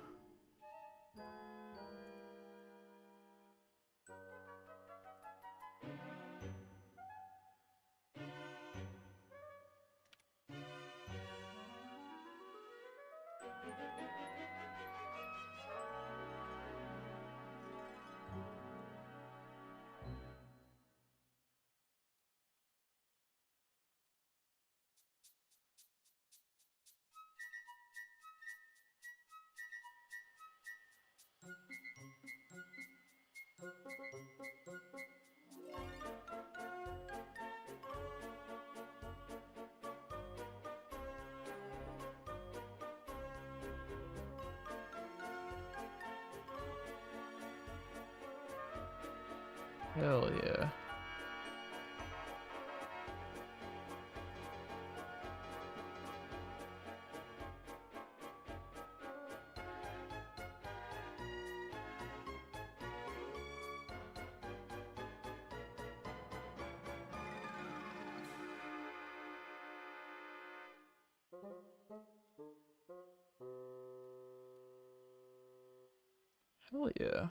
Hell yeah. Hell yeah.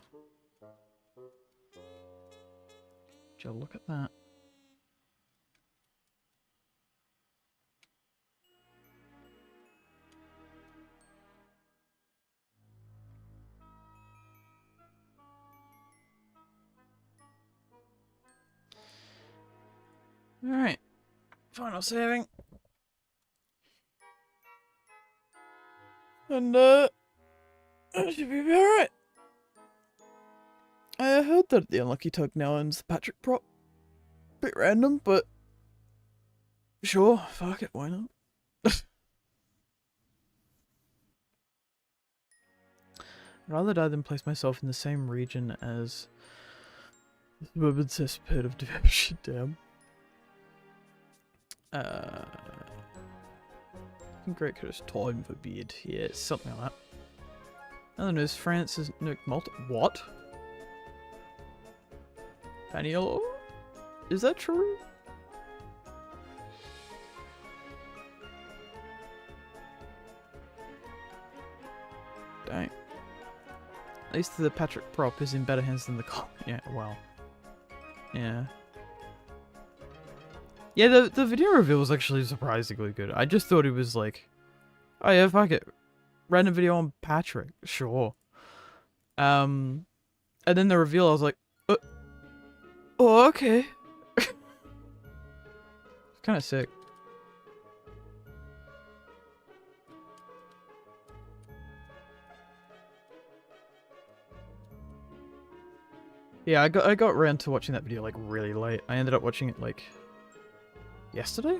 Joe, look at that. Alright. Final saving. And, that should be alright. I heard that the unlucky tug now owns the Patrick prop. Bit random, but sure, fuck it, why not? I'd rather die than place myself in the same region as the suburban cesspit of devotion. Damn. Great Curtis time for beard. Yeah, it's something like that. Other news, France is no Malta. What? Paniello? Is that true? Dang. At least the Patrick prop is in better hands than the cop. Yeah, well. Yeah. Yeah, the video reveal was actually surprisingly good. I just thought it was like, oh yeah, fuck it. Random video on Patrick. Sure. And then the reveal, I was like, oh, okay. It's kind of sick. Yeah, I got around to watching that video like really late. I ended up watching it like yesterday?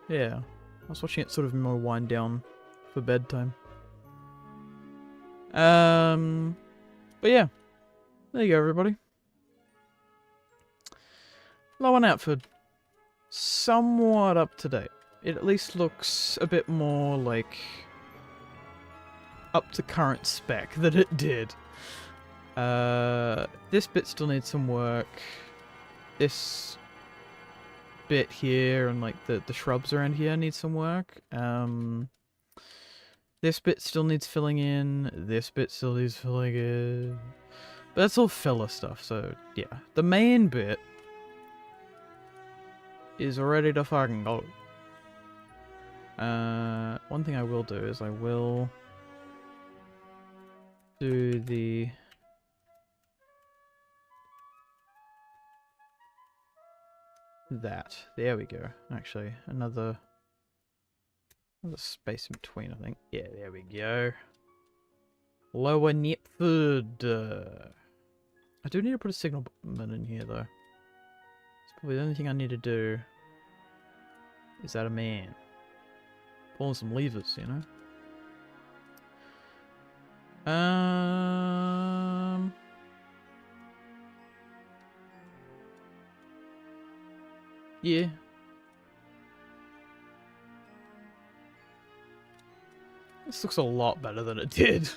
Yeah. I was watching it sort of more wind down for bedtime. But yeah. There you go, everybody. Lower Knapford. Somewhat up to date. It at least looks a bit more like up to current spec than it did. This bit still needs some work. This bit here and like the shrubs around here need some work. This bit still needs filling in. This bit still needs filling in. But that's all filler stuff, so yeah. The main bit is ready to fucking go. One thing I will do is I will do the that. There we go. Actually, another space in between, I think. Yeah, there we go. Lower Knapford. I do need to put a signal button in here, though. It's probably the only thing I need to do. Is that a man? Pulling some levers, you know? Yeah. This looks a lot better than it did.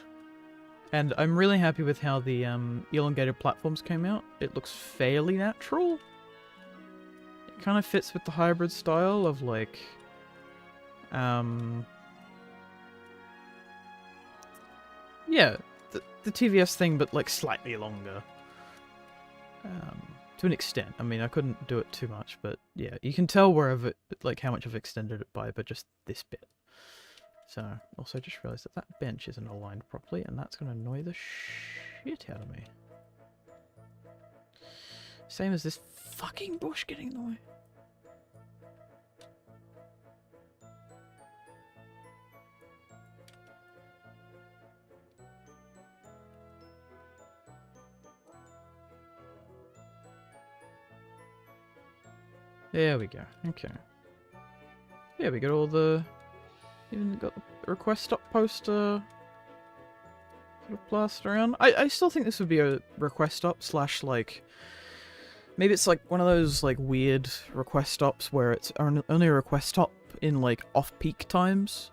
And I'm really happy with how the elongated platforms came out. It looks fairly natural. It kind of fits with the hybrid style of like... yeah, the TVS thing, but like slightly longer. To an extent. I mean, I couldn't do it too much, but yeah, you can tell wherever, like how much I've extended it by just this bit. So, also just realised that that bench isn't aligned properly, and that's going to annoy the shit out of me. Same as this fucking bush getting in the way. There we go. Okay. Yeah, we got all the... Even got the request stop poster sort of plastered around. I still think this would be a request stop slash like... Maybe it's like one of those like weird request stops where it's only a request stop in like off-peak times.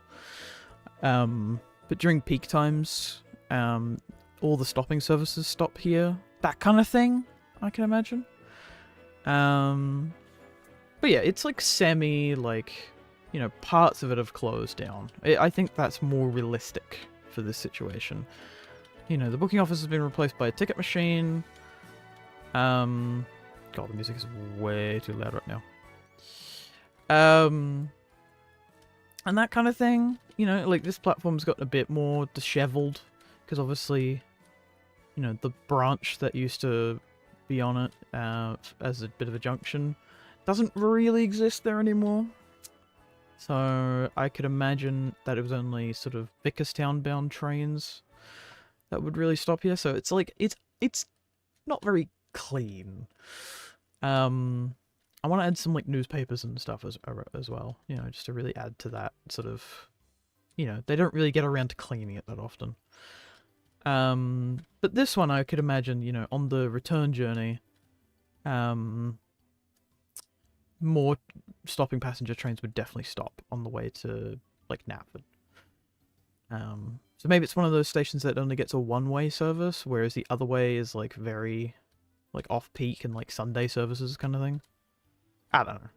But during peak times, all the stopping services stop here. That kind of thing, I can imagine. But yeah, it's like semi, like, you know, parts of it have closed down. I think that's more realistic for this situation. You know, the booking office has been replaced by a ticket machine. God, the music is way too loud right now. And that kind of thing. You know, like this platform's gotten a bit more disheveled because obviously, you know, the branch that used to be on it as a bit of a junction doesn't really exist there anymore. So I could imagine that it was only sort of Vickerstown bound trains that would really stop here. So it's like it's not very clean. I want to add some like newspapers and stuff as well, you know, just to really add to that sort of, you know, they don't really get around to cleaning it that often. But this one I could imagine, you know, on the return journey, more stopping passenger trains would definitely stop on the way to, like, Knapford. So maybe it's one of those stations that only gets a one-way service, whereas the other way is, like, very, like, off-peak and, like, Sunday services kind of thing. I don't know.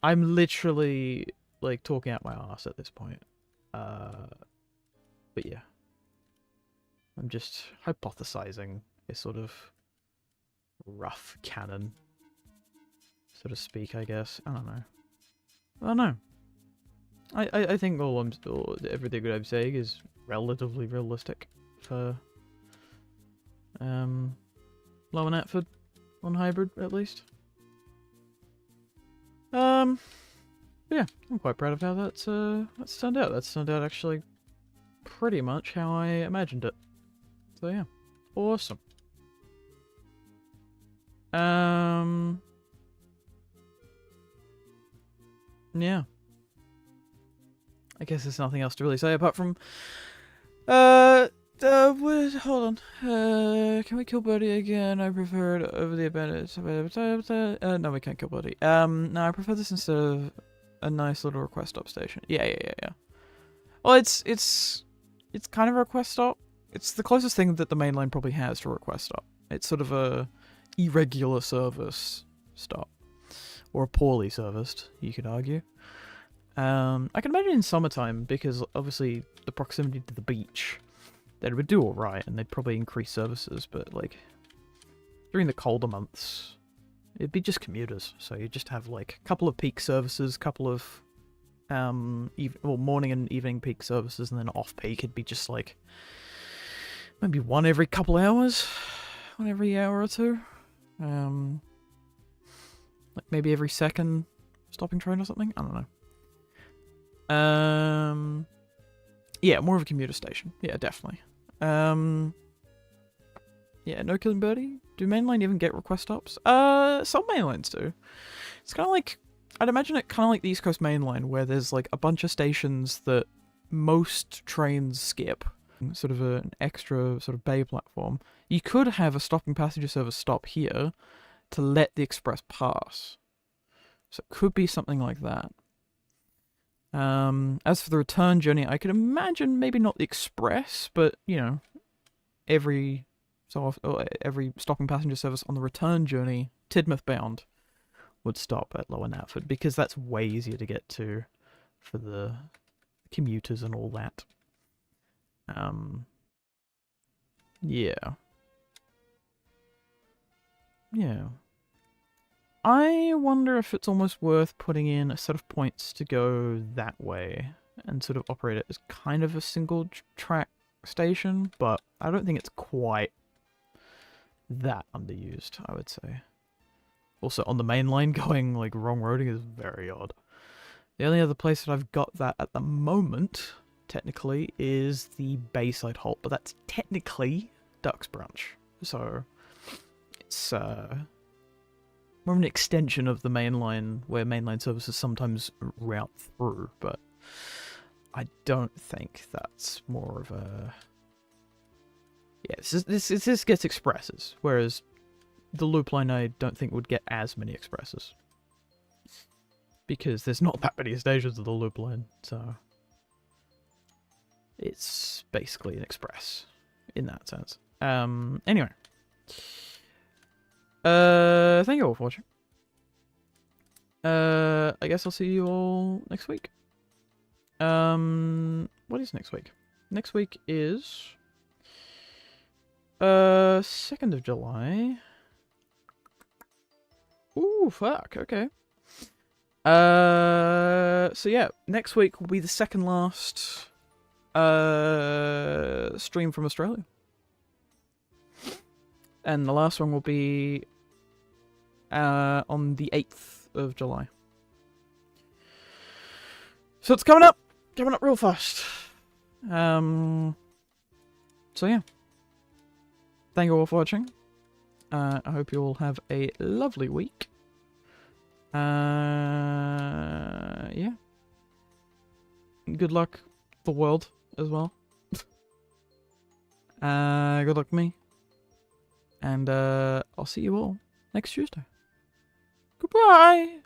I'm literally, like, talking out my ass at this point. But yeah. I'm just hypothesizing a sort of rough canon, so to speak, I guess. I don't know. I don't know. I think everything that I'm saying is relatively realistic for Lower Knapford on hybrid, at least. Yeah, I'm quite proud of how that's turned out. That's turned out actually pretty much how I imagined it. So yeah, awesome. Yeah. I guess there's nothing else to really say apart from, hold on. Can we kill Birdie again? I prefer it over the abandoned. No, we can't kill Birdie. No, I prefer this instead of a nice little request stop station. Yeah. Well, it's kind of a request stop. It's the closest thing that the main line probably has to a request stop. It's sort of a irregular service stop, or a poorly serviced, you could argue. I can imagine in summertime, because obviously the proximity to the beach, they would do alright, and they'd probably increase services, but like, during the colder months, it'd be just commuters, so you'd just have like a couple of peak services, couple of, morning and evening peak services, and then off-peak it'd be just like, maybe one every couple hours, one every hour or two, like maybe every second stopping train or something, I don't know. Yeah, more of a commuter station. Yeah, definitely. Yeah, no killing Birdie. Do mainline even get request stops? Some mainlines do. It's kind of like, I'd imagine it kind of like the East Coast mainline, where there's like a bunch of stations that most trains skip. Sort of an extra sort of bay platform. You could have a stopping passenger service stop here to let the express pass. So it could be something like that. As for the return journey, I could imagine maybe not the express, but, you know, every stopping passenger service on the return journey, Tidmouth bound, would stop at Lower Knapford, because that's way easier to get to for the commuters and all that. Yeah. I wonder if it's almost worth putting in a set of points to go that way and sort of operate it as kind of a single track station, but I don't think it's quite that underused, I would say. Also, on the main line, going like wrong roading is very odd. The only other place that I've got that at the moment, technically, is the Bayside halt, but that's technically Ducks Branch, so it's more of an extension of the main line, where mainline services sometimes route through, but I don't think that's more of a... Yeah, this gets expresses, whereas the loop line I don't think would get as many expresses. Because there's not that many stations of the loop line, so... It's basically an express, in that sense. Anyway. Thank you all for watching. I guess I'll see you all next week. What is next week? Next week is 2nd of July. Ooh, fuck, okay. So yeah, next week will be the second last stream from Australia. And the last one will be on the 8th of July. So it's coming up real fast. So yeah. Thank you all for watching. I hope you all have a lovely week. Yeah. Good luck, the world, as well. Good luck to me. And I'll see you all next Tuesday. Goodbye!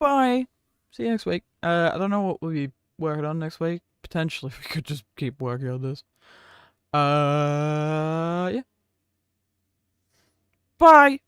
Bye. See you next week. I don't know what we'll be working on next week. Potentially, we could just keep working on this. Yeah. Bye.